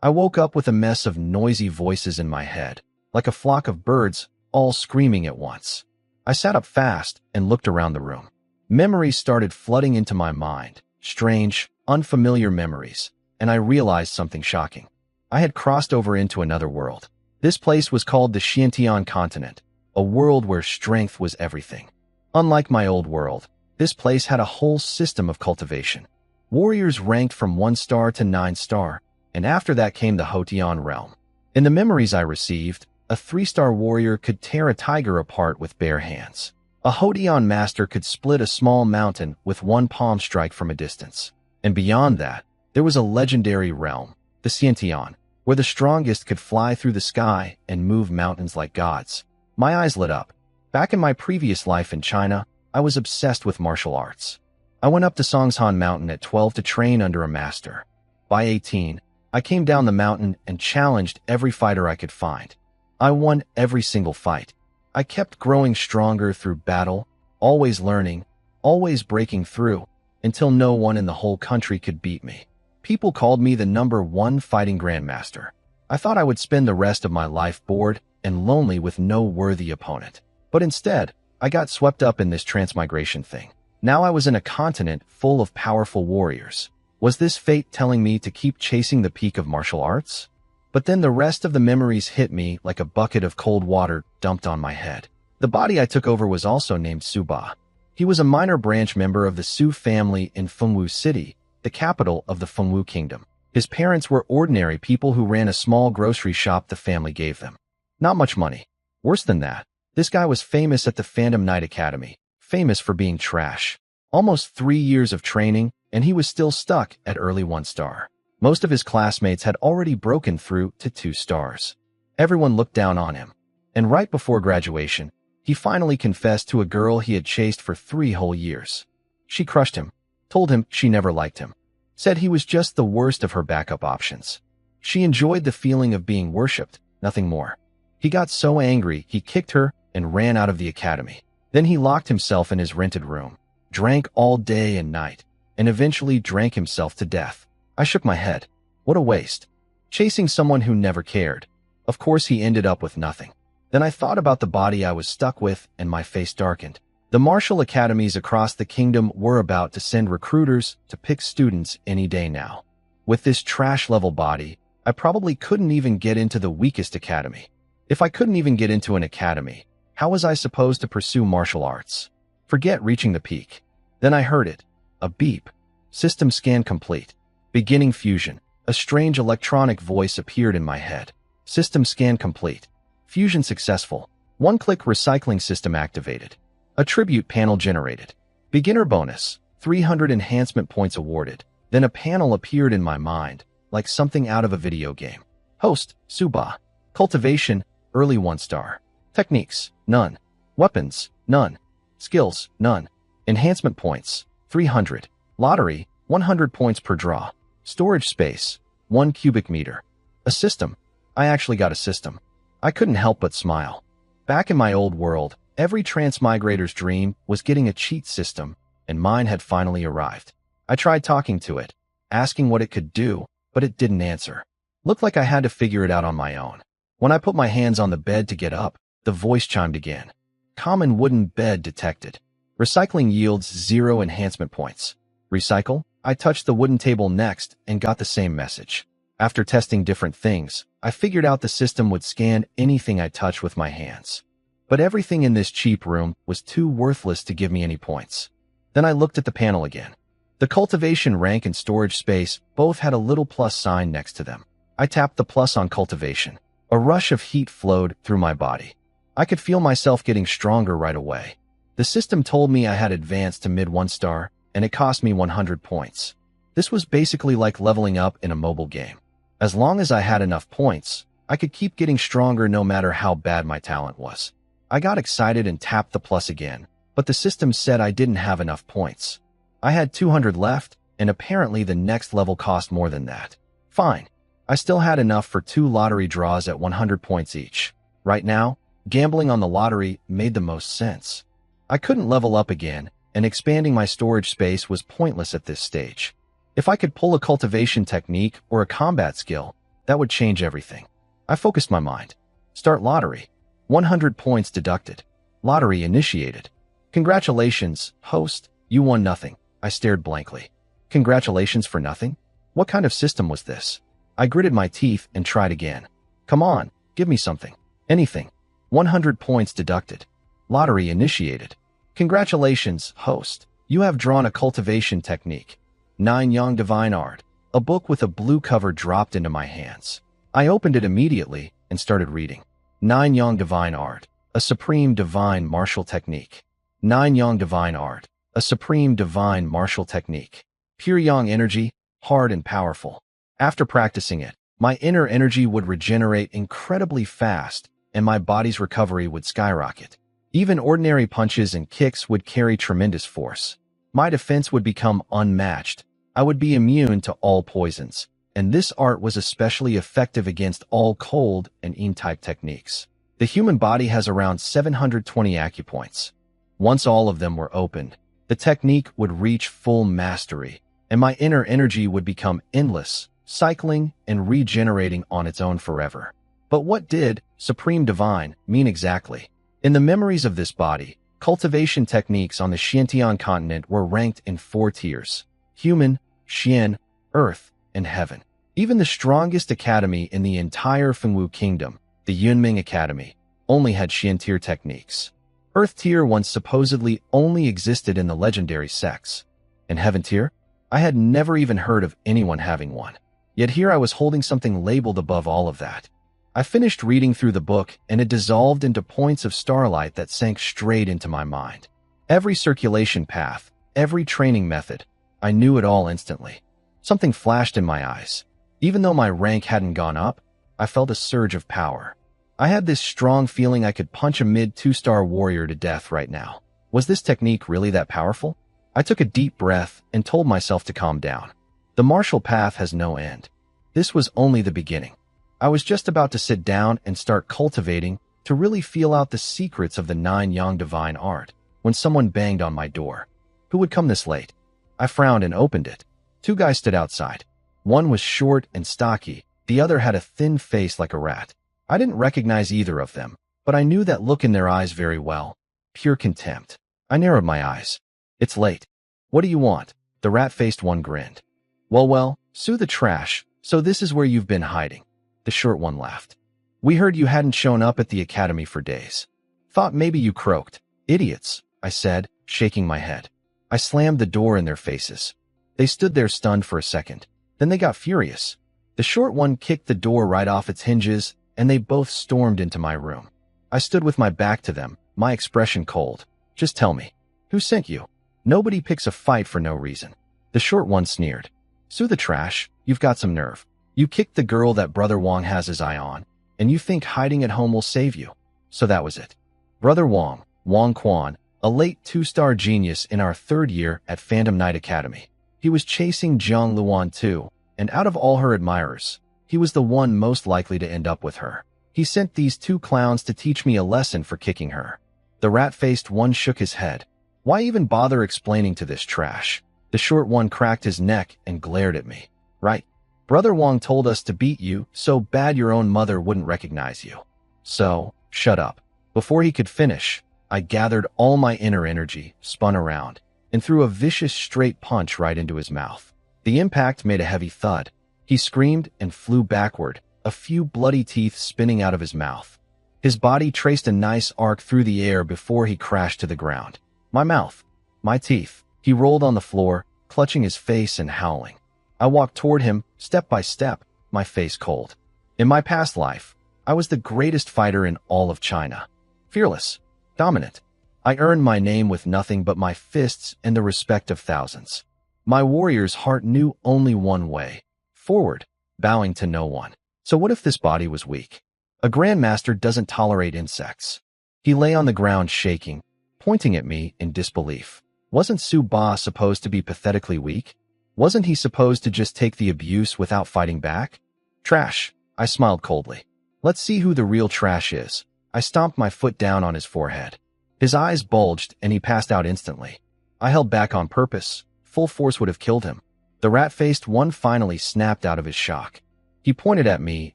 I woke up with a mess of noisy voices in my head, like a flock of birds, all screaming at once. I sat up fast and looked around the room. Memories started flooding into my mind, strange, unfamiliar memories, and I realized something shocking. I had crossed over into another world. This place was called the Xiantian continent, a world where strength was everything. Unlike my old world, this place had a whole system of cultivation. Warriors ranked from 1 star to 9 star, and after that came the Hotian realm. In the memories I received, a 3-star warrior could tear a tiger apart with bare hands. A Hotian master could split a small mountain with one palm strike from a distance. And beyond that, there was a legendary realm, the Xiantian, where the strongest could fly through the sky and move mountains like gods. My eyes lit up. Back in my previous life in China, I was obsessed with martial arts. I went up to Songshan Mountain at 12 to train under a master. By 18, I came down the mountain and challenged every fighter I could find. I won every single fight. I kept growing stronger through battle, always learning, always breaking through, until no one in the whole country could beat me. People called me the #1 fighting grandmaster. I thought I would spend the rest of my life bored and lonely with no worthy opponent. But instead, I got swept up in this transmigration thing. Now I was in a continent full of powerful warriors. Was this fate telling me to keep chasing the peak of martial arts? But then the rest of the memories hit me like a bucket of cold water dumped on my head. The body I took over was also named Sububa. He was a minor branch member of the Su family in Fengwu City, the capital of the Fengwu Kingdom. His parents were ordinary people who ran a small grocery shop the family gave them. Not much money. Worse than that, this guy was famous at the Phantom Knight Academy, famous for being trash. Almost 3 years of training, and he was still stuck at early 1 star. Most of his classmates had already broken through to 2 stars. Everyone looked down on him. And right before graduation, he finally confessed to a girl he had chased for 3 whole years. She crushed him, told him she never liked him, said he was just the worst of her backup options. She enjoyed the feeling of being worshipped, nothing more. He got so angry he kicked her and ran out of the academy. Then he locked himself in his rented room, drank all day and night, and eventually drank himself to death. I shook my head. What a waste. Chasing someone who never cared. Of course he ended up with nothing. Then I thought about the body I was stuck with and my face darkened. The martial academies across the kingdom were about to send recruiters to pick students any day now. With this trash-level body, I probably couldn't even get into the weakest academy. If I couldn't even get into an academy, how was I supposed to pursue martial arts? Forget reaching the peak. Then I heard it. A beep. System scan complete. Beginning fusion. A strange electronic voice appeared in my head. System scan complete. Fusion successful. 1-click recycling system activated. Attribute panel generated. Beginner bonus. 300 enhancement points awarded. Then a panel appeared in my mind, like something out of a video game. Host, Suba. Cultivation, early 1 star. Techniques, none. Weapons, none. Skills, none. Enhancement points, 300. Lottery, 100 points per draw. Storage space, 1 cubic meter. A system. I actually got a system. I couldn't help but smile. Back in my old world, every transmigrator's dream was getting a cheat system, and mine had finally arrived. I tried talking to it, asking what it could do, but it didn't answer. Looked like I had to figure it out on my own. When I put my hands on the bed to get up, the voice chimed again. Common wooden bed detected. Recycling yields 0 enhancement points. Recycle? I touched the wooden table next and got the same message. After testing different things, I figured out the system would scan anything I touched with my hands. But everything in this cheap room was too worthless to give me any points. Then I looked at the panel again. The cultivation rank and storage space both had a little plus sign next to them. I tapped the plus on cultivation. A rush of heat flowed through my body. I could feel myself getting stronger right away. The system told me I had advanced to mid 1 star, and it cost me 100 points. This was basically like leveling up in a mobile game. As long as I had enough points, I could keep getting stronger no matter how bad my talent was. I got excited and tapped the plus again, but the system said I didn't have enough points. I had 200 left, and apparently the next level cost more than that. Fine. I still had enough for 2 lottery draws at 100 points each. Right now, gambling on the lottery made the most sense. I couldn't level up again, and expanding my storage space was pointless at this stage. If I could pull a cultivation technique or a combat skill, That would change everything. I focused my mind. Start lottery. 100 points deducted. Lottery initiated. Congratulations, host. You won nothing. I stared blankly. Congratulations for nothing? What kind of system was this? I gritted my teeth and tried again. Come on, give me something. Anything. 100 points deducted. Lottery initiated. Congratulations, host. You have drawn a cultivation technique. 9 Yang Divine Art. A book with a blue cover dropped into my hands. I opened it immediately and started reading. 9 Yang Divine Art. A supreme divine martial technique. 9 Yang Divine Art. A supreme divine martial technique. Pure yang energy, hard and powerful. After practicing it, my inner energy would regenerate incredibly fast and my body's recovery would skyrocket. Even ordinary punches and kicks would carry tremendous force. My defense would become unmatched. I would be immune to all poisons, and this art was especially effective against all cold and yin-type techniques. The human body has around 720 acupoints. Once all of them were opened, the technique would reach full mastery, and my inner energy would become endless, cycling and regenerating on its own forever. But what did supreme divine mean exactly? In the memories of this body, cultivation techniques on the Xiantian continent were ranked in 4 tiers: human, Xian, earth, and heaven. Even the strongest academy in the entire Fengwu kingdom, the Yunming Academy, only had Xian tier techniques. Earth tier once supposedly only existed in the legendary sects. And heaven tier? I had never even heard of anyone having one. Yet here I was holding something labeled above all of that. I finished reading through the book and it dissolved into points of starlight that sank straight into my mind. Every circulation path, every training method, I knew it all instantly. Something flashed in my eyes. Even though my rank hadn't gone up, I felt a surge of power. I had this strong feeling I could punch a mid-2-star warrior to death right now. Was this technique really that powerful? I took a deep breath and told myself to calm down. The martial path has no end. This was only the beginning. I was just about to sit down and start cultivating to really feel out the secrets of the 9 Yang Divine Art when someone banged on my door. Who would come this late? I frowned and opened it. 2 guys stood outside. One was short and stocky. The other had a thin face like a rat. I didn't recognize either of them, but I knew that look in their eyes very well. Pure contempt. I narrowed my eyes. It's late. What do you want? The rat-faced one grinned. Well, sue the trash, so this is where you've been hiding. The short one laughed. We heard you hadn't shown up at the academy for days. Thought maybe you croaked. Idiots, I said, shaking my head. I slammed the door in their faces. They stood there stunned for a second. Then they got furious. The short one kicked the door right off its hinges, and they both stormed into my room. I stood with my back to them, my expression cold. Just tell me, who sent you? Nobody picks a fight for no reason. The short one sneered. Sue the trash, you've got some nerve. You kicked the girl that Brother Wong has his eye on, and you think hiding at home will save you. So that was it. Brother Wong, Wong Quan, a late 2-star genius in our 3rd year at Phantom Knight Academy. He was chasing Jiang Luan too, and out of all her admirers, he was the one most likely to end up with her. He sent these 2 clowns to teach me a lesson for kicking her. The rat-faced one shook his head. Why even bother explaining to this trash? The short one cracked his neck and glared at me. Right. Brother Wong told us to beat you so bad your own mother wouldn't recognize you. So, shut up. Before he could finish, I gathered all my inner energy, spun around, and threw a vicious straight punch right into his mouth. The impact made a heavy thud. He screamed and flew backward, a few bloody teeth spinning out of his mouth. His body traced a nice arc through the air before he crashed to the ground. My mouth. My teeth. He rolled on the floor, clutching his face and howling. I walked toward him, step by step, my face cold. In my past life, I was the greatest fighter in all of China. Fearless. Dominant. I earned my name with nothing but my fists and the respect of thousands. My warrior's heart knew only one way. Forward, bowing to no one. So what if this body was weak? A grandmaster doesn't tolerate insects. He lay on the ground shaking, pointing at me in disbelief. Wasn't Sububa supposed to be pathetically weak? Wasn't he supposed to just take the abuse without fighting back? Trash, I smiled coldly. Let's see who the real trash is. I stomped my foot down on his forehead. His eyes bulged and he passed out instantly. I held back on purpose. Full force would have killed him. The rat-faced one finally snapped out of his shock. He pointed at me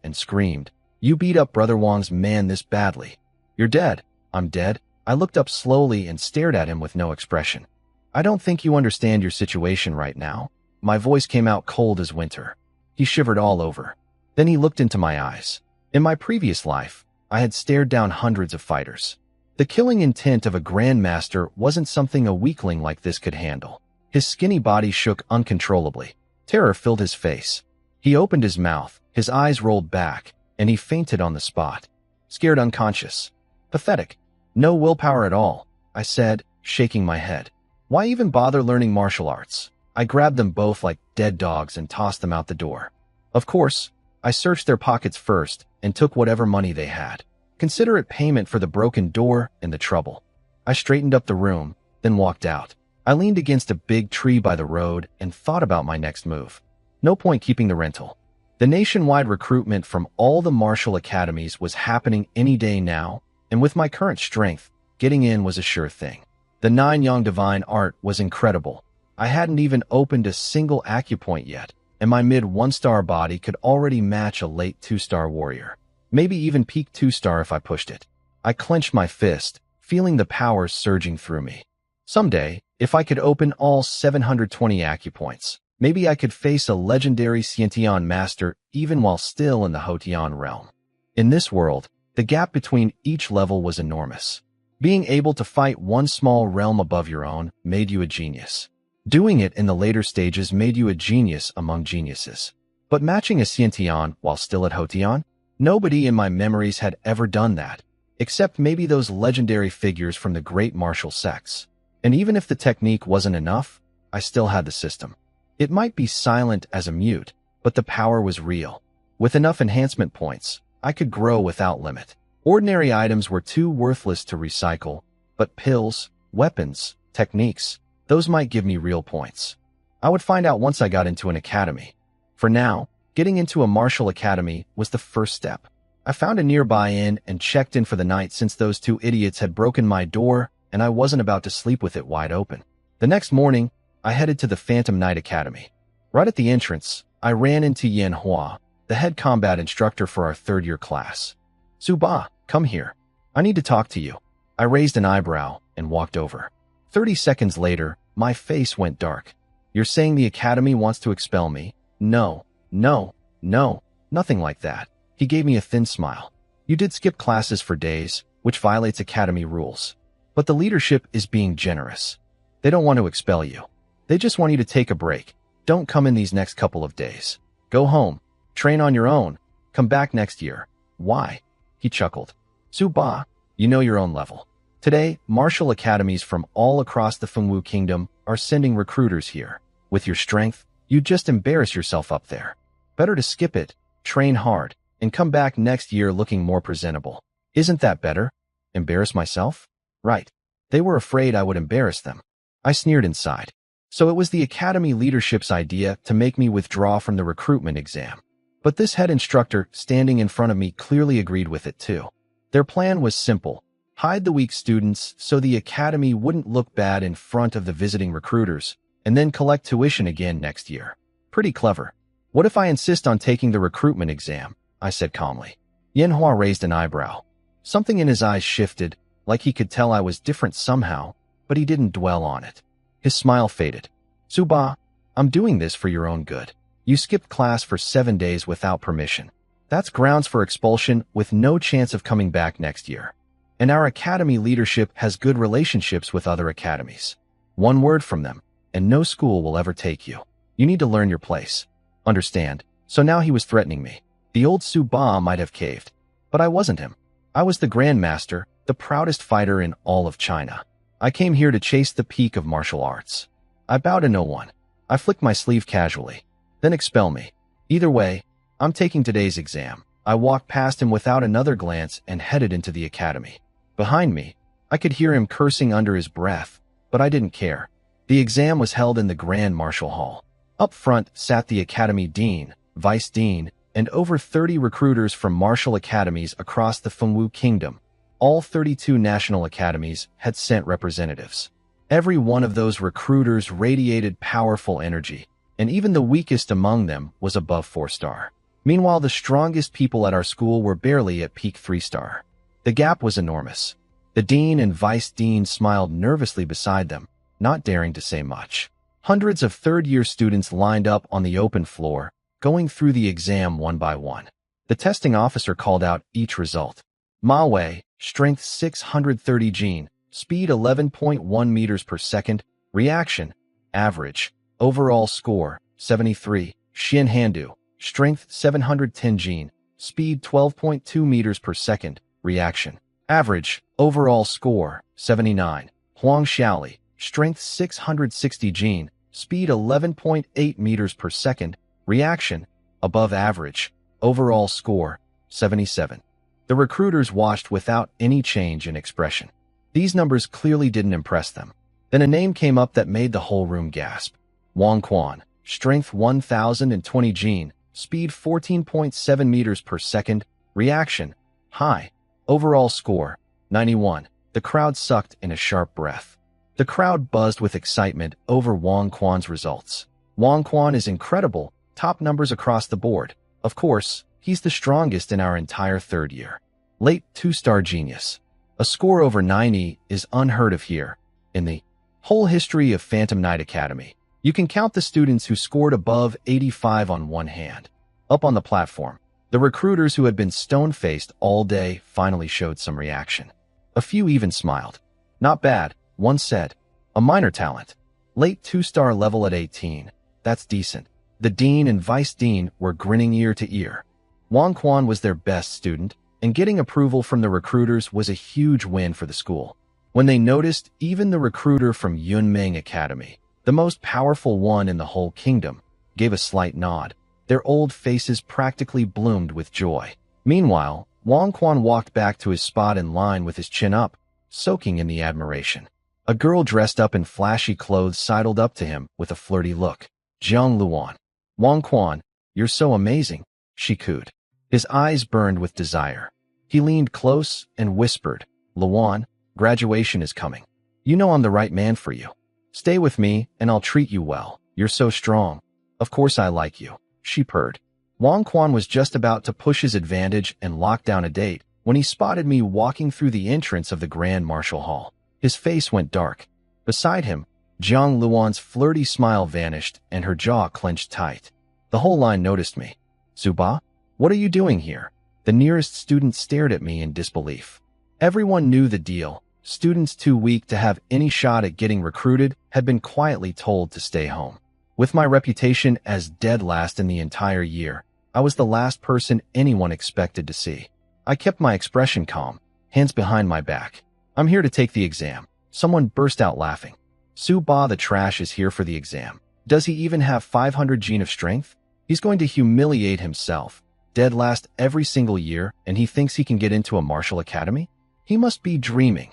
and screamed, "You beat up Brother Wang's man this badly. You're dead." "I'm dead?" I looked up slowly and stared at him with no expression. "I don't think you understand your situation right now." My voice came out cold as winter. He shivered all over. Then he looked into my eyes. In my previous life, I had stared down hundreds of fighters. The killing intent of a grandmaster wasn't something a weakling like this could handle. His skinny body shook uncontrollably. Terror filled his face. He opened his mouth, his eyes rolled back, and he fainted on the spot. Scared unconscious. Pathetic. No willpower at all, I said, shaking my head. Why even bother learning martial arts? I grabbed them both like dead dogs and tossed them out the door. Of course, I searched their pockets first and took whatever money they had. Consider it payment for the broken door and the trouble. I straightened up the room, then walked out. I leaned against a big tree by the road and thought about my next move. No point keeping the rental. The nationwide recruitment from all the martial academies was happening any day now, and with my current strength, getting in was a sure thing. The 9-yang divine art was incredible. I hadn't even opened a single acupoint yet, and my mid 1-star body could already match a late 2-star warrior. Maybe even peak 2-star if I pushed it. I clenched my fist, feeling the power surging through me. Someday, if I could open all 720 acupoints, maybe I could face a legendary Xiantian master even while still in the Hotian realm. In this world, the gap between each level was enormous. Being able to fight one small realm above your own made you a genius. Doing it in the later stages made you a genius among geniuses. But matching a Xiantian while still at Hotian? Nobody in my memories had ever done that, except maybe those legendary figures from the great martial sects. And even if the technique wasn't enough, I still had the system. It might be silent as a mute, but the power was real. With enough enhancement points, I could grow without limit. Ordinary items were too worthless to recycle, but pills, weapons, techniques, those might give me real points. I would find out once I got into an academy. For now, getting into a martial academy was the first step. I found a nearby inn and checked in for the night since those two idiots had broken my door and I wasn't about to sleep with it wide open. The next morning, I headed to the Phantom Knight Academy. Right at the entrance, I ran into Manhwa, the head combat instructor for our 3rd-year class. "Sububa, come here. I need to talk to you." I raised an eyebrow and walked over. 30 seconds later, my face went dark. "You're saying the academy wants to expel me?" No, nothing like that." He gave me a thin smile. "You did skip classes for days, which violates academy rules. But the leadership is being generous. They don't want to expel you. They just want you to take a break. Don't come in these next couple of days. Go home, train on your own, come back next year." "Why?" He chuckled. "Sububa, you know your own level. Today, martial academies from all across the Fengwu Kingdom are sending recruiters here. With your strength, you'd just embarrass yourself up there. Better to skip it, train hard, and come back next year looking more presentable. Isn't that better? Embarrass myself? Right. They were afraid I would embarrass them." I sneered inside. So it was the academy leadership's idea to make me withdraw from the recruitment exam. But this head instructor standing in front of me clearly agreed with it too. Their plan was simple. Hide the weak students so the academy wouldn't look bad in front of the visiting recruiters, and then collect tuition again next year. Pretty clever. "What if I insist on taking the recruitment exam?" I said calmly. Yanhua raised an eyebrow. Something in his eyes shifted, like he could tell I was different somehow, but he didn't dwell on it. His smile faded. "Sububa, I'm doing this for your own good. You skipped class for 7 days without permission. That's grounds for expulsion with no chance of coming back next year. And our academy leadership has good relationships with other academies. One word from them, and no school will ever take you. You need to learn your place. Understand?" So now he was threatening me. The old Sububa might have caved, but I wasn't him. I was the Grandmaster, the proudest fighter in all of China. I came here to chase the peak of martial arts. I bow to no one. I flicked my sleeve casually. "Then expel me. Either way, I'm taking today's exam." I walked past him without another glance and headed into the academy. Behind me, I could hear him cursing under his breath, but I didn't care. The exam was held in the Grand Martial Hall. Up front sat the academy dean, vice dean, and over 30 recruiters from martial academies across the Fengwu Kingdom. All 32 national academies had sent representatives. Every one of those recruiters radiated powerful energy, and even the weakest among them was above 4-star. Meanwhile, the strongest people at our school were barely at peak 3-star. The gap was enormous. The dean and vice dean smiled nervously beside them, not daring to say much. Hundreds of third-year students lined up on the open floor, going through the exam one by one. The testing officer called out each result. Manhwa, strength 630 gene, speed 11.1 meters per second, reaction, average, overall score, 73. Shin Handu, strength 710 gene, speed 12.2 meters per second, reaction, average, overall score, 79. Huang Xiaoli, strength 660 gene, speed 11.8 meters per second, reaction, above average, overall score, 77. The recruiters watched without any change in expression. These numbers clearly didn't impress them. Then a name came up that made the whole room gasp. Wang Quan, strength 1020 gene, speed 14.7 meters per second, reaction, high, overall score, 91. The crowd sucked in a sharp breath. The crowd buzzed with excitement over Wang Quan's results. Wang Quan is incredible, top numbers across the board. Of course, he's the strongest in our entire third year. Late 2-star genius. A score over 90 is unheard of here. In the whole history of Phantom Knight Academy, you can count the students who scored above 85 on one hand. Up on the platform, the recruiters who had been stone-faced all day finally showed some reaction. A few even smiled. Not bad, one said. A minor talent. Late 2-star level at 18. That's decent. The dean and vice dean were grinning ear to ear. Wang Quan was their best student, and getting approval from the recruiters was a huge win for the school. When they noticed, even the recruiter from Yunming Academy, the most powerful one in the whole kingdom, gave a slight nod. Their old faces practically bloomed with joy. Meanwhile, Wang Quan walked back to his spot in line with his chin up, soaking in the admiration. A girl dressed up in flashy clothes sidled up to him with a flirty look. Jiang Luan. Wang Quan, you're so amazing, she cooed. His eyes burned with desire. He leaned close and whispered, Luan, graduation is coming. You know I'm the right man for you. Stay with me and I'll treat you well. You're so strong. Of course I like you, she purred. Wang Quan was just about to push his advantage and lock down a date when he spotted me walking through the entrance of the Grand Marshal Hall. His face went dark. Beside him, Jiang Luan's flirty smile vanished and her jaw clenched tight. The whole line noticed me. Sububa, what are you doing here? The nearest student stared at me in disbelief. Everyone knew the deal. Students too weak to have any shot at getting recruited had been quietly told to stay home. With my reputation as dead last in the entire year, I was the last person anyone expected to see. I kept my expression calm, hands behind my back. I'm here to take the exam. Someone burst out laughing. Sububa the trash is here for the exam. Does he even have 500 gene of strength? He's going to humiliate himself. Dead last every single year, and he thinks he can get into a martial academy? He must be dreaming.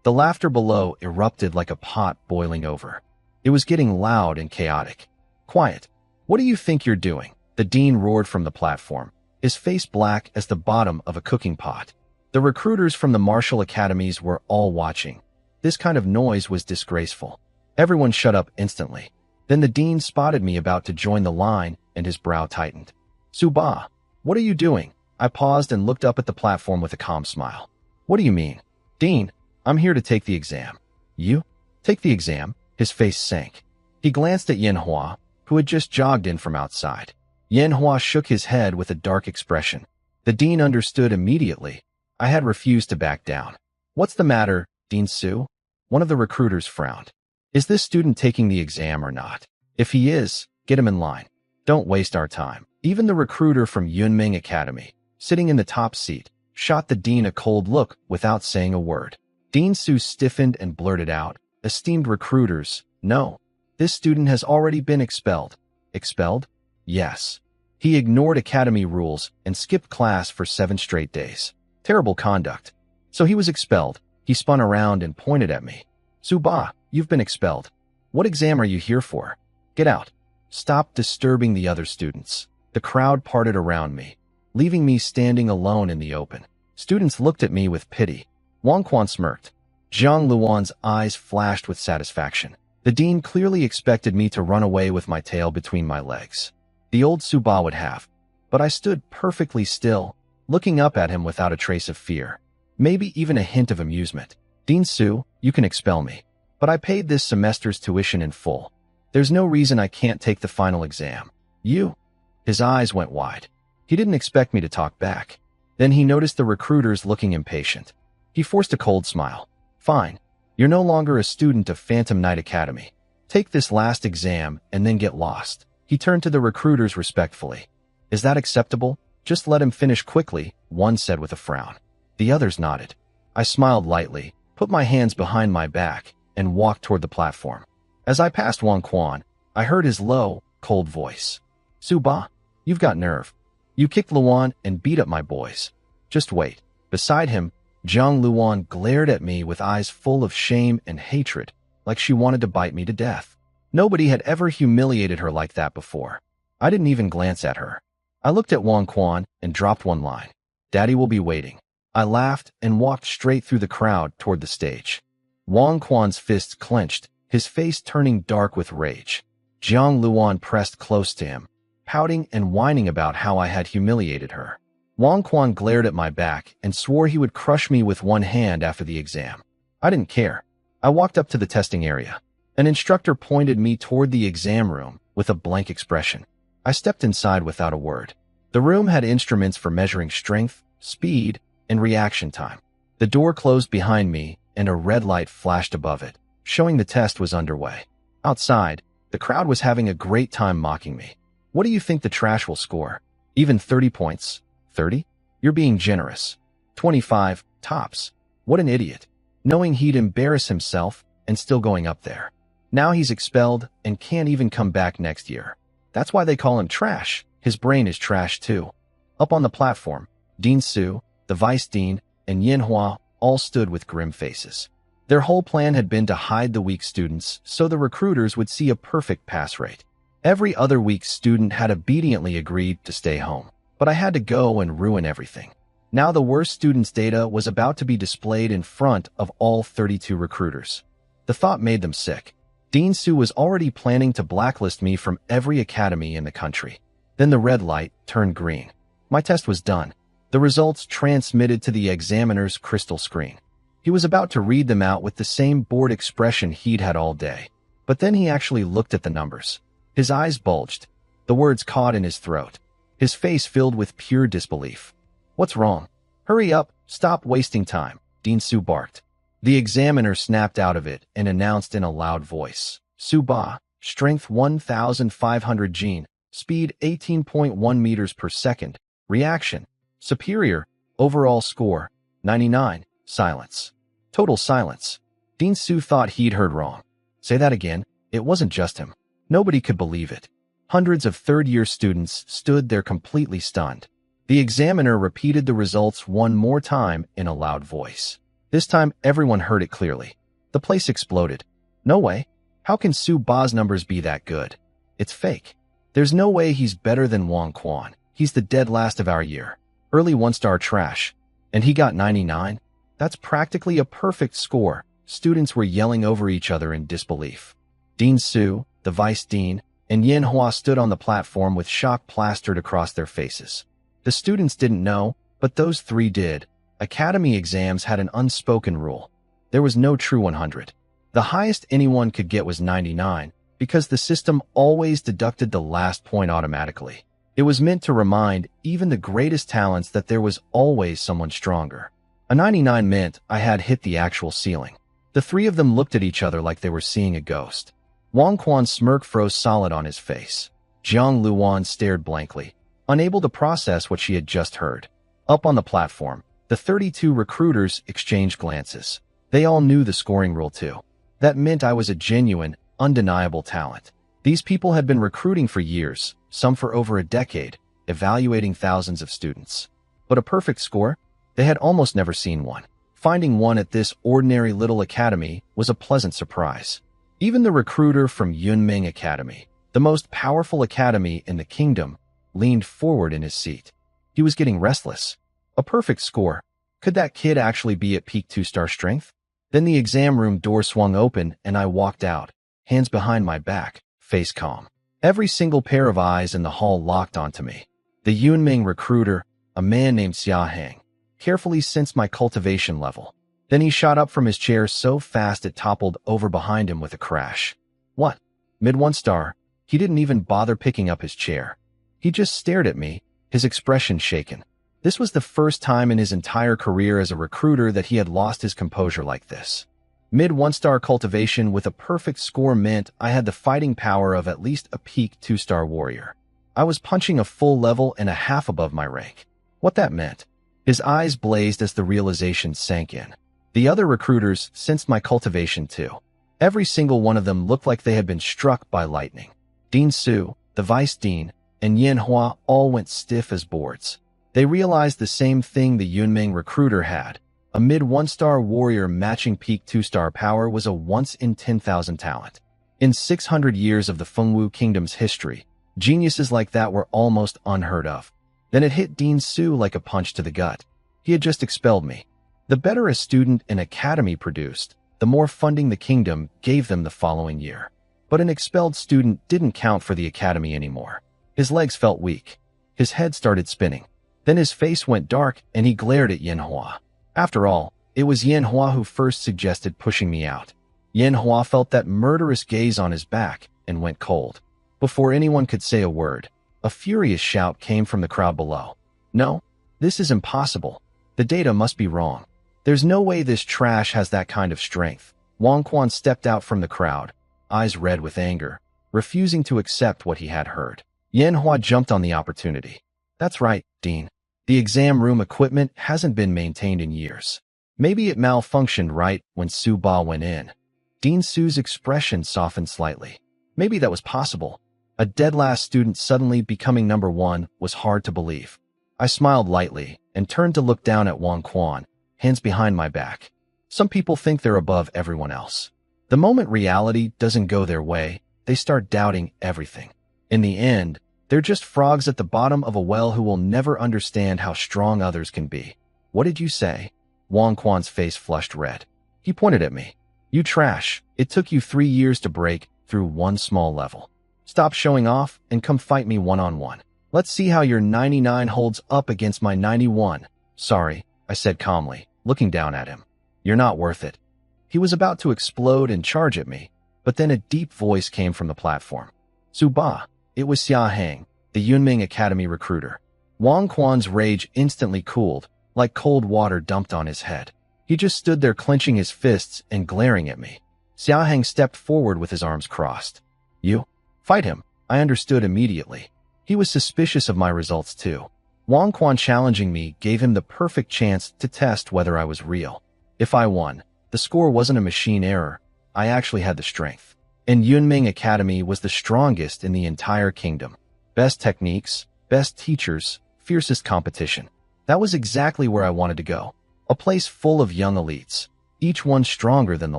The laughter below erupted like a pot boiling over. It was getting loud and chaotic. Quiet. What do you think you're doing? The dean roared from the platform, his face black as the bottom of a cooking pot. The recruiters from the martial academies were all watching. This kind of noise was disgraceful. Everyone shut up instantly. Then the dean spotted me about to join the line, and his brow tightened. Sububa, what are you doing? I paused and looked up at the platform with a calm smile. What do you mean? Dean, I'm here to take the exam. You? Take the exam? His face sank. He glanced at Yanhua, who had just jogged in from outside. Yanhua shook his head with a dark expression. The dean understood immediately. I had refused to back down. What's the matter, Dean Su? One of the recruiters frowned. Is this student taking the exam or not? If he is, get him in line. Don't waste our time. Even the recruiter from Yunming Academy, sitting in the top seat, shot the dean a cold look without saying a word. Dean Su stiffened and blurted out, Esteemed recruiters, no. This student has already been expelled. Expelled? Yes. He ignored academy rules and skipped class for 7 straight days. Terrible conduct. So he was expelled. He spun around and pointed at me. Sububa, you've been expelled. What exam are you here for? Get out. Stop disturbing the other students. The crowd parted around me, leaving me standing alone in the open. Students looked at me with pity. Wang Quan smirked. Jiang Luan's eyes flashed with satisfaction. The dean clearly expected me to run away with my tail between my legs. The old Sububa would have. but I stood perfectly still, looking up at him without a trace of fear, maybe even a hint of amusement. Dean Su, you can expel me, but I paid this semester's tuition in full. There's no reason I can't take the final exam. You? His eyes went wide. He didn't expect me to talk back. Then he noticed the recruiters looking impatient. He forced a cold smile. Fine. You're no longer a student of Phantom Knight Academy. Take this last exam and then get lost. He turned to the recruiters respectfully. Is that acceptable? Just let him finish quickly, one said with a frown. The others nodded. I smiled lightly, put my hands behind my back, and walked toward the platform. As I passed Wang Quan, I heard his low, cold voice. Suba, you've got nerve. You kicked Luan and beat up my boys. Just wait. Beside him, Zhang Luan glared at me with eyes full of shame and hatred, like she wanted to bite me to death. Nobody had ever humiliated her like that before. I didn't even glance at her. I looked at Wang Quan and dropped one line. Daddy will be waiting. I laughed and walked straight through the crowd toward the stage. Wang Quan's fists clenched, his face turning dark with rage. Zhang Luan pressed close to him, pouting and whining about how I had humiliated her. Wang Quan glared at my back and swore he would crush me with one hand after the exam. I didn't care. I walked up to the testing area. An instructor pointed me toward the exam room with a blank expression. I stepped inside without a word. The room had instruments for measuring strength, speed, and reaction time. The door closed behind me and a red light flashed above it, showing the test was underway. Outside, the crowd was having a great time mocking me. What do you think the trash will score? Even 30 points? 30? You're being generous. 25, tops. What an idiot. Knowing he'd embarrass himself and still going up there. Now he's expelled and can't even come back next year. That's why they call him trash. His brain is trash too. Up on the platform, Dean Su, the vice dean, and Yinhua all stood with grim faces. Their whole plan had been to hide the weak students so the recruiters would see a perfect pass rate. Every other weak student had obediently agreed to stay home, but I had to go and ruin everything. Now the worst students' data was about to be displayed in front of all 32 recruiters. The thought made them sick. Dean Su was already planning to blacklist me from every academy in the country. Then the red light turned green. My test was done. The results transmitted to the examiner's crystal screen. He was about to read them out with the same bored expression he'd had all day. But then he actually looked at the numbers. His eyes bulged. The words caught in his throat. His face filled with pure disbelief. What's wrong? Hurry up, stop wasting time, Dean Su barked. The examiner snapped out of it and announced in a loud voice. Suba, strength 1,500 gene, speed 18.1 meters per second, reaction, superior, overall score, 99, silence. Total silence. Dean Su thought he'd heard wrong. Say that again, it wasn't just him. Nobody could believe it. Hundreds of third-year students stood there completely stunned. The examiner repeated the results one more time in a loud voice. This time, everyone heard it clearly. The place exploded. No way. How can Suba's numbers be that good? It's fake. There's no way he's better than Wang Quan. He's the dead last of our year. Early one-star trash. And he got 99? That's practically a perfect score. Students were yelling over each other in disbelief. Dean Su, the vice dean, and Yinhua stood on the platform with shock plastered across their faces. The students didn't know, but those three did. Academy exams had an unspoken rule. There was no true 100. The highest anyone could get was 99, because the system always deducted the last point automatically. It was meant to remind even the greatest talents that there was always someone stronger. A 99 meant I had hit the actual ceiling. The three of them looked at each other like they were seeing a ghost. Wang Quan's smirk froze solid on his face. Zhang Luan stared blankly, unable to process what she had just heard. Up on the platform, the 32 recruiters exchanged glances. They all knew the scoring rule too. That meant I was a genuine, undeniable talent. These people had been recruiting for years, some for over a decade, evaluating thousands of students. But a perfect score? They had almost never seen one. Finding one at this ordinary little academy was a pleasant surprise. Even the recruiter from Yunming Academy, the most powerful academy in the kingdom, leaned forward in his seat. He was getting restless. A perfect score. Could that kid actually be at peak 2-star strength? Then the exam room door swung open and I walked out, hands behind my back, face calm. Every single pair of eyes in the hall locked onto me. The Yunming recruiter, a man named Xiahang, carefully sensed my cultivation level. Then he shot up from his chair so fast it toppled over behind him with a crash. What? Mid 1 star. He didn't even bother picking up his chair. He just stared at me, his expression shaken. This was the first time in his entire career as a recruiter that he had lost his composure like this. Mid 1 star cultivation with a perfect score meant I had the fighting power of at least a peak 2-star warrior. I was punching a full level and a half above my rank. What that meant? His eyes blazed as the realization sank in. The other recruiters sensed my cultivation too. Every single one of them looked like they had been struck by lightning. Dean Su, the vice dean, and Yanhua all went stiff as boards. They realized the same thing the Yunming recruiter had. A mid 1-star warrior matching peak 2-star power was a once-in-10,000 talent. In 600 years of the Fengwu Kingdom's history, geniuses like that were almost unheard of. Then it hit Dean Su like a punch to the gut. He had just expelled me. The better a student an academy produced, the more funding the kingdom gave them the following year. But an expelled student didn't count for the academy anymore. His legs felt weak. His head started spinning. Then his face went dark and he glared at Yanhua. After all, it was Yanhua who first suggested pushing me out. Yanhua felt that murderous gaze on his back and went cold. Before anyone could say a word, a furious shout came from the crowd below. No, this is impossible. The data must be wrong. There's no way this trash has that kind of strength. Wang Quan stepped out from the crowd, eyes red with anger, refusing to accept what he had heard. Yanhua jumped on the opportunity. That's right, Dean. The exam room equipment hasn't been maintained in years. Maybe it malfunctioned right when Sububa went in. Dean Su's expression softened slightly. Maybe that was possible. A dead-last student suddenly becoming number 1 was hard to believe. I smiled lightly and turned to look down at Wang Quan, hands behind my back. Some people think they're above everyone else. The moment reality doesn't go their way, they start doubting everything. In the end, they're just frogs at the bottom of a well who will never understand how strong others can be. What did you say? Wang Quan's face flushed red. He pointed at me. You trash. It took you 3 years to break through one small level. Stop showing off and come fight me one-on-one. Let's see how your 99 holds up against my 91. Sorry, I said calmly, looking down at him. You're not worth it. He was about to explode and charge at me, but then a deep voice came from the platform. Sububa. It was Xiahang, the Yunming Academy recruiter. Wang Quan's rage instantly cooled, like cold water dumped on his head. He just stood there clenching his fists and glaring at me. Xiahang stepped forward with his arms crossed. You? Fight him. I understood immediately. He was suspicious of my results too. Wang Quan challenging me gave him the perfect chance to test whether I was real. If I won, the score wasn't a machine error. I actually had the strength. And Yunming Academy was the strongest in the entire kingdom. Best techniques, best teachers, fiercest competition. That was exactly where I wanted to go. A place full of young elites, each one stronger than the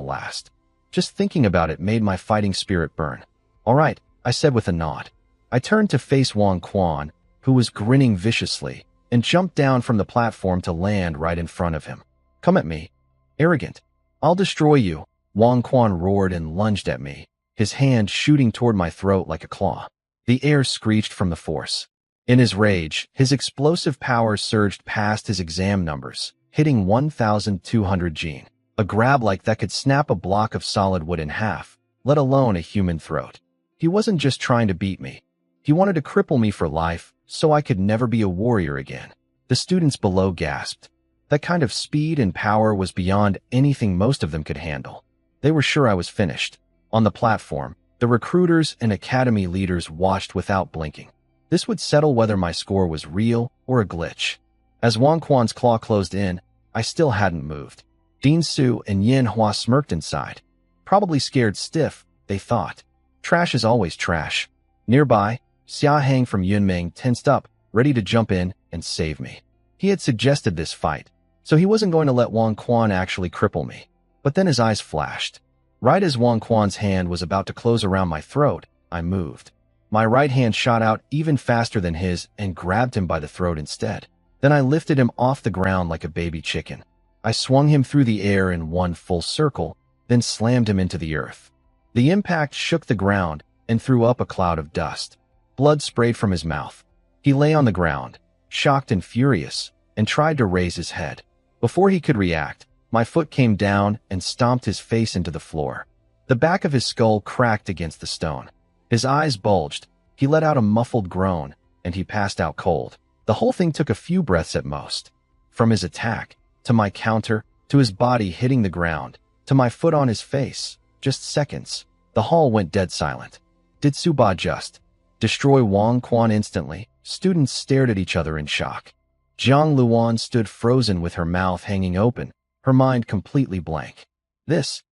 last. Just thinking about it made my fighting spirit burn. All right, I said with a nod. I turned to face Wang Quan, who was grinning viciously, and jumped down from the platform to land right in front of him. Come at me. Arrogant. I'll destroy you. Wang Quan roared and lunged at me, his hand shooting toward my throat like a claw. The air screeched from the force. In his rage, his explosive power surged past his exam numbers, hitting 1,200 gene. A grab like that could snap a block of solid wood in half, let alone a human throat. He wasn't just trying to beat me. He wanted to cripple me for life, so I could never be a warrior again. The students below gasped. That kind of speed and power was beyond anything most of them could handle. They were sure I was finished. On the platform, the recruiters and academy leaders watched without blinking. This would settle whether my score was real or a glitch. As Wang Quan's claw closed in, I still hadn't moved. Dean Su and Yanhua smirked inside. Probably scared stiff, they thought. Trash is always trash. Nearby, Xiahang from Yunming tensed up, ready to jump in and save me. He had suggested this fight, so he wasn't going to let Wang Quan actually cripple me. But then his eyes flashed. Right as Wang Quan's hand was about to close around my throat, I moved. My right hand shot out even faster than his and grabbed him by the throat instead. Then I lifted him off the ground like a baby chicken. I swung him through the air in one full circle, then slammed him into the earth. The impact shook the ground and threw up a cloud of dust. Blood sprayed from his mouth. He lay on the ground, shocked and furious, and tried to raise his head. Before he could react, my foot came down and stomped his face into the floor. The back of his skull cracked against the stone. His eyes bulged, he let out a muffled groan, and he passed out cold. The whole thing took a few breaths at most. From his attack, to my counter, to his body hitting the ground, to my foot on his face, just seconds. The hall went dead silent. Did Suba just destroy Wang Quan instantly? Students stared at each other in shock. Jiang Luan stood frozen with her mouth hanging open, her mind completely blank. This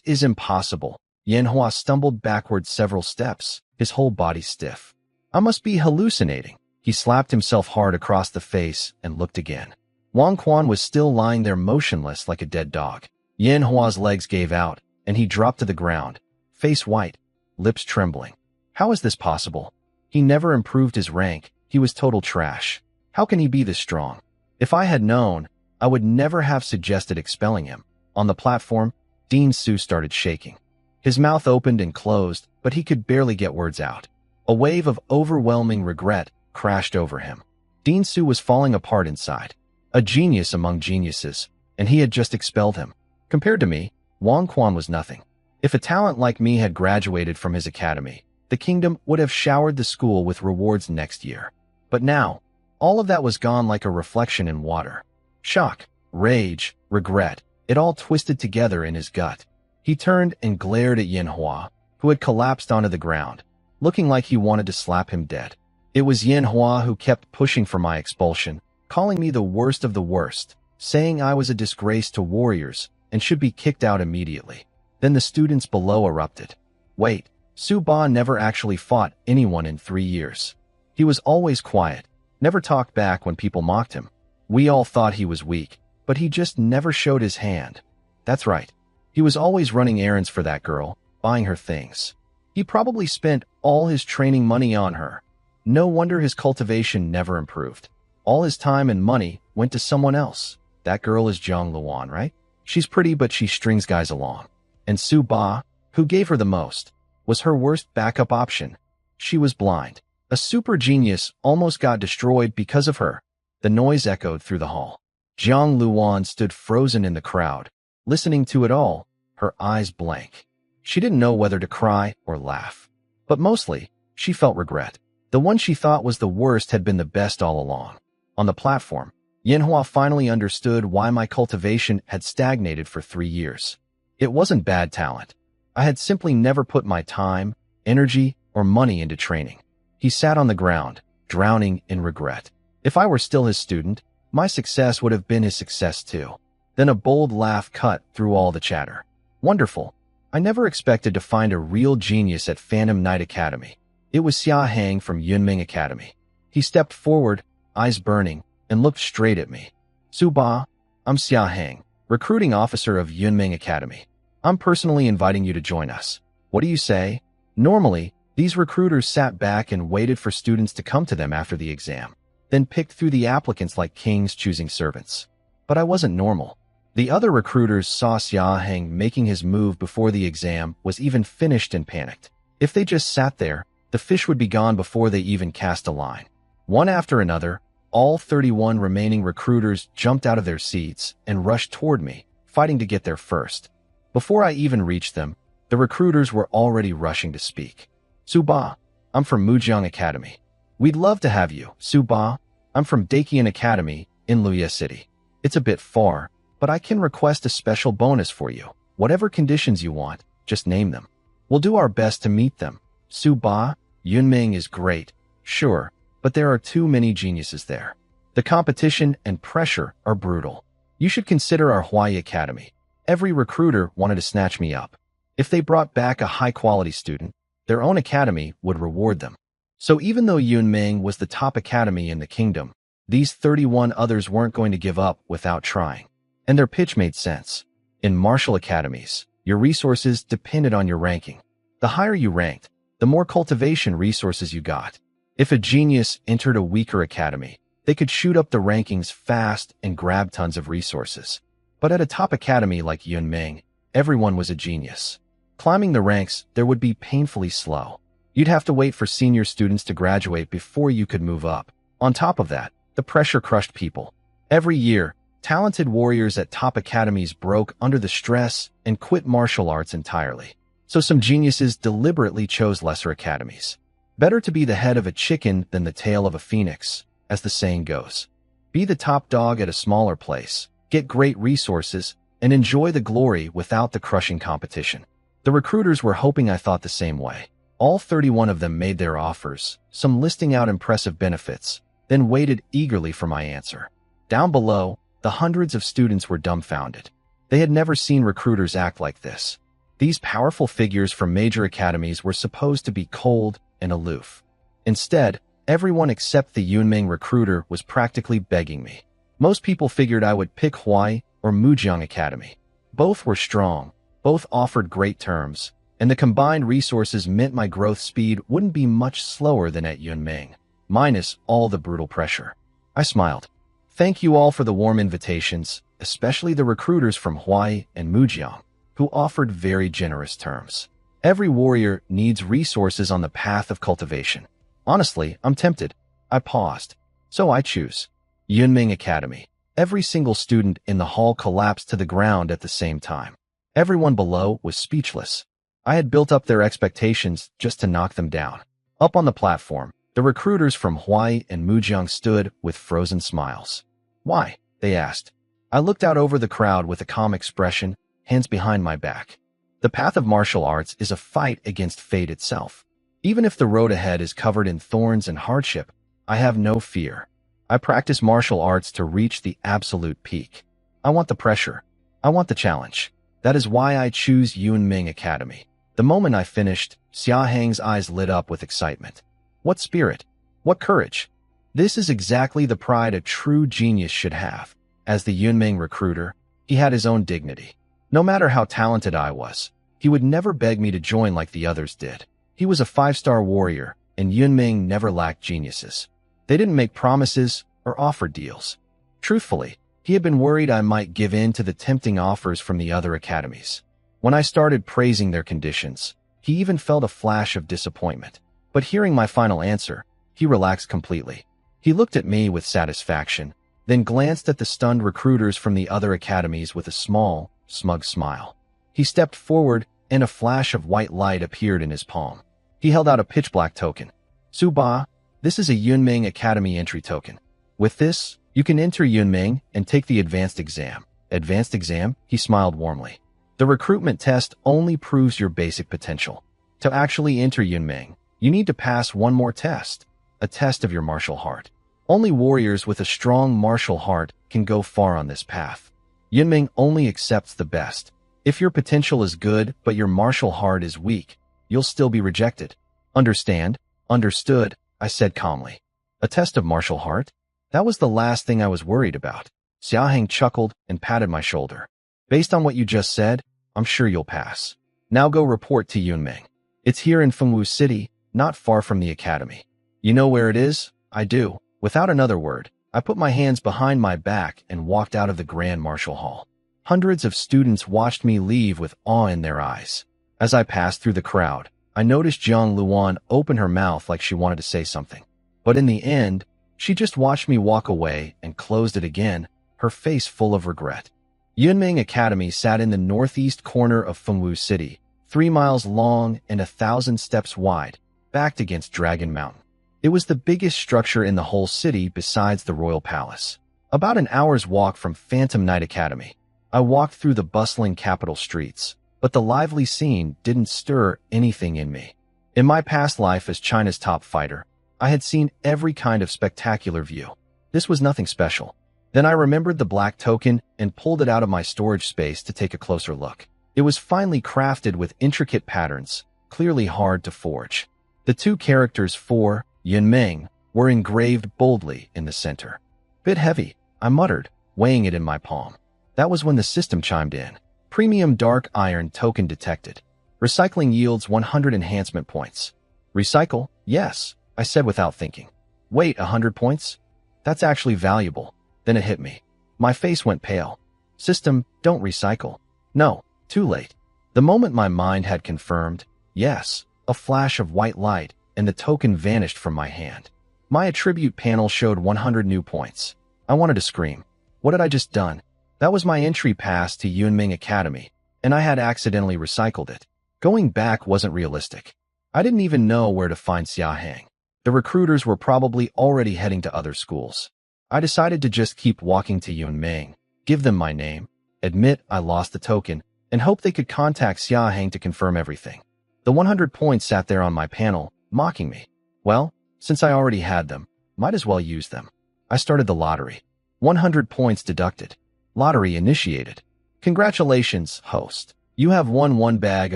is impossible. Yanhua stumbled backward several steps, his whole body stiff. I must be hallucinating. He slapped himself hard across the face and looked again. Wang Quan was still lying there motionless like a dead dog. Yanhua's legs gave out, and he dropped to the ground, face white, lips trembling. How is this possible? He never improved his rank, he was total trash. How can he be this strong? If I had known, I would never have suggested expelling him. On the platform, Dean Su started shaking. His mouth opened and closed, but he could barely get words out. A wave of overwhelming regret crashed over him. Dean Su was falling apart inside. A genius among geniuses, and he had just expelled him. Compared to me, Wang Quan was nothing. If a talent like me had graduated from his academy, the kingdom would have showered the school with rewards next year. But now, all of that was gone like a reflection in water. Shock, rage, regret, it all twisted together in his gut. He turned and glared at Yanhua, who had collapsed onto the ground, looking like he wanted to slap him dead. It was Yanhua who kept pushing for my expulsion, calling me the worst of the worst, saying I was a disgrace to warriors and should be kicked out immediately. Then the students below erupted. Wait, Suba never actually fought anyone in 3 years. He was always quiet, never talked back when people mocked him. We all thought he was weak, but he just never showed his hand. That's right. He was always running errands for that girl, buying her things. He probably spent all his training money on her. No wonder his cultivation never improved. All his time and money went to someone else. That girl is Jiang Luan, right? She's pretty, but she strings guys along. And Suba, who gave her the most, was her worst backup option. She was blind. A super genius almost got destroyed because of her. The noise echoed through the hall. Jiang Luan stood frozen in the crowd, listening to it all, her eyes blank. She didn't know whether to cry or laugh. But mostly, she felt regret. The one she thought was the worst had been the best all along. On the platform, Yanhua finally understood why my cultivation had stagnated for 3 years. It wasn't bad talent. I had simply never put my time, energy, or money into training. He sat on the ground, drowning in regret. If I were still his student, my success would have been his success too. Then a bold laugh cut through all the chatter. Wonderful. I never expected to find a real genius at Phantom Knight Academy. It was Xia Hang from Yunming Academy. He stepped forward, eyes burning, and looked straight at me. Suba, I'm Xia Hang, recruiting officer of Yunming Academy. I'm personally inviting you to join us. What do you say? Normally, these recruiters sat back and waited for students to come to them after the exam, then picked through the applicants like kings choosing servants. But I wasn't normal. The other recruiters saw Xia Hang making his move before the exam was even finished and panicked. If they just sat there, the fish would be gone before they even cast a line. One after another, all 31 remaining recruiters jumped out of their seats and rushed toward me, fighting to get there first. Before I even reached them, the recruiters were already rushing to speak. Suba, I'm from Mujiang Academy. We'd love to have you. Suba, I'm from Dakian Academy in Luya City. It's a bit far, but I can request a special bonus for you. Whatever conditions you want, just name them. We'll do our best to meet them. Suba, Yunming is great, sure, but there are too many geniuses there. The competition and pressure are brutal. You should consider our Hawaii Academy. Every recruiter wanted to snatch me up. If they brought back a high-quality student, their own academy would reward them. So even though Yunming was the top academy in the kingdom, these 31 others weren't going to give up without trying. And their pitch made sense. In martial academies, your resources depended on your ranking. The higher you ranked, the more cultivation resources you got. If a genius entered a weaker academy, they could shoot up the rankings fast and grab tons of resources. But at a top academy like Yunming, everyone was a genius. Climbing the ranks, there would be painfully slow. You'd have to wait for senior students to graduate before you could move up. On top of that, the pressure crushed people. Every year, talented warriors at top academies broke under the stress and quit martial arts entirely. So some geniuses deliberately chose lesser academies. Better to be the head of a chicken than the tail of a phoenix, as the saying goes. Be the top dog at a smaller place, get great resources, and enjoy the glory without the crushing competition. The recruiters were hoping I thought the same way. All 31 of them made their offers, some listing out impressive benefits, then waited eagerly for my answer. Down below, the hundreds of students were dumbfounded. They had never seen recruiters act like this. These powerful figures from major academies were supposed to be cold and aloof. Instead, everyone except the Yunming recruiter was practically begging me. Most people figured I would pick Hawaii or Mujiang Academy. Both were strong, both offered great terms, and the combined resources meant my growth speed wouldn't be much slower than at Yunming, minus all the brutal pressure. I smiled. Thank you all for the warm invitations, especially the recruiters from Hawaii and Mujiang, who offered very generous terms. Every warrior needs resources on the path of cultivation. Honestly, I'm tempted. I paused. So I choose Yunming Academy. Every single student in the hall collapsed to the ground at the same time. Everyone below was speechless. I had built up their expectations just to knock them down. Up on the platform, the recruiters from Hawaii and Mujiang stood with frozen smiles. Why? They asked. I looked out over the crowd with a calm expression, hands behind my back. The path of martial arts is a fight against fate itself. Even if the road ahead is covered in thorns and hardship, I have no fear. I practice martial arts to reach the absolute peak. I want the pressure. I want the challenge. That is why I choose Yunming Academy. The moment I finished, Xia Hang's eyes lit up with excitement. What spirit! What courage! This is exactly the pride a true genius should have. As the Yunming recruiter, he had his own dignity. No matter how talented I was, he would never beg me to join like the others did. He was a 5-star warrior, and Yunming never lacked geniuses. They didn't make promises or offer deals. Truthfully, he had been worried I might give in to the tempting offers from the other academies. When I started praising their conditions, he even felt a flash of disappointment. But hearing my final answer, he relaxed completely. He looked at me with satisfaction, then glanced at the stunned recruiters from the other academies with a small, smug smile. He stepped forward, and a flash of white light appeared in his palm. He held out a pitch-black token. Sububa, this is a Yunming Academy entry token. With this, you can enter Yunming and take the advanced exam. Advanced exam? He smiled warmly. The recruitment test only proves your basic potential. To actually enter Yunming, you need to pass one more test, a test of your martial heart. Only warriors with a strong martial heart can go far on this path. Yunming only accepts the best. If your potential is good but your martial heart is weak, you'll still be rejected. Understand? Understood, I said calmly. A test of martial heart? That was the last thing I was worried about. Xiahang chuckled and patted my shoulder. Based on what you just said, I'm sure you'll pass. Now go report to Yunming. It's here in Fengwu City, not far from the academy. You know where it is? I do. Without another word, I put my hands behind my back and walked out of the Grand Martial Hall. Hundreds of students watched me leave with awe in their eyes. As I passed through the crowd, I noticed Jiang Luan open her mouth like she wanted to say something. But in the end, she just watched me walk away and closed it again, her face full of regret. Yunming Academy sat in the northeast corner of Fengwu City, 3 miles long and 1,000 steps wide, backed against Dragon Mountain. It was the biggest structure in the whole city besides the Royal Palace. About an hour's walk from Phantom Knight Academy. I walked through the bustling capital streets, but the lively scene didn't stir anything in me. In my past life as China's top fighter, I had seen every kind of spectacular view. This was nothing special. Then I remembered the black token and pulled it out of my storage space to take a closer look. It was finely crafted with intricate patterns, clearly hard to forge. The 2 characters for Yunming were engraved boldly in the center. Bit heavy, I muttered, weighing it in my palm. That was when the system chimed in. Premium dark iron token detected. Recycling yields 100 enhancement points. Recycle? Yes, I said without thinking. Wait, 100 points? That's actually valuable. Then it hit me. My face went pale. System, don't recycle. No, too late. The moment my mind had confirmed, yes, A flash of white light, and the token vanished from my hand. My attribute panel showed 100 new points. I wanted to scream. What had I just done? That was my entry pass to Yunming Academy, and I had accidentally recycled it. Going back wasn't realistic. I didn't even know where to find Xiahang. The recruiters were probably already heading to other schools. I decided to just keep walking to Yunming, give them my name, admit I lost the token, and hope they could contact Xiahang to confirm everything. The 100 points sat there on my panel, mocking me. Well, since I already had them, might as well use them. I started the lottery. 100 points deducted. Lottery initiated. Congratulations, host. You have won 1 bag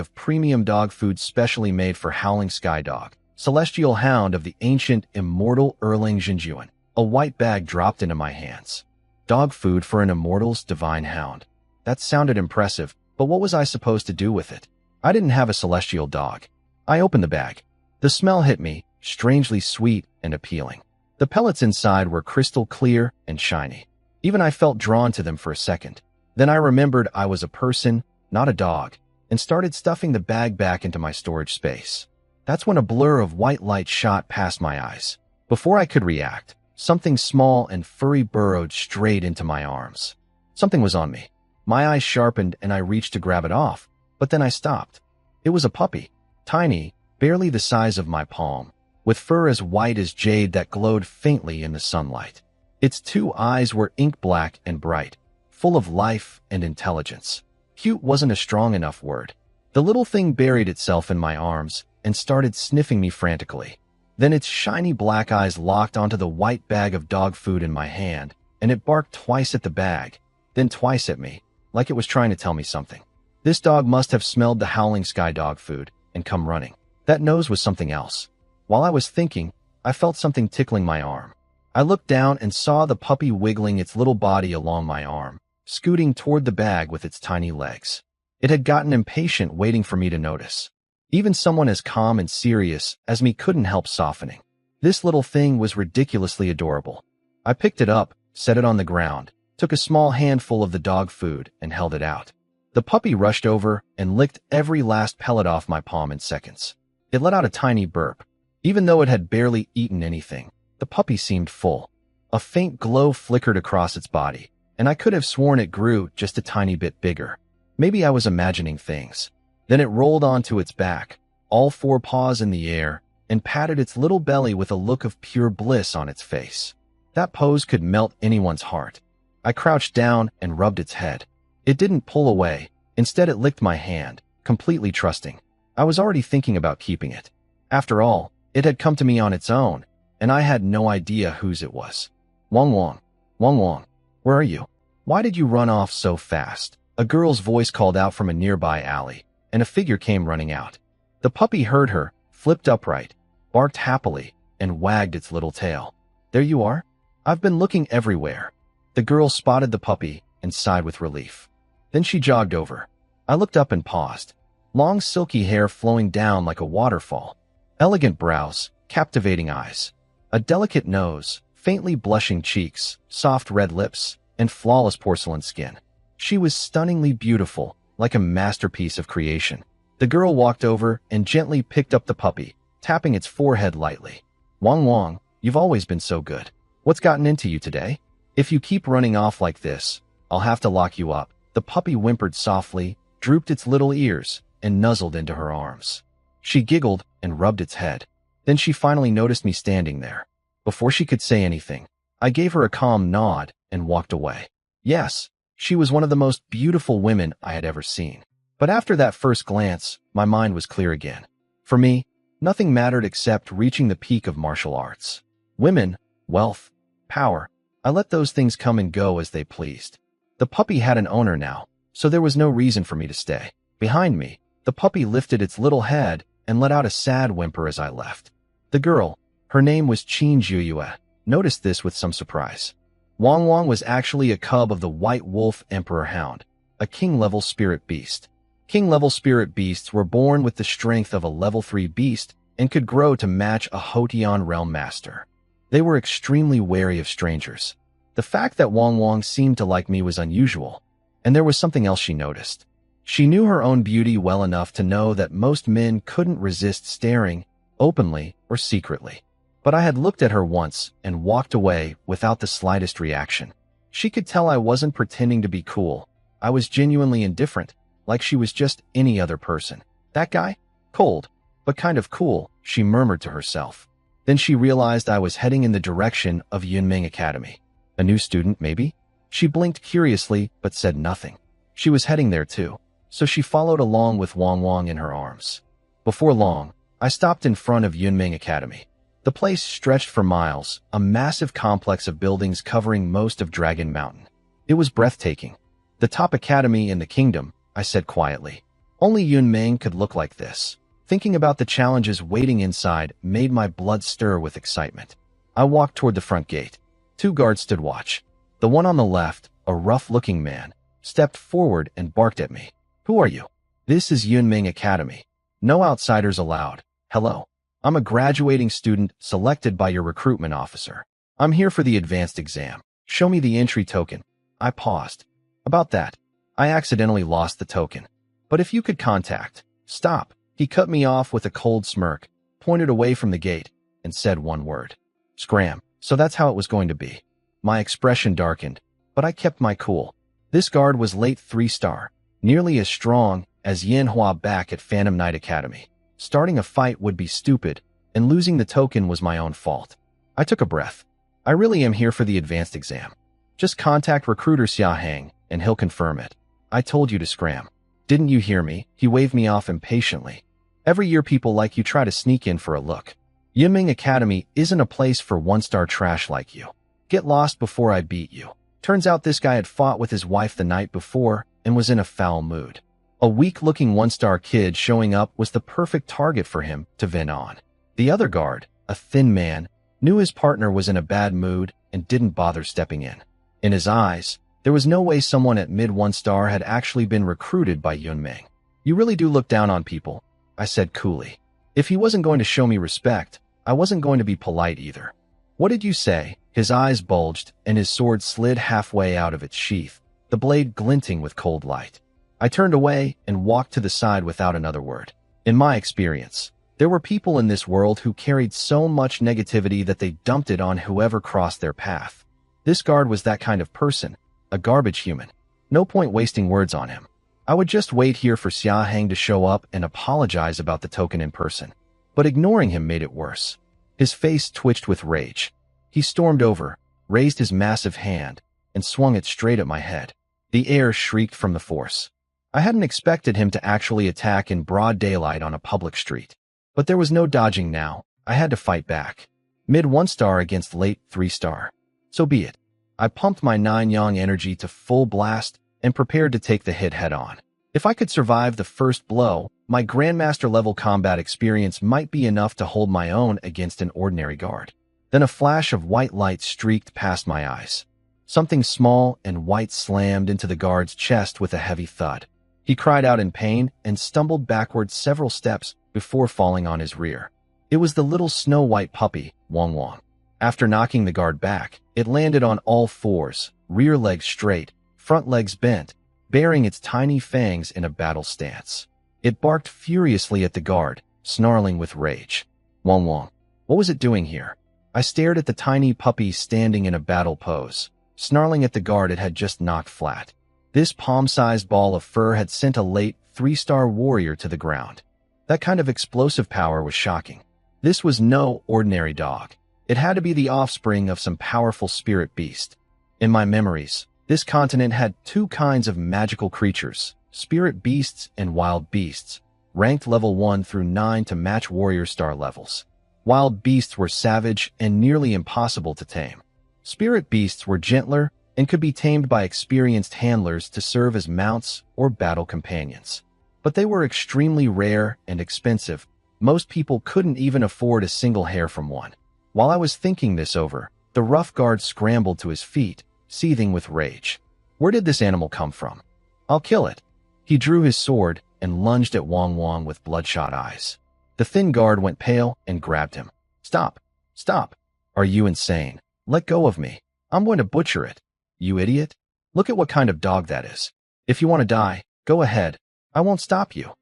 of premium dog food specially made for Howling Sky Dog, Celestial Hound of the ancient, immortal Erling Jinjuan. A white bag dropped into my hands. Dog food for an immortal's divine hound. That sounded impressive, but what was I supposed to do with it? I didn't have a celestial dog. I opened the bag. The smell hit me, strangely sweet and appealing. The pellets inside were crystal clear and shiny. Even I felt drawn to them for a second. Then I remembered I was a person, not a dog, and started stuffing the bag back into my storage space. That's when a blur of white light shot past my eyes. Before I could react, something small and furry burrowed straight into my arms. Something was on me. My eyes sharpened and I reached to grab it off, but then I stopped. It was a puppy, tiny, barely the size of my palm, with fur as white as jade that glowed faintly in the sunlight. Its 2 eyes were ink black and bright, full of life and intelligence. Cute wasn't a strong enough word. The little thing buried itself in my arms and started sniffing me frantically. Then its shiny black eyes locked onto the white bag of dog food in my hand, and it barked twice at the bag, then twice at me, like it was trying to tell me something. This dog must have smelled the Howling Sky Dog food and come running. That nose was something else. While I was thinking, I felt something tickling my arm. I looked down and saw the puppy wiggling its little body along my arm, scooting toward the bag with its tiny legs. It had gotten impatient waiting for me to notice. Even someone as calm and serious as me couldn't help softening. This little thing was ridiculously adorable. I picked it up, set it on the ground, took a small handful of the dog food, and held it out. The puppy rushed over and licked every last pellet off my palm in seconds. It let out a tiny burp. Even though it had barely eaten anything, the puppy seemed full. A faint glow flickered across its body, and I could have sworn it grew just a tiny bit bigger. Maybe I was imagining things. Then it rolled onto its back, all 4 paws in the air, and patted its little belly with a look of pure bliss on its face. That pose could melt anyone's heart. I crouched down and rubbed its head. It didn't pull away. Instead, it licked my hand, completely trusting. I was already thinking about keeping it. After all, it had come to me on its own, and I had no idea whose it was. Wang Wang, Wang Wang, where are you? Why did you run off so fast? A girl's voice called out from a nearby alley, and a figure came running out. The puppy heard her, flipped upright, barked happily, and wagged its little tail. There you are? I've been looking everywhere. The girl spotted the puppy and sighed with relief. Then she jogged over. I looked up and paused. Long silky hair flowing down like a waterfall. Elegant brows, captivating eyes. A delicate nose, faintly blushing cheeks, soft red lips, and flawless porcelain skin. She was stunningly beautiful, like a masterpiece of creation. The girl walked over and gently picked up the puppy, tapping its forehead lightly. Wang Wang, you've always been so good. What's gotten into you today? If you keep running off like this, I'll have to lock you up. The puppy whimpered softly, drooped its little ears, and nuzzled into her arms. She giggled and rubbed its head. Then she finally noticed me standing there. Before she could say anything, I gave her a calm nod and walked away. Yes, she was one of the most beautiful women I had ever seen. But after that first glance, my mind was clear again. For me, nothing mattered except reaching the peak of martial arts. Women, wealth, power, I let those things come and go as they pleased. The puppy had an owner now, so there was no reason for me to stay. Behind me, the puppy lifted its little head and let out a sad whimper as I left. The girl, her name was Qin Juyue, noticed this with some surprise. Wang Wang was actually a cub of the White Wolf Emperor Hound, a king-level spirit beast. King-level spirit beasts were born with the strength of a level 3 beast and could grow to match a Hotian realm master. They were extremely wary of strangers. The fact that Wang Wang seemed to like me was unusual, and there was something else she noticed. She knew her own beauty well enough to know that most men couldn't resist staring, openly or secretly. But I had looked at her once and walked away without the slightest reaction. She could tell I wasn't pretending to be cool. I was genuinely indifferent, like she was just any other person. That guy? Cold, but kind of cool, she murmured to herself. Then she realized I was heading in the direction of Yunming Academy. A new student, maybe? She blinked curiously, but said nothing. She was heading there too, so she followed along with Wang Wang in her arms. Before long, I stopped in front of Yunming Academy. The place stretched for miles, a massive complex of buildings covering most of Dragon Mountain. It was breathtaking. The top academy in the kingdom, I said quietly. Only Yunming could look like this. Thinking about the challenges waiting inside made my blood stir with excitement. I walked toward the front gate. 2 guards stood watch. The one on the left, a rough-looking man, stepped forward and barked at me. Who are you? This is Yunming Academy. No outsiders allowed. Hello. I'm a graduating student selected by your recruitment officer. I'm here for the advanced exam. Show me the entry token. I paused. About that, I accidentally lost the token. But if you could contact. Stop. He cut me off with a cold smirk, pointed away from the gate, and said one word. Scram. So that's how it was going to be. My expression darkened, but I kept my cool. This guard was late 3-star, nearly as strong as Manhwa back at Phantom Knight Academy. Starting a fight would be stupid, and losing the token was my own fault. I took a breath. I really am here for the advanced exam. Just contact recruiter Xia Hang, and he'll confirm it. I told you to scram. Didn't you hear me? He waved me off impatiently. Every year people like you try to sneak in for a look. Yunming Academy isn't a place for 1-star trash like you. Get lost before I beat you. Turns out this guy had fought with his wife the night before and was in a foul mood. A weak-looking 1-star kid showing up was the perfect target for him to vent on. The other guard, a thin man, knew his partner was in a bad mood and didn't bother stepping in. In his eyes, there was no way someone at mid 1-star had actually been recruited by Yunming. You really do look down on people, I said coolly. If he wasn't going to show me respect, I wasn't going to be polite either. What did you say? His eyes bulged and his sword slid halfway out of its sheath, the blade glinting with cold light. I turned away and walked to the side without another word. In my experience, there were people in this world who carried so much negativity that they dumped it on whoever crossed their path. This guard was that kind of person, a garbage human. No point wasting words on him. I would just wait here for Xia Hang to show up and apologize about the token in person. But ignoring him made it worse. His face twitched with rage. He stormed over, raised his massive hand, and swung it straight at my head. The air shrieked from the force. I hadn't expected him to actually attack in broad daylight on a public street. But there was no dodging now. I had to fight back. Mid 1-star against late 3-star. So be it. I pumped my 9-yang energy to full blast and prepared to take the hit head-on. If I could survive the first blow, my Grandmaster-level combat experience might be enough to hold my own against an ordinary guard. Then a flash of white light streaked past my eyes. Something small and white slammed into the guard's chest with a heavy thud. He cried out in pain and stumbled backward several steps before falling on his rear. It was the little snow-white puppy, Wang Wang. After knocking the guard back, it landed on all fours, rear legs straight, front legs bent, baring its tiny fangs in a battle stance. It barked furiously at the guard, snarling with rage. Wang Wang, what was it doing here? I stared at the tiny puppy standing in a battle pose, snarling at the guard it had just knocked flat. This palm-sized ball of fur had sent a late 3-star warrior to the ground. That kind of explosive power was shocking. This was no ordinary dog. It had to be the offspring of some powerful spirit beast. In my memories, this continent had 2 kinds of magical creatures, spirit beasts and wild beasts, ranked level 1 through 9 to match warrior star levels. Wild beasts were savage and nearly impossible to tame. Spirit beasts were gentler and could be tamed by experienced handlers to serve as mounts or battle companions. But they were extremely rare and expensive. Most people couldn't even afford a single hair from one. While I was thinking this over, the rough guard scrambled to his feet, seething with rage. Where did this animal come from? I'll kill it. He drew his sword and lunged at Wang Wang with bloodshot eyes. The thin guard went pale and grabbed him. Stop! Stop! Are you insane? Let go of me. I'm going to butcher it. You idiot. Look at what kind of dog that is. If you want to die, go ahead, I won't stop you.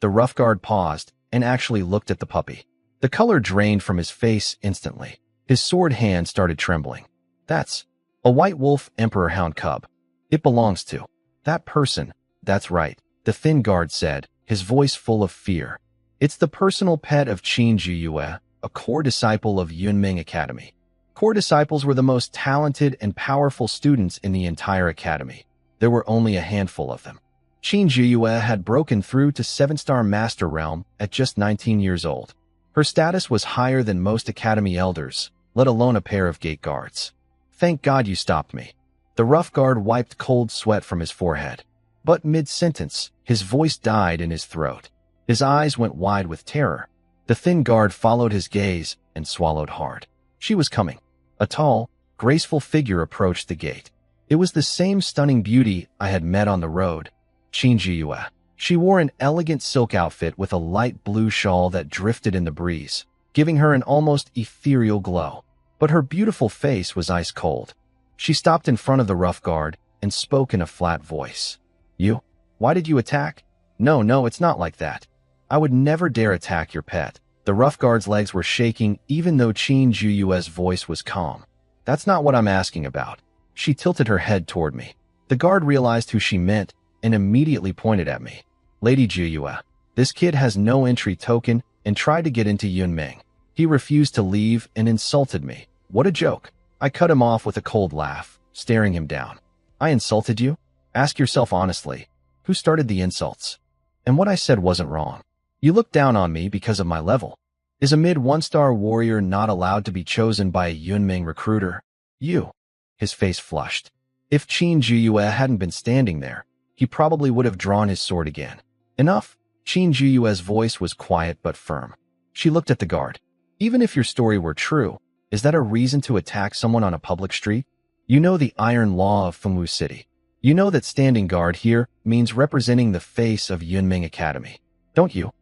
The rough guard paused and actually looked at the puppy. The color drained from his face instantly. His sword hand started trembling. That's a white wolf emperor hound cub. It belongs to that person. That's right, the thin guard said, his voice full of fear. It's the personal pet of Qin Jiyue, a core disciple of Yunming Academy. Core disciples were the most talented and powerful students in the entire academy. There were only a handful of them. Qin Jiyue had broken through to 7-star master realm at just 19 years old. Her status was higher than most academy elders, let alone a pair of gate guards. Thank God you stopped me. The rough guard wiped cold sweat from his forehead. But mid-sentence, his voice died in his throat. His eyes went wide with terror. The thin guard followed his gaze and swallowed hard. She was coming. A tall, graceful figure approached the gate. It was the same stunning beauty I had met on the road, Qin Jiyue. She wore an elegant silk outfit with a light blue shawl that drifted in the breeze, giving her an almost ethereal glow. But her beautiful face was ice cold. She stopped in front of the rough guard and spoke in a flat voice. You? Why did you attack? No, it's not like that. I would never dare attack your pet. The rough guard's legs were shaking even though Qin Jiyue's voice was calm. That's not what I'm asking about. She tilted her head toward me. The guard realized who she meant and immediately pointed at me. Lady Jiyue, this kid has no entry token and tried to get into Yunming. He refused to leave and insulted me. What a joke. I cut him off with a cold laugh, staring him down. I insulted you? Ask yourself honestly, who started the insults? And what I said wasn't wrong. You looked down on me because of my level. Is a mid-1-star warrior not allowed to be chosen by a Yunming recruiter? You. His face flushed. If Qin Jiyue hadn't been standing there, he probably would have drawn his sword again. Enough. Qin Jiyue's voice was quiet but firm. She looked at the guard. Even if your story were true, is that a reason to attack someone on a public street? You know the iron law of Fengwu City. You know that standing guard here means representing the face of Yunming Academy. Don't you?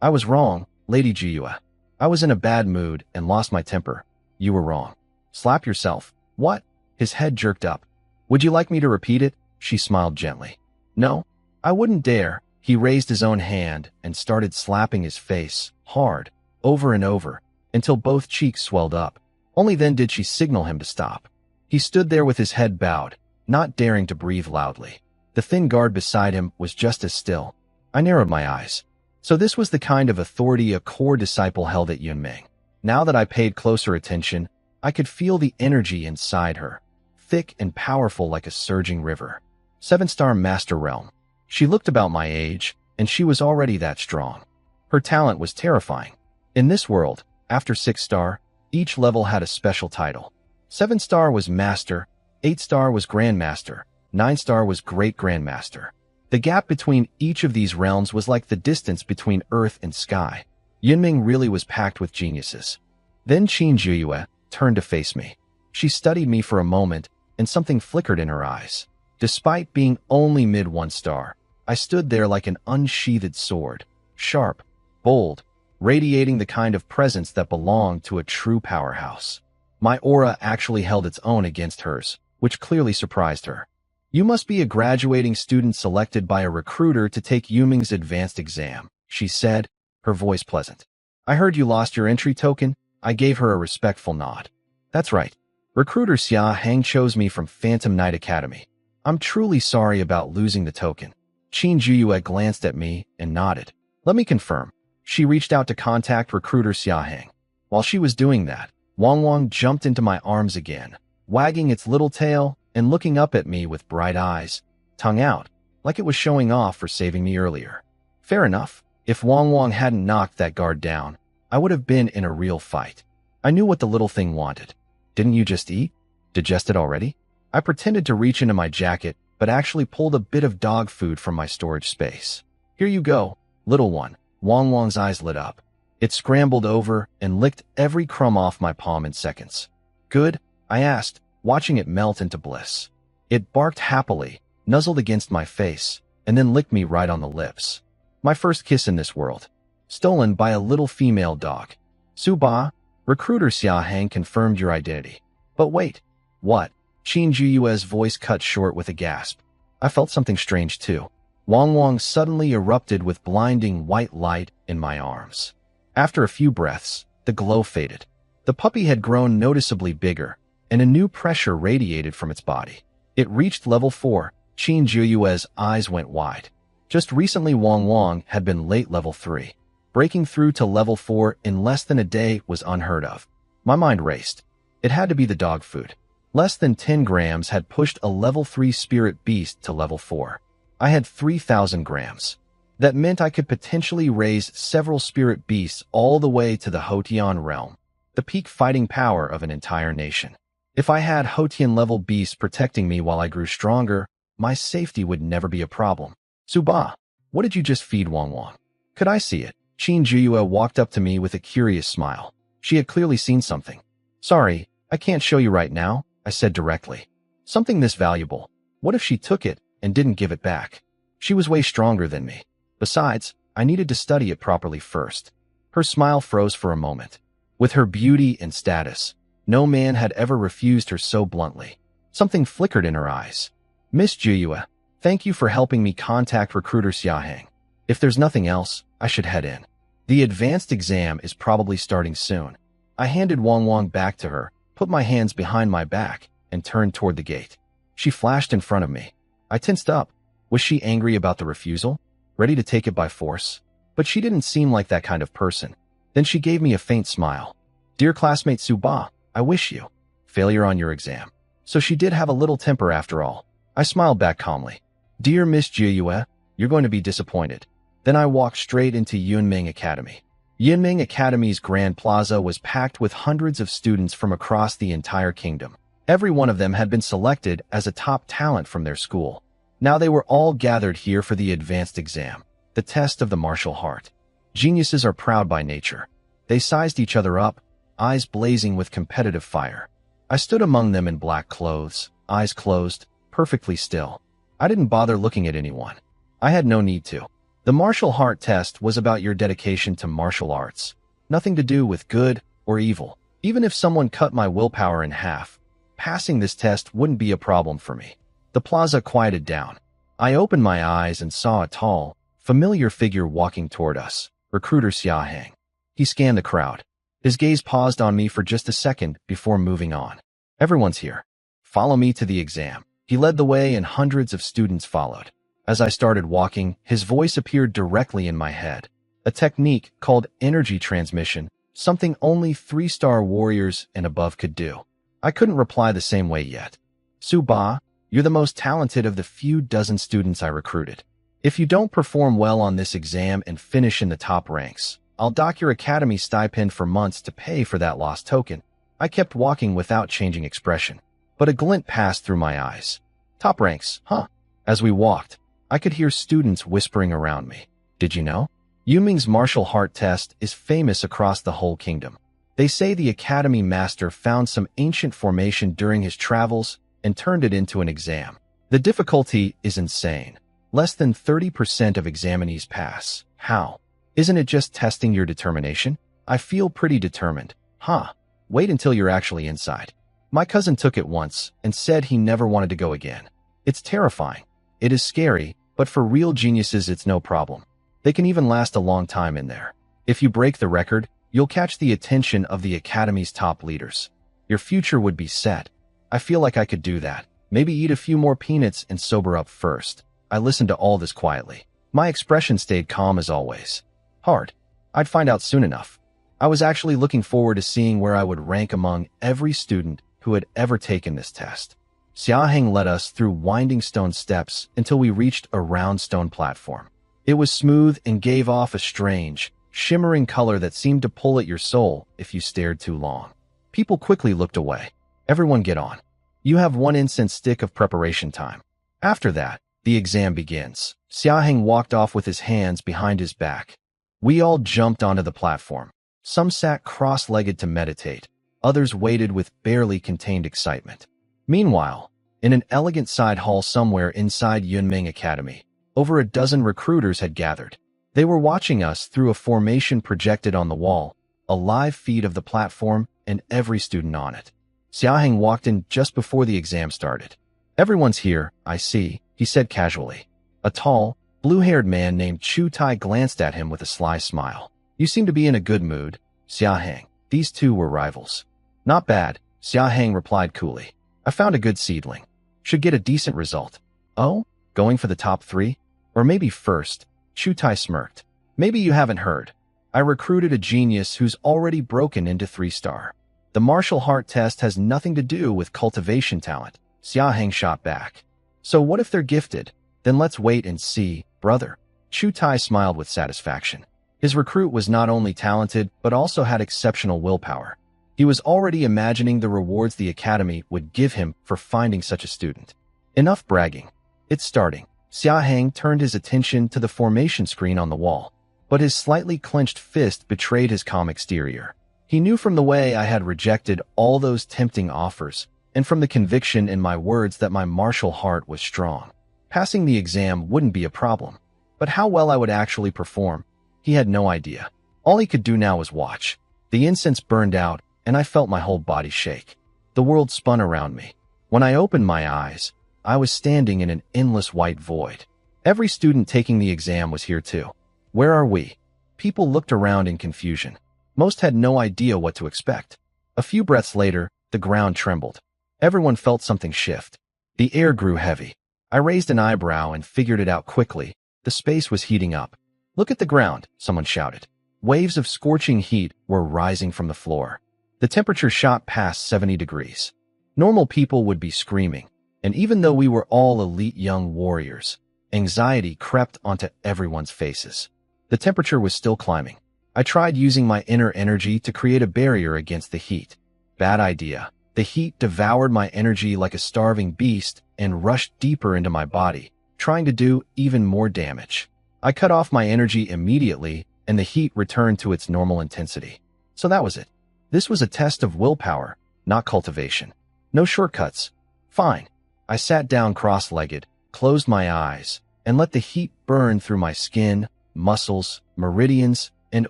I was wrong, Lady Jiyue. I was in a bad mood and lost my temper. You were wrong. Slap yourself. What? His head jerked up. Would you like me to repeat it? She smiled gently. No, I wouldn't dare. He raised his own hand and started slapping his face, hard, over and over, until both cheeks swelled up. Only then did she signal him to stop. He stood there with his head bowed, not daring to breathe loudly. The thin guard beside him was just as still. I narrowed my eyes. So this was the kind of authority a core disciple held at Yunming. Now that I paid closer attention, I could feel the energy inside her, thick and powerful like a surging river. 7-star master realm. She looked about my age, and she was already that strong. Her talent was terrifying. In this world, after 6-star, each level had a special title. 7-star was master, 8-star was grandmaster, 9-star was great grandmaster. The gap between each of these realms was like the distance between earth and sky. Yunming really was packed with geniuses. Then Qin Jiyue turned to face me. She studied me for a moment, and something flickered in her eyes. Despite being only mid-1-star, I stood there like an unsheathed sword, sharp, bold, radiating the kind of presence that belonged to a true powerhouse. My aura actually held its own against hers, which clearly surprised her. You must be a graduating student selected by a recruiter to take Yunming's advanced exam, she said, her voice pleasant. I heard you lost your entry token. I gave her a respectful nod. That's right. Recruiter Xia Hang chose me from Phantom Knight Academy. I'm truly sorry about losing the token. Qin Jiyue glanced at me and nodded. Let me confirm. She reached out to contact recruiter Xia Hang. While she was doing that, Wang jumped into my arms again, wagging its little tail and looking up at me with bright eyes, tongue out, like it was showing off for saving me earlier. Fair enough. If Wang hadn't knocked that guard down, I would have been in a real fight. I knew what the little thing wanted. Didn't you just eat? Digested already? I pretended to reach into my jacket, but actually pulled a bit of dog food from my storage space. Here you go, little one. Wang's eyes lit up. It scrambled over and licked every crumb off my palm in seconds. Good? I asked, watching it melt into bliss. It barked happily, nuzzled against my face, and then licked me right on the lips. My first kiss in this world. Stolen by a little female dog. Sububa, recruiter Xia Hang confirmed your identity. But wait. What? Qin Jiyue's voice cut short with a gasp. I felt something strange too. Wang Wang suddenly erupted with blinding white light in my arms. After a few breaths, the glow faded. The puppy had grown noticeably bigger, and a new pressure radiated from its body. It reached level 4. Qin Jiyue's eyes went wide. Just recently Wang Wang had been late level 3. Breaking through to level 4 in less than a day was unheard of. My mind raced. It had to be the dog food. Less than 10 grams had pushed a level 3 spirit beast to level 4. I had 3,000 grams. That meant I could potentially raise several spirit beasts all the way to the Hotian realm, the peak fighting power of an entire nation. If I had Hotian-level beasts protecting me while I grew stronger, my safety would never be a problem. Suba, what did you just feed Wang Wang? Could I see it? Qin Jiyue walked up to me with a curious smile. She had clearly seen something. Sorry, I can't show you right now, I said directly. Something this valuable. What if she took it and didn't give it back? She was way stronger than me. Besides, I needed to study it properly first. Her smile froze for a moment. With her beauty and status, no man had ever refused her so bluntly. Something flickered in her eyes. Miss Jiyue, thank you for helping me contact recruiter Xiaheng. If there's nothing else, I should head in. The advanced exam is probably starting soon. I handed Wang Wang back to her, put my hands behind my back, and turned toward the gate. She flashed in front of me. I tensed up. Was she angry about the refusal? Ready to take it by force? But she didn't seem like that kind of person. Then she gave me a faint smile. Dear classmate Suba, I wish you failure on your exam. So she did have a little temper after all. I smiled back calmly. Dear Miss Jiyue, you're going to be disappointed. Then I walked straight into Yunming Academy. Yunming Academy's Grand Plaza was packed with hundreds of students from across the entire kingdom. Every one of them had been selected as a top talent from their school. Now they were all gathered here for the advanced exam, the test of the martial heart. Geniuses are proud by nature. They sized each other up, eyes blazing with competitive fire. I stood among them in black clothes, eyes closed, perfectly still. I didn't bother looking at anyone. I had no need to. The martial heart test was about your dedication to martial arts. Nothing to do with good or evil. Even if someone cut my willpower in half, passing this test wouldn't be a problem for me. The plaza quieted down. I opened my eyes and saw a tall, familiar figure walking toward us, recruiter Xiaheng. He scanned the crowd. His gaze paused on me for just a second before moving on. Everyone's here. Follow me to the exam. He led the way and hundreds of students followed. As I started walking, his voice appeared directly in my head. A technique called energy transmission, something only 3-star warriors and above could do. I couldn't reply the same way yet. Suba, you're the most talented of the few dozen students I recruited. If you don't perform well on this exam and finish in the top ranks, I'll dock your academy stipend for months to pay for that lost token. I kept walking without changing expression, but a glint passed through my eyes. Top ranks, huh? As we walked, I could hear students whispering around me. Did you know? Yunming's martial heart test is famous across the whole kingdom. They say the academy master found some ancient formation during his travels and turned it into an exam. The difficulty is insane. Less than 30% of examinees pass. How? Isn't it just testing your determination? I feel pretty determined. Huh. Wait until you're actually inside. My cousin took it once and said he never wanted to go again. It's terrifying. It is scary, but for real geniuses it's no problem. They can even last a long time in there. If you break the record, you'll catch the attention of the academy's top leaders. Your future would be set. I feel like I could do that. Maybe eat a few more peanuts and sober up first. I listened to all this quietly. My expression stayed calm as always. Hard. I'd find out soon enough. I was actually looking forward to seeing where I would rank among every student who had ever taken this test. Xiaheng led us through winding stone steps until we reached a round stone platform. It was smooth and gave off a strange, shimmering color that seemed to pull at your soul if you stared too long. People quickly looked away. Everyone get on. You have 1 incense stick of preparation time. After that, the exam begins. Xiaheng walked off with his hands behind his back. We all jumped onto the platform. Some sat cross-legged to meditate. Others waited with barely contained excitement. Meanwhile, in an elegant side hall somewhere inside Yunming Academy, over a dozen recruiters had gathered. They were watching us through a formation projected on the wall, a live feed of the platform and every student on it. Xiaheng walked in just before the exam started. Everyone's here, I see, he said casually. A tall, Blue-haired man named Chu Tai glanced at him with a sly smile. You seem to be in a good mood, Xia Hang. These two were rivals. Not bad, Xia Hang replied coolly. I found a good seedling. Should get a decent result. Oh? Going for the top 3? Or maybe first? Chu Tai smirked. Maybe you haven't heard. I recruited a genius who's already broken into 3-star. The martial heart test has nothing to do with cultivation talent, Xia Hang shot back. So what if they're gifted? Then let's wait and see, brother. Chu Tai smiled with satisfaction. His recruit was not only talented, but also had exceptional willpower. He was already imagining the rewards the academy would give him for finding such a student. Enough bragging. It's starting. Xia Hang turned his attention to the formation screen on the wall, but his slightly clenched fist betrayed his calm exterior. He knew from the way I had rejected all those tempting offers, and from the conviction in my words that my martial heart was strong. Passing the exam wouldn't be a problem, but how well I would actually perform, he had no idea. All he could do now was watch. The incense burned out, and I felt my whole body shake. The world spun around me. When I opened my eyes, I was standing in an endless white void. Every student taking the exam was here too. Where are we? People looked around in confusion. Most had no idea what to expect. A few breaths later, the ground trembled. Everyone felt something shift. The air grew heavy. I raised an eyebrow and figured it out quickly. The space was heating up. Look at the ground, someone shouted. Waves of scorching heat were rising from the floor. The temperature shot past 70 degrees. Normal people would be screaming, and even though we were all elite young warriors, anxiety crept onto everyone's faces. The temperature was still climbing. I tried using my inner energy to create a barrier against the heat. Bad idea. The heat devoured my energy like a starving beast and rushed deeper into my body, trying to do even more damage. I cut off my energy immediately, and the heat returned to its normal intensity. So that was it. This was a test of willpower, not cultivation. No shortcuts. Fine. I sat down cross-legged, closed my eyes, and let the heat burn through my skin, muscles, meridians, and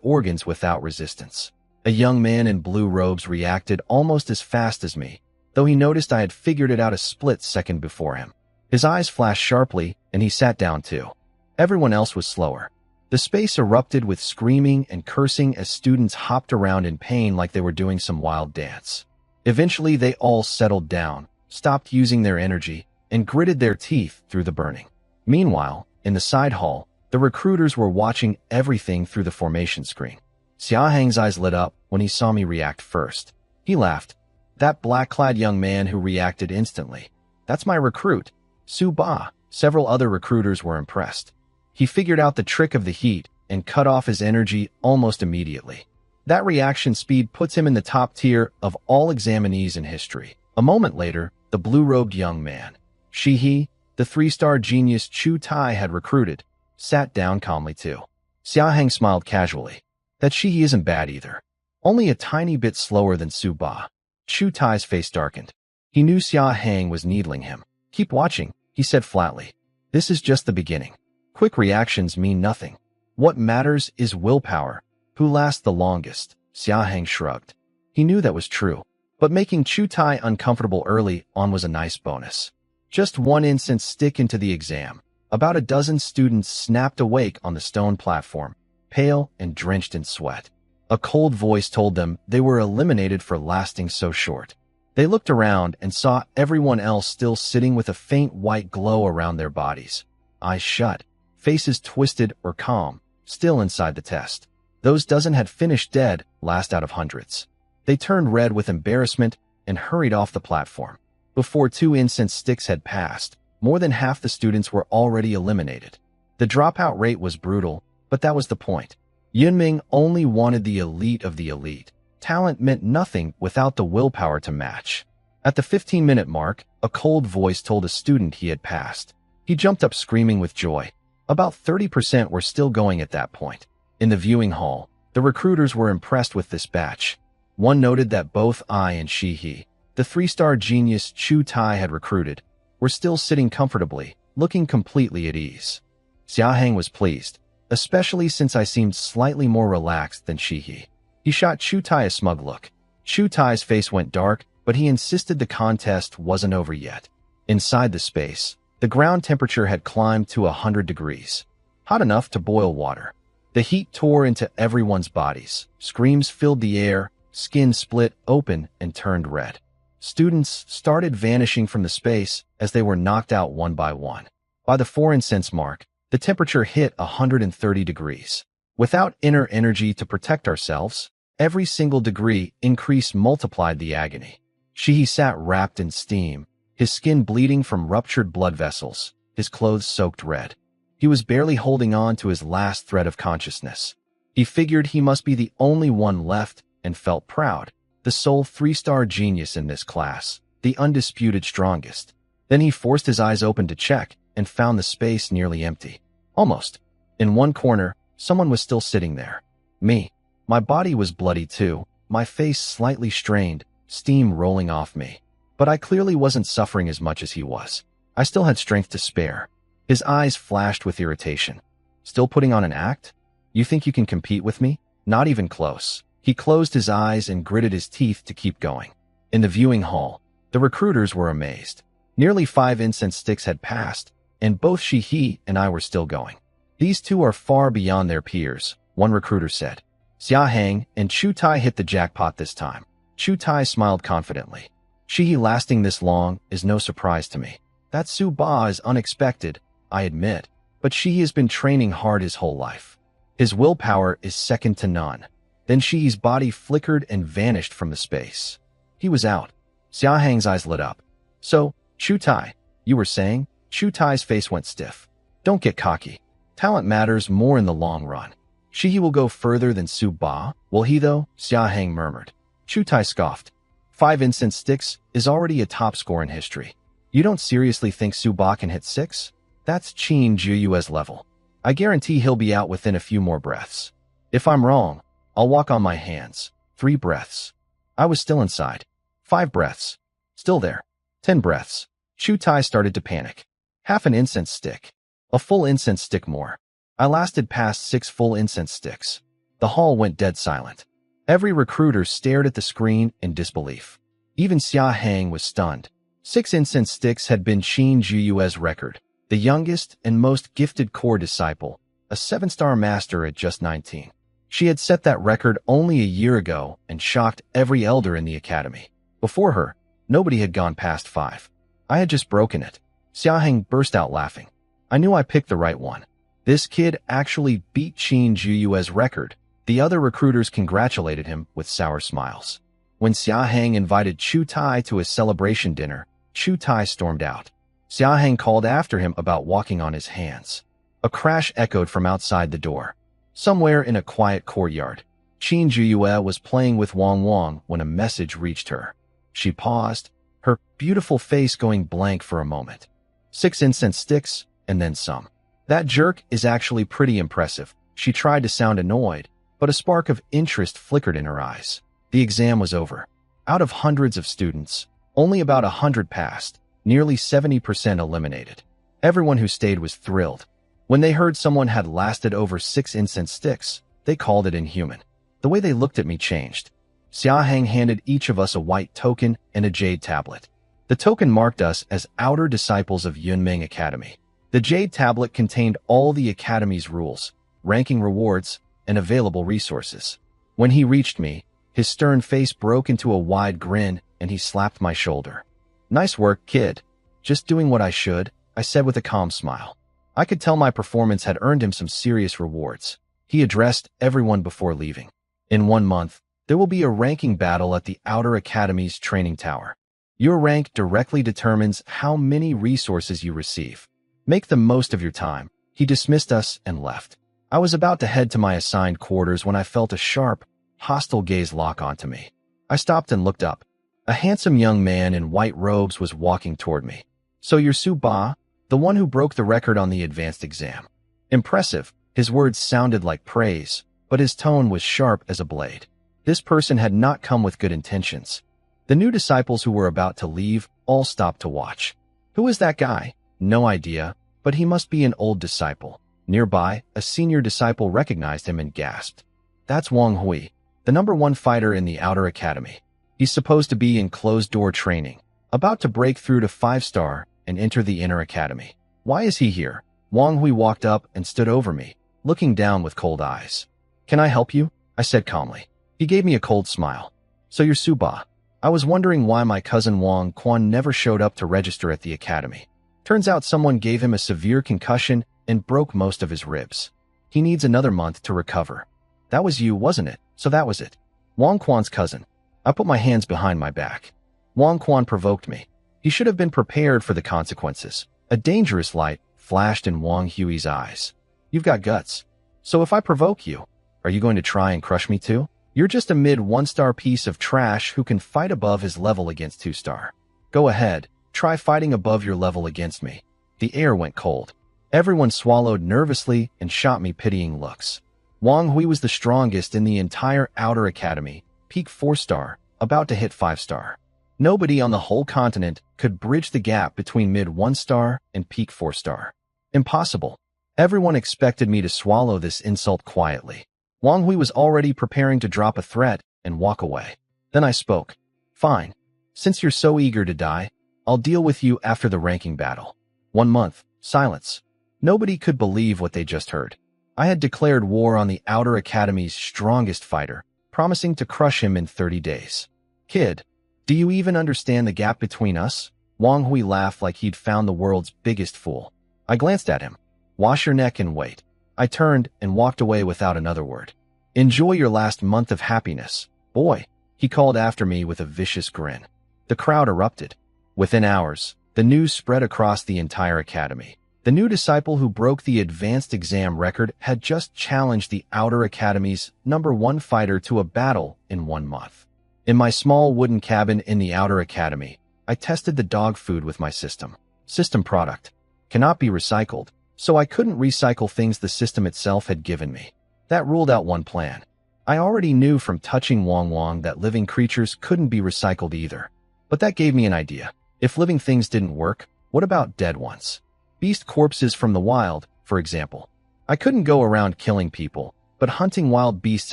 organs without resistance. A young man in blue robes reacted almost as fast as me, though he noticed I had figured it out a split second before him. His eyes flashed sharply, and he sat down too. Everyone else was slower. The space erupted with screaming and cursing as students hopped around in pain like they were doing some wild dance. Eventually, they all settled down, stopped using their energy, and gritted their teeth through the burning. Meanwhile, in the side hall, the recruiters were watching everything through the formation screen. Xia Hang's eyes lit up when he saw me react first. He laughed. That black-clad young man who reacted instantly. That's my recruit, Sububa. Several other recruiters were impressed. He figured out the trick of the heat and cut off his energy almost immediately. That reaction speed puts him in the top tier of all examinees in history. A moment later, the blue-robed young man, Shihi, the 3-star genius Chu Tai had recruited, sat down calmly too. Xia Hang smiled casually. That Shihi isn't bad either. Only a tiny bit slower than Sububa. Chu Tai's face darkened. He knew Xia Hang was needling him. Keep watching, he said flatly. This is just the beginning. Quick reactions mean nothing. What matters is willpower. Who lasts the longest? Xia Hang shrugged. He knew that was true, but making Chu Tai uncomfortable early on was a nice bonus. Just one incense stick into the exam. About a dozen students snapped awake on the stone platform, pale and drenched in sweat. A cold voice told them they were eliminated for lasting so short. They looked around and saw everyone else still sitting with a faint white glow around their bodies. Eyes shut, faces twisted or calm, still inside the test. Those dozen had finished dead, last out of hundreds. They turned red with embarrassment and hurried off the platform. Before 2 incense sticks had passed, more than half the students were already eliminated. The dropout rate was brutal, but that was the point. Yunming only wanted the elite of the elite. Talent meant nothing without the willpower to match. At the 15-minute mark, a cold voice told a student he had passed. He jumped up screaming with joy. About 30% were still going at that point. In the viewing hall, the recruiters were impressed with this batch. One noted that both I and Shihi, the 3-star genius Chu Tai had recruited, were still sitting comfortably, looking completely at ease. Xia Hang was pleased, especially since I seemed slightly more relaxed than Shihi. He shot Chu Tai a smug look. Chu Tai's face went dark, but he insisted the contest wasn't over yet. Inside the space, the ground temperature had climbed to 100 degrees. hot enough to boil water. The heat tore into everyone's bodies. Screams filled the air, skin split open and turned red. Students started vanishing from the space as they were knocked out one by one. By the 4 incense mark, the temperature hit 130 degrees. Without inner energy to protect ourselves, every single degree increase multiplied the agony. Shihi sat wrapped in steam, his skin bleeding from ruptured blood vessels, his clothes soaked red. He was barely holding on to his last thread of consciousness. He figured he must be the only one left and felt proud, the sole 3-star genius in this class, the undisputed strongest. Then he forced his eyes open to check and found the space nearly empty. Almost. In one corner, someone was still sitting there. Me. My body was bloody too, my face slightly strained, steam rolling off me. But I clearly wasn't suffering as much as he was. I still had strength to spare. His eyes flashed with irritation. Still putting on an act? You think you can compete with me? Not even close. He closed his eyes and gritted his teeth to keep going. In the viewing hall, the recruiters were amazed. Nearly 5 incense sticks had passed, and both Shihi and I were still going. These two are far beyond their peers, one recruiter said. Xia Hang and Chu Tai hit the jackpot this time. Chu Tai smiled confidently. Shihi lasting this long is no surprise to me. That Sububa is unexpected, I admit, but Shihi has been training hard his whole life. His willpower is second to none. Then Shihi's body flickered and vanished from the space. He was out. Xia Hang's eyes lit up. So, Chu Tai, you were saying? Chu Tai's face went stiff. Don't get cocky. Talent matters more in the long run. Shihi will go further than Sububa, will he though? Xia Hang murmured. Chu Tai scoffed. 5 incense sticks is already a top score in history. You don't seriously think Sububa can hit 6? That's Qin Juyue's level. I guarantee he'll be out within a few more breaths. If I'm wrong, I'll walk on my hands. 3 breaths. I was still inside. 5 breaths. Still there. 10 breaths. Chu Tai started to panic. Half an incense stick. A full incense stick more. I lasted past 6 full incense sticks. The hall went dead silent. Every recruiter stared at the screen in disbelief. Even Xia Hang was stunned. 6 incense sticks had been Qin Juyue's record, the youngest and most gifted core disciple, a 7-star master at just 19. She had set that record only a year ago and shocked every elder in the academy. Before her, nobody had gone past 5. I had just broken it. Xia Hang burst out laughing. I knew I picked the right one. This kid actually beat Qin Juyue's record. The other recruiters congratulated him with sour smiles. When Xia Hang invited Chu Tai to his celebration dinner, Chu Tai stormed out. Xia Hang called after him about walking on his hands. A crash echoed from outside the door. Somewhere in a quiet courtyard, Qin Juyue was playing with Wang Wang when a message reached her. She paused, her beautiful face going blank for a moment. 6 incense sticks, and then some. That jerk is actually pretty impressive. She tried to sound annoyed, but a spark of interest flickered in her eyes. The exam was over. Out of hundreds of students, only about 100 passed, nearly 70% eliminated. Everyone who stayed was thrilled. When they heard someone had lasted over 6 incense sticks, they called it inhuman. The way they looked at me changed. Xia Hang handed each of us a white token and a jade tablet. The token marked us as outer disciples of Yunming Academy. The jade tablet contained all the academy's rules, ranking rewards, and available resources. When he reached me, his stern face broke into a wide grin and he slapped my shoulder. Nice work, kid. Just doing what I should, I said with a calm smile. I could tell my performance had earned him some serious rewards. He addressed everyone before leaving. In 1 month, there will be a ranking battle at the Outer Academy's training tower. Your rank directly determines how many resources you receive. Make the most of your time. He dismissed us and left. I was about to head to my assigned quarters when I felt a sharp, hostile gaze lock onto me. I stopped and looked up. A handsome young man in white robes was walking toward me. So you're Sububa, the one who broke the record on the advanced exam. Impressive. His words sounded like praise, but his tone was sharp as a blade. This person had not come with good intentions. The new disciples who were about to leave all stopped to watch. Who is that guy? No idea, but he must be an old disciple. Nearby, a senior disciple recognized him and gasped. That's Wang Hui, the #1 fighter in the Outer Academy. He's supposed to be in closed-door training, about to break through to 5-star and enter the Inner Academy. Why is he here? Wang Hui walked up and stood over me, looking down with cold eyes. "Can I help you?" I said calmly. He gave me a cold smile. "So you're Suba." I was wondering why my cousin Wang Quan never showed up to register at the academy. Turns out someone gave him a severe concussion and broke most of his ribs. He needs another month to recover. "That was you, wasn't it?" "So that was it." Wang Quan's cousin. I put my hands behind my back. Wang Quan provoked me. He should have been prepared for the consequences. A dangerous light flashed in Wang Hui's eyes. "You've got guts. So if I provoke you, are you going to try and crush me too? You're just a mid-1-star piece of trash who can fight above his level against 2-star. Go ahead, try fighting above your level against me." The air went cold. Everyone swallowed nervously and shot me pitying looks. Wang Hui was the strongest in the entire Outer Academy, peak 4-star, about to hit 5-star. Nobody on the whole continent could bridge the gap between mid-1-star and peak 4-star. Impossible. Everyone expected me to swallow this insult quietly. Wang Hui was already preparing to drop a threat and walk away. Then I spoke. "Fine. Since you're so eager to die, I'll deal with you after the ranking battle." 1 month. Silence. Nobody could believe what they just heard. I had declared war on the Outer Academy's strongest fighter, promising to crush him in 30 days. "Kid, do you even understand the gap between us?" Wang Hui laughed like he'd found the world's biggest fool. I glanced at him. "Wash your neck and wait." I turned and walked away without another word. "Enjoy your last month of happiness, boy," he called after me with a vicious grin. The crowd erupted. Within hours, the news spread across the entire academy. The new disciple who broke the advanced exam record had just challenged the Outer Academy's #1 fighter to a battle in 1 month. In my small wooden cabin in the Outer Academy, I tested the dog food with my system. System product. Cannot be recycled, so I couldn't recycle things the system itself had given me. That ruled out one plan. I already knew from touching Wang that living creatures couldn't be recycled either. But that gave me an idea. If living things didn't work, what about dead ones? Beast corpses from the wild, for example. I couldn't go around killing people, but hunting wild beasts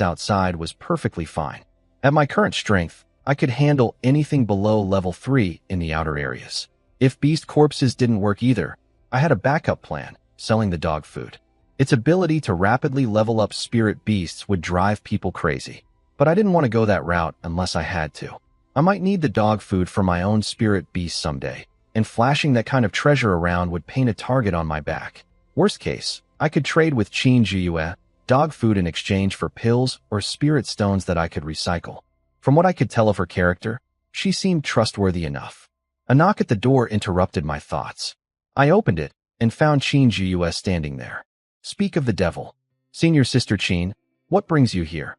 outside was perfectly fine. At my current strength, I could handle anything below level 3 in the outer areas. If beast corpses didn't work either, I had a backup plan, selling the dog food. Its ability to rapidly level up spirit beasts would drive people crazy. But I didn't want to go that route unless I had to. I might need the dog food for my own spirit beast someday, and flashing that kind of treasure around would paint a target on my back. Worst case, I could trade with Qin Jiyue, dog food in exchange for pills or spirit stones that I could recycle. From what I could tell of her character, she seemed trustworthy enough. A knock at the door interrupted my thoughts. I opened it and found Qin Jiyue standing there. "Speak of the devil. Senior Sister Qin, what brings you here?"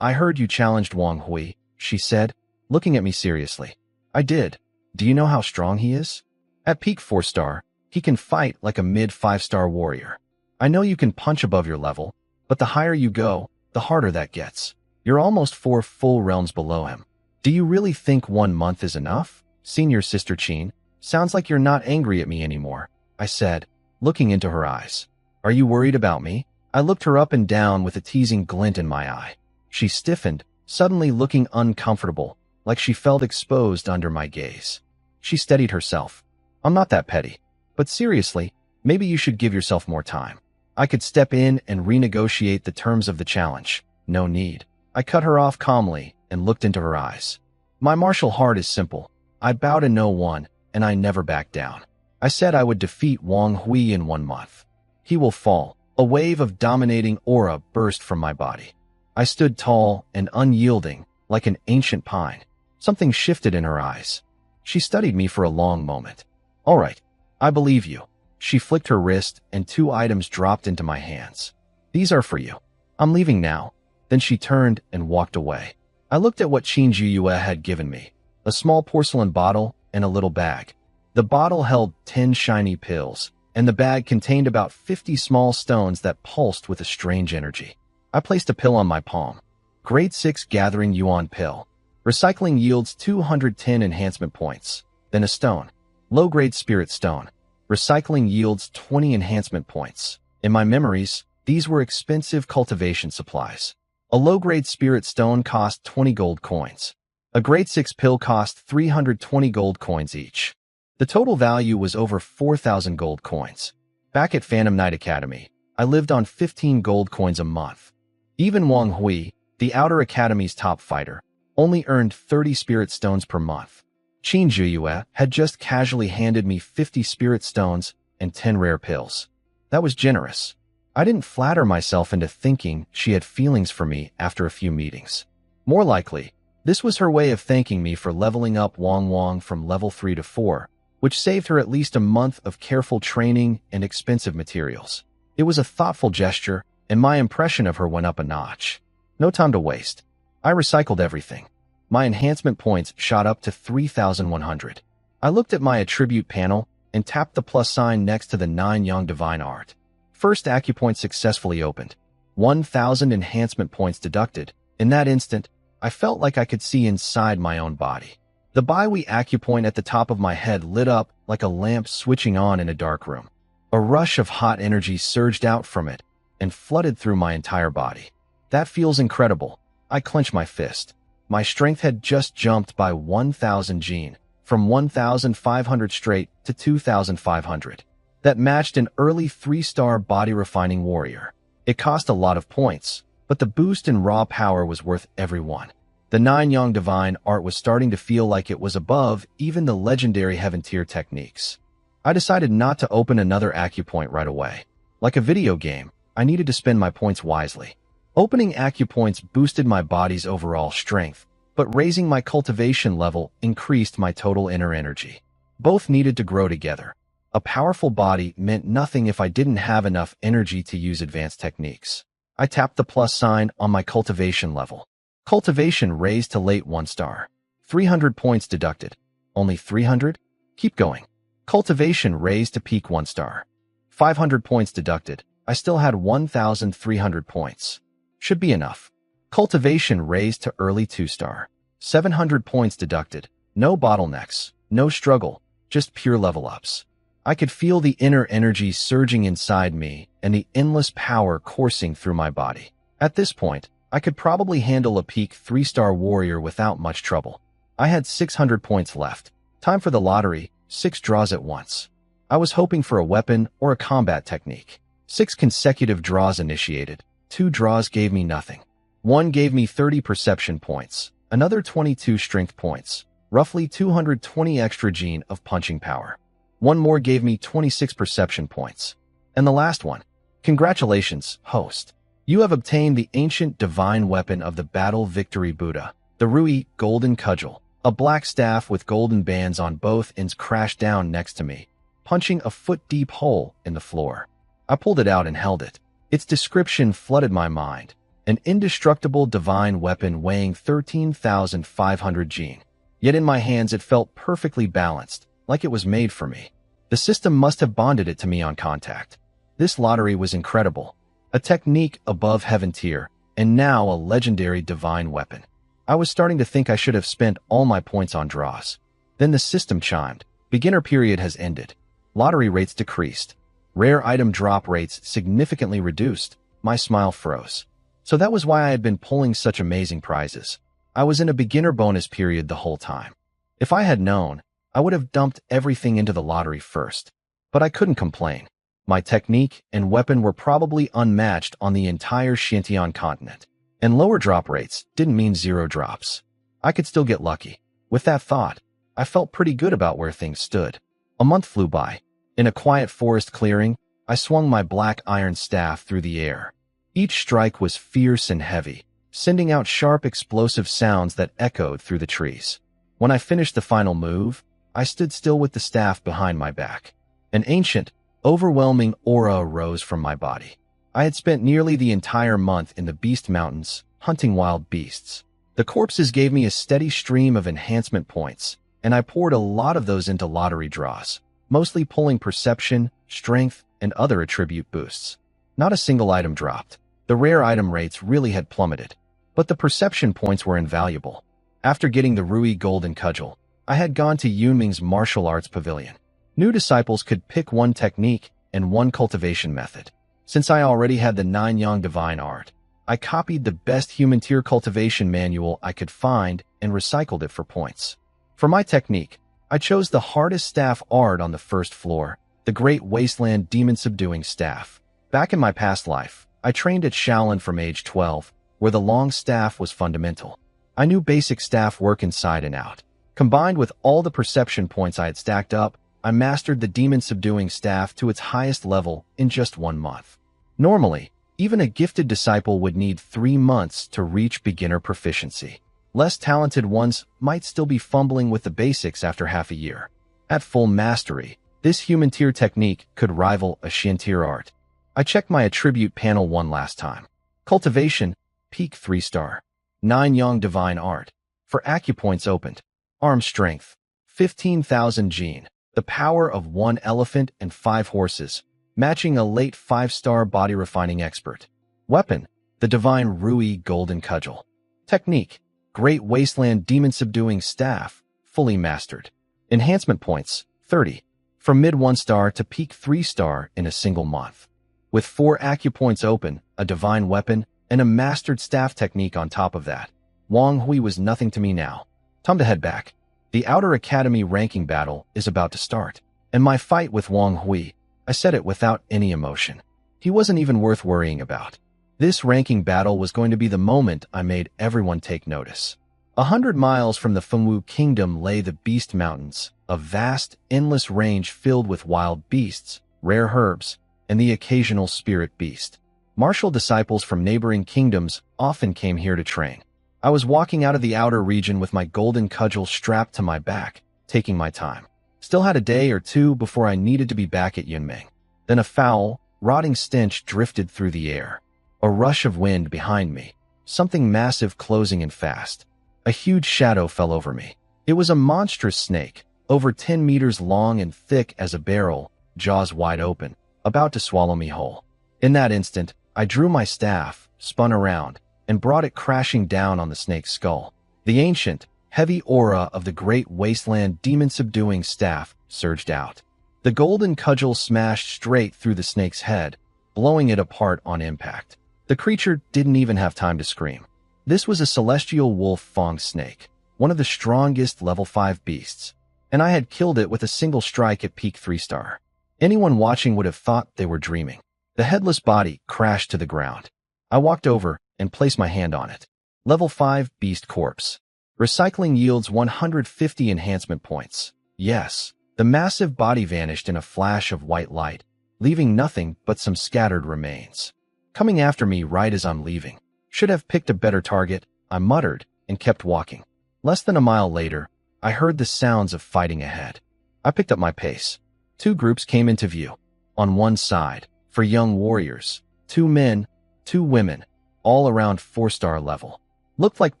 "I heard you challenged Wang Hui," she said, looking at me seriously. "I did. Do you know how strong he is?" "At peak 4-star, he can fight like a mid-5-star warrior. I know you can punch above your level, but the higher you go, the harder that gets. You're almost 4 full realms below him. Do you really think 1 month is enough?" "Senior Sister Qin, sounds like you're not angry at me anymore," I said, looking into her eyes. "Are you worried about me?" I looked her up and down with a teasing glint in my eye. She stiffened, suddenly looking uncomfortable, like she felt exposed under my gaze. She steadied herself. "I'm not that petty. But seriously, maybe you should give yourself more time. I could step in and renegotiate the terms of the challenge. No need." I cut her off calmly and looked into her eyes. My martial heart is simple. I bow to no one, and I never back down. I said I would defeat Wang Hui in 1 month. He will fall. A wave of dominating aura burst from my body. I stood tall and unyielding, like an ancient pine. Something shifted in her eyes. She studied me for a long moment. "All right, I believe you." She flicked her wrist and 2 items dropped into my hands. "These are for you. I'm leaving now." Then she turned and walked away. I looked at what Qin Jiyue had given me, a small porcelain bottle and a little bag. The bottle held 10 shiny pills, and the bag contained about 50 small stones that pulsed with a strange energy. I placed a pill on my palm. Grade 6 Gathering Yuan Pill. Recycling yields 210 enhancement points. Then a stone. Low-grade Spirit Stone. Recycling yields 20 enhancement points. In my memories, these were expensive cultivation supplies. A low-grade Spirit Stone cost 20 gold coins. A grade 6 pill cost 320 gold coins each. The total value was over 4,000 gold coins. Back at Phantom Knight Academy, I lived on 15 gold coins a month. Even Wang Hui, the Outer Academy's top fighter, only earned 30 spirit stones per month. Qin Zhiyue had just casually handed me 50 spirit stones and 10 rare pills. That was generous. I didn't flatter myself into thinking she had feelings for me after a few meetings. More likely, this was her way of thanking me for leveling up Wang from level 3 to 4, which saved her at least a month of careful training and expensive materials. It was a thoughtful gesture, and my impression of her went up a notch. No time to waste. I recycled everything. My enhancement points shot up to 3,100. I looked at my attribute panel and tapped the plus sign next to the 9 Yang Divine Art. First acupoint successfully opened. 1,000 enhancement points deducted. In that instant, I felt like I could see inside my own body. The Baihui acupoint at the top of my head lit up like a lamp switching on in a dark room. A rush of hot energy surged out from it and flooded through my entire body. That feels incredible. I clenched my fist. My strength had just jumped by 1,000 Jin, from 1,500 straight to 2,500. That matched an early 3-star body-refining warrior. It cost a lot of points, but the boost in raw power was worth every one. The 9 Yang Divine Art was starting to feel like it was above even the legendary Heaven-tier techniques. I decided not to open another acupoint right away. Like a video game, I needed to spend my points wisely. Opening acupoints boosted my body's overall strength, but raising my cultivation level increased my total inner energy. Both needed to grow together. A powerful body meant nothing if I didn't have enough energy to use advanced techniques. I tapped the plus sign on my cultivation level. Cultivation raised to late 1-star. 300 points deducted. Only 300? Keep going. Cultivation raised to peak 1-star. 500 points deducted. I still had 1,300 points. Should be enough. Cultivation raised to early 2-star. 700 points deducted. No bottlenecks, no struggle, just pure level ups. I could feel the inner energy surging inside me and the endless power coursing through my body. At this point, I could probably handle a peak 3-star warrior without much trouble. I had 600 points left. Time for the lottery, 6 draws at once. I was hoping for a weapon or a combat technique. 6 consecutive draws initiated. 2 draws gave me nothing. One gave me 30 perception points, another 22 strength points, roughly 220 extra Jin of punching power. One more gave me 26 perception points. And the last one. Congratulations, host. You have obtained the ancient divine weapon of the Battle Victory Buddha, the Rui Golden Cudgel. A black staff with golden bands on both ends crashed down next to me, punching a foot-deep hole in the floor. I pulled it out and held it. Its description flooded my mind. An indestructible divine weapon weighing 13,500 Jin. Yet in my hands it felt perfectly balanced, like it was made for me. The system must have bonded it to me on contact. This lottery was incredible. A technique above heaven tier, and now a legendary divine weapon. I was starting to think I should have spent all my points on draws. Then the system chimed. Beginner period has ended. Lottery rates decreased. Rare item drop rates significantly reduced. My smile froze. So that was why I had been pulling such amazing prizes. I was in a beginner bonus period the whole time. If I had known, I would have dumped everything into the lottery first. But I couldn't complain. My technique and weapon were probably unmatched on the entire Xintian continent. And lower drop rates didn't mean 0 drops. I could still get lucky. With that thought, I felt pretty good about where things stood. A month flew by. In a quiet forest clearing, I swung my black iron staff through the air. Each strike was fierce and heavy, sending out sharp explosive sounds that echoed through the trees. When I finished the final move, I stood still with the staff behind my back. An ancient, overwhelming aura arose from my body. I had spent nearly the entire month in the Beast Mountains, hunting wild beasts. The corpses gave me a steady stream of enhancement points, and I poured a lot of those into lottery draws, mostly pulling perception, strength, and other attribute boosts. Not a single item dropped. The rare item rates really had plummeted, but the perception points were invaluable. After getting the Rui Golden Cudgel, I had gone to Yunming's martial arts pavilion. New disciples could pick one technique and one cultivation method. Since I already had the 9 Yang Divine Art, I copied the best human tier cultivation manual I could find and recycled it for points. For my technique, I chose the hardest staff art on the first floor, the Great Wasteland Demon-Subduing Staff. Back in my past life, I trained at Shaolin from age 12, where the long staff was fundamental. I knew basic staff work inside and out. Combined with all the perception points I had stacked up, I mastered the demon-subduing staff to its highest level in just 1 month. Normally, even a gifted disciple would need 3 months to reach beginner proficiency. Less talented ones might still be fumbling with the basics after half a year. At full mastery, this human tier technique could rival a Shin tier art. I checked my attribute panel one last time. Cultivation, peak 3-star. 9 Yang Divine Art. For acupoints opened. Arm strength, 15,000 gene. The power of 1 elephant and 5 horses, matching a late 5-star body refining expert. Weapon, the Divine Rui Golden Cudgel. Technique, Great Wasteland Demon-Subduing Staff, fully mastered. Enhancement points, 30. From mid 1-star to peak 3-star in a single month. With 4 acupoints open, a divine weapon, and a mastered staff technique on top of that. Wang Hui was nothing to me now. Time to head back. The Outer Academy ranking battle is about to start, and my fight with Wang Hui, I said it without any emotion. He wasn't even worth worrying about. This ranking battle was going to be the moment I made everyone take notice. 100 miles from the Fengwu Kingdom lay the Beast Mountains, a vast, endless range filled with wild beasts, rare herbs, and the occasional spirit beast. Martial disciples from neighboring kingdoms often came here to train. I was walking out of the outer region with my golden cudgel strapped to my back, taking my time. Still had a day or two before I needed to be back at Yunming. Then a foul, rotting stench drifted through the air. A rush of wind behind me. Something massive closing in fast. A huge shadow fell over me. It was a monstrous snake, over 10 meters long and thick as a barrel, jaws wide open, about to swallow me whole. In that instant, I drew my staff, spun around, and brought it crashing down on the snake's skull. The ancient, heavy aura of the Great Wasteland Demon-Subduing Staff surged out. The golden cudgel smashed straight through the snake's head, blowing it apart on impact. The creature didn't even have time to scream. This was a celestial wolf fang snake, one of the strongest level 5 beasts, and I had killed it with a single strike at peak 3-star. Anyone watching would have thought they were dreaming. The headless body crashed to the ground. I walked over and placed my hand on it. Level 5 Beast Corpse. Recycling yields 150 enhancement points. Yes, the massive body vanished in a flash of white light, leaving nothing but some scattered remains. Coming after me right as I'm leaving. Should have picked a better target, I muttered, and kept walking. Less than a mile later, I heard the sounds of fighting ahead. I picked up my pace. 2 groups came into view. On one side, for young warriors, 2 men, 2 women, all around 4-star level. Looked like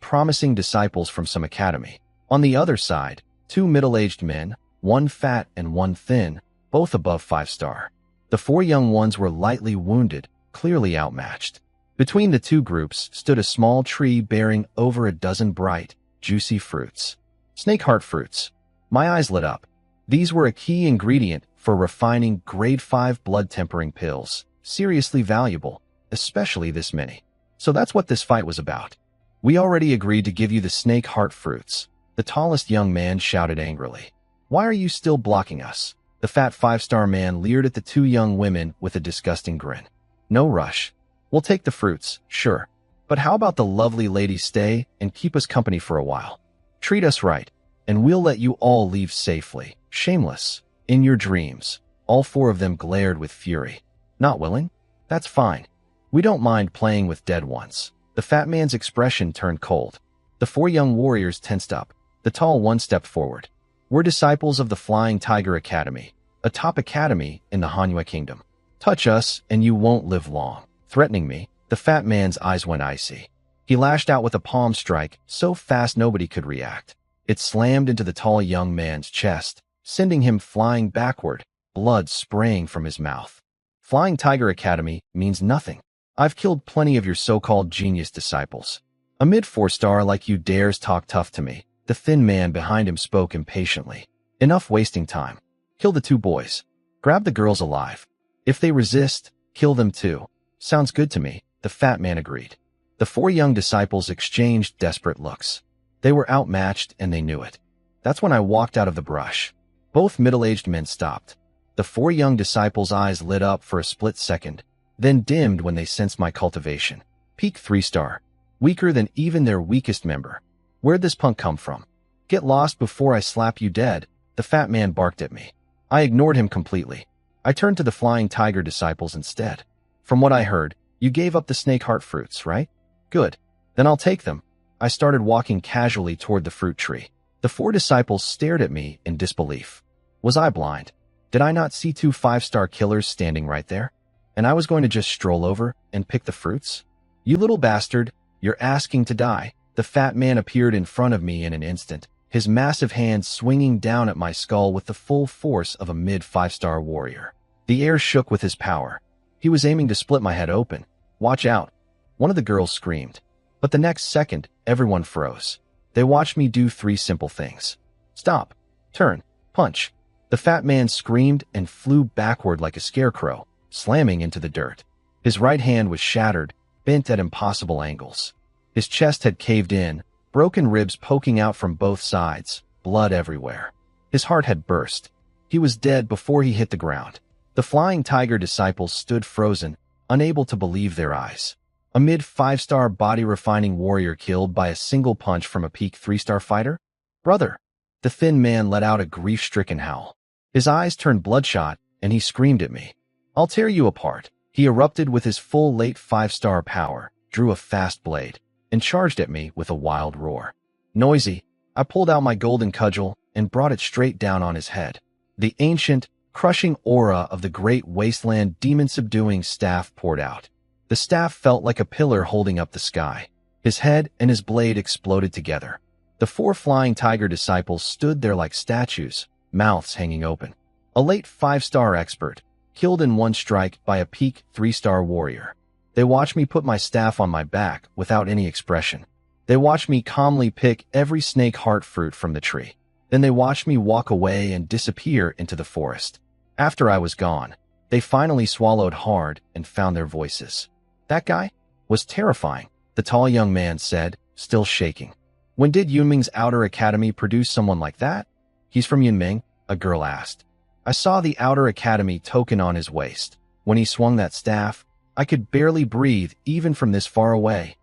promising disciples from some academy. On the other side, 2 middle-aged men, 1 fat and 1 thin, both above 5-star. The 4 young ones were lightly wounded, clearly outmatched. Between the 2 groups stood a small tree bearing over a dozen bright, juicy fruits. Snake heart fruits. My eyes lit up. These were a key ingredient for refining grade 5 blood tempering pills. Seriously valuable, especially this many. So that's what this fight was about. We already agreed to give you the snake heart fruits. The tallest young man shouted angrily. Why are you still blocking us? The fat 5-star man leered at the 2 young women with a disgusting grin. No rush. We'll take the fruits, sure. But how about the lovely ladies stay and keep us company for a while? Treat us right, and we'll let you all leave safely. Shameless. In your dreams. All 4 of them glared with fury. Not willing? That's fine. We don't mind playing with dead ones. The fat man's expression turned cold. The 4 young warriors tensed up. The tall one stepped forward. We're disciples of the Flying Tiger Academy, a top academy in the Manhwa Kingdom. Touch us and you won't live long. Threatening me, the fat man's eyes went icy. He lashed out with a palm strike so fast nobody could react. It slammed into the tall young man's chest, sending him flying backward, blood spraying from his mouth. Flying Tiger Academy means nothing. I've killed plenty of your so-called genius disciples. A mid-4-star like you dares talk tough to me. The thin man behind him spoke impatiently. Enough wasting time. Kill the 2 boys. Grab the girls alive. If they resist, kill them too. Sounds good to me, the fat man agreed. The 4 young disciples exchanged desperate looks. They were outmatched and they knew it. That's when I walked out of the brush. Both middle-aged men stopped. The 4 young disciples' eyes lit up for a split second, then dimmed when they sensed my cultivation. Peak 3-star. Weaker than even their weakest member. Where'd this punk come from? Get lost before I slap you dead, the fat man barked at me. I ignored him completely. I turned to the flying tiger disciples instead. From what I heard, you gave up the snake heart fruits, right? Good. Then I'll take them. I started walking casually toward the fruit tree. The 4 disciples stared at me in disbelief. Was I blind? Did I not see 2 5-star killers standing right there? And I was going to just stroll over and pick the fruits? You little bastard, you're asking to die. The fat man appeared in front of me in an instant, his massive hand swinging down at my skull with the full force of a mid-5-star warrior. The air shook with his power. He was aiming to split my head open. Watch out. One of the girls screamed. But the next second, everyone froze. They watched me do 3 simple things. Stop. Turn. Punch. The fat man screamed and flew backward like a scarecrow, slamming into the dirt. His right hand was shattered, bent at impossible angles. His chest had caved in, broken ribs poking out from both sides, blood everywhere. His heart had burst. He was dead before he hit the ground. The flying tiger disciples stood frozen, unable to believe their eyes. A mid-5-star body-refining warrior killed by a single punch from a peak 3-star fighter? Brother! The thin man let out a grief-stricken howl. His eyes turned bloodshot, and he screamed at me. I'll tear you apart. He erupted with his full late 5-star power, drew a fast blade, and charged at me with a wild roar. Noisy, I pulled out my golden cudgel and brought it straight down on his head. The ancient, crushing aura of the great wasteland demon-subduing staff poured out. The staff felt like a pillar holding up the sky. His head and his blade exploded together. The 4 flying tiger disciples stood there like statues, mouths hanging open. A late 5-star expert, killed in one strike by a peak 3-star warrior. They watched me put my staff on my back without any expression. They watched me calmly pick every snake heart fruit from the tree. Then they watched me walk away and disappear into the forest. After I was gone, they finally swallowed hard and found their voices. That guy was terrifying, the tall young man said, still shaking. When did Yunming's outer academy produce someone like that? He's from Yunming, a girl asked. I saw the outer academy token on his waist. When he swung that staff, I could barely breathe even from this far away,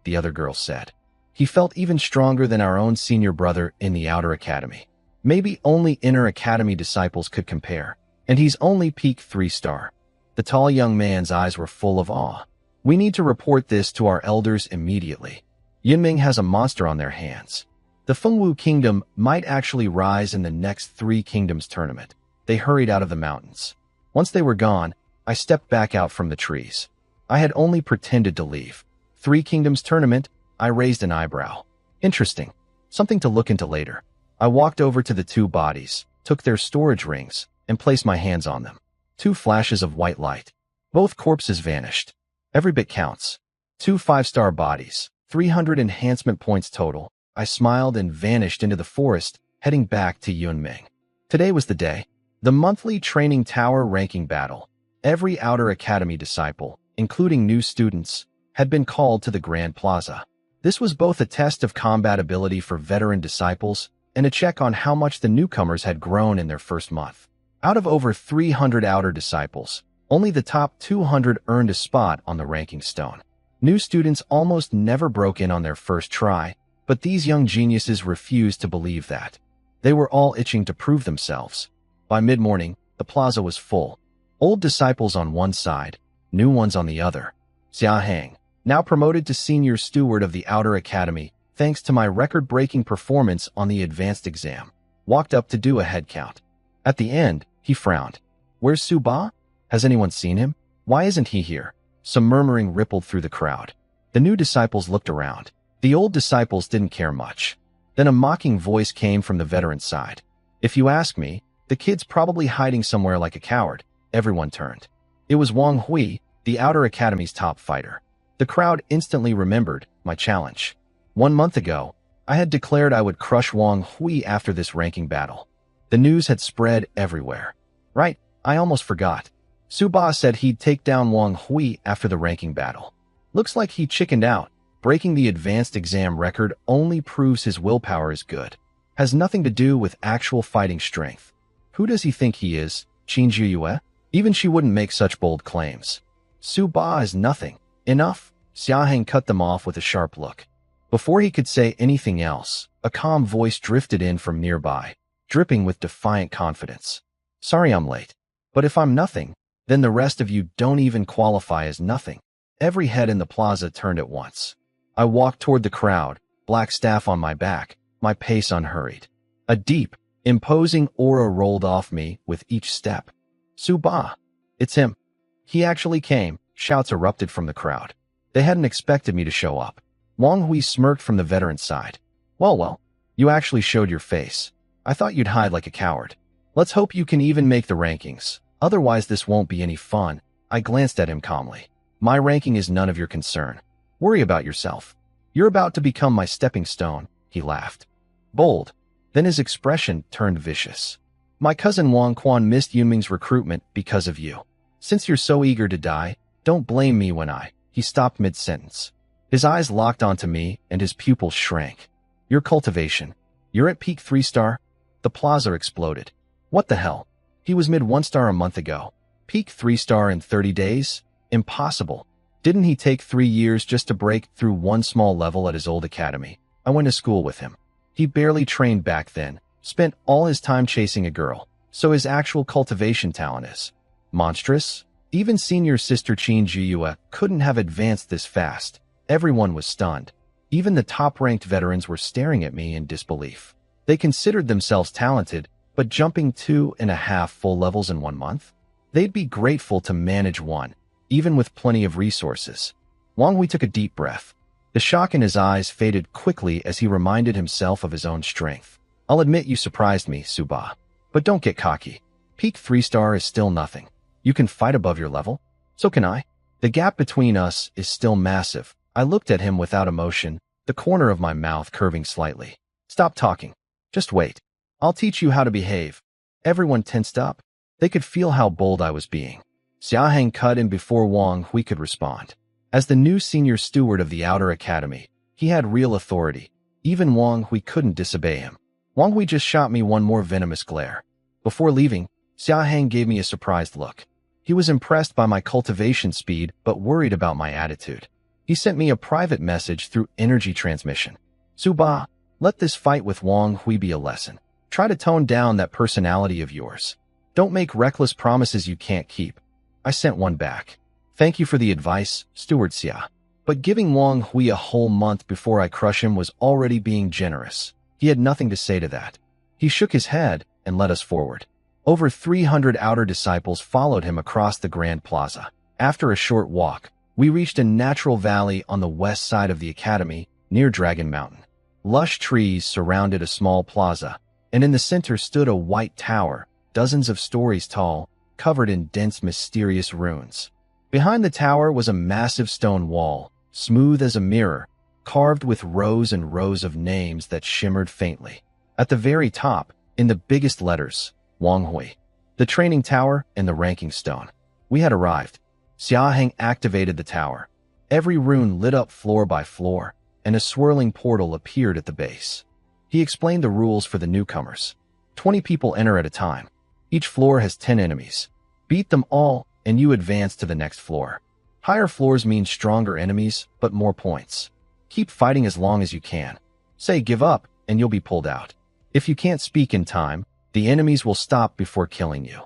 the other girl said. He felt even stronger than our own senior brother in the outer academy. Maybe only inner academy disciples could compare, and he's only peak 3-star. The tall young man's eyes were full of awe. We need to report this to our elders immediately. Yunming has a monster on their hands. The Fengwu Kingdom might actually rise in the next 3 Kingdoms tournament. They hurried out of the mountains. Once they were gone, I stepped back out from the trees. I had only pretended to leave. 3 Kingdoms tournament, I raised an eyebrow. Interesting. Something to look into later. I walked over to the 2 bodies, took their storage rings, and placed my hands on them. 2 flashes of white light. Both corpses vanished. Every bit counts. 2 5-star bodies, 300 enhancement points total. I smiled and vanished into the forest, heading back to Yunming. Today was the day. The monthly training tower ranking battle. Every outer academy disciple, including new students, had been called to the Grand Plaza. This was both a test of combat ability for veteran disciples and a check on how much the newcomers had grown in their first month. Out of over 300 outer disciples, only the top 200 earned a spot on the ranking stone. New students almost never broke in on their first try, but these young geniuses refused to believe that. They were all itching to prove themselves. By mid-morning, the plaza was full. Old disciples on one side, new ones on the other. Xia Hang, now promoted to senior steward of the outer academy, thanks to my record-breaking performance on the advanced exam, walked up to do a head count. At the end, he frowned. Where's Sububa? Has anyone seen him? Why isn't he here? Some murmuring rippled through the crowd. The new disciples looked around. The old disciples didn't care much. Then a mocking voice came from the veteran side. If you ask me, the kid's probably hiding somewhere like a coward. Everyone turned. It was Wang Hui, the outer academy's top fighter. The crowd instantly remembered my challenge. 1 month ago, I had declared I would crush Wang Hui after this ranking battle. The news had spread everywhere. Right, I almost forgot. Sububa said he'd take down Wang Hui after the ranking battle. Looks like he chickened out. Breaking the advanced exam record only proves his willpower is good. Has nothing to do with actual fighting strength. Who does he think he is? Yue? Even she wouldn't make such bold claims. Suba is nothing. Enough? Xiaheng cut them off with a sharp look. Before he could say anything else, a calm voice drifted in from nearby, dripping with defiant confidence. Sorry I'm late, but if I'm nothing, then the rest of you don't even qualify as nothing. Every head in the plaza turned at once. I walked toward the crowd, black staff on my back, my pace unhurried. A deep, imposing aura rolled off me with each step. Suba! It's him. He actually came, shouts erupted from the crowd. They hadn't expected me to show up. Wang Hui smirked from the veteran's side. Well, you actually showed your face. I thought you'd hide like a coward. Let's hope you can even make the rankings. Otherwise this won't be any fun. I glanced at him calmly. My ranking is none of your concern. Worry about yourself. You're about to become my stepping stone, he laughed. Bold. Then his expression turned vicious. My cousin Wang Quan missed Yunming's recruitment because of you. Since you're so eager to die, don't blame me when He stopped mid-sentence. His eyes locked onto me and his pupils shrank. Your cultivation. You're at peak 3-star? The plaza exploded. What the hell? He was mid 1-star a month ago. Peak 3-star in 30 days? Impossible. Didn't he take 3 years just to break through one small level at his old academy? I went to school with him. He barely trained back then, spent all his time chasing a girl, so his actual cultivation talent is monstrous. Even senior sister Qin Jiyue couldn't have advanced this fast. Everyone was stunned. Even the top-ranked veterans were staring at me in disbelief. They considered themselves talented, but jumping 2.5 full levels in 1 month? They'd be grateful to manage one, even with plenty of resources. Wang Hui took a deep breath. The shock in his eyes faded quickly as he reminded himself of his own strength. I'll admit you surprised me, Suba. But don't get cocky. Peak 3-star is still nothing. You can fight above your level. So can I. The gap between us is still massive. I looked at him without emotion, the corner of my mouth curving slightly. Stop talking. Just wait. I'll teach you how to behave. Everyone tensed up. They could feel how bold I was being. Xiaheng cut in before Wang Hui could respond. As the new senior steward of the Outer Academy, he had real authority. Even Wang Hui couldn't disobey him. Wang Hui just shot me one more venomous glare. Before leaving, Xiaheng gave me a surprised look. He was impressed by my cultivation speed but worried about my attitude. He sent me a private message through energy transmission. Suba, let this fight with Wang Hui be a lesson. Try to tone down that personality of yours. Don't make reckless promises you can't keep. I sent one back. Thank you for the advice, Steward Xia. But giving Wang Hui a whole month before I crush him was already being generous. He had nothing to say to that. He shook his head and led us forward. Over 300 outer disciples followed him across the Grand Plaza. After a short walk, we reached a natural valley on the west side of the academy, near Dragon Mountain. Lush trees surrounded a small plaza, and in the center stood a white tower, dozens of stories tall, covered in dense, mysterious runes. Behind the tower was a massive stone wall, smooth as a mirror, carved with rows and rows of names that shimmered faintly. At the very top, in the biggest letters, Wang Hui, the training tower and the ranking stone. We had arrived. Xiaheng activated the tower. Every rune lit up floor by floor, and a swirling portal appeared at the base. He explained the rules for the newcomers. 20 people enter at a time. Each floor has 10 enemies. Beat them all, and you advance to the next floor. Higher floors mean stronger enemies, but more points. Keep fighting as long as you can. Say give up, and you'll be pulled out. If you can't speak in time, the enemies will stop before killing you.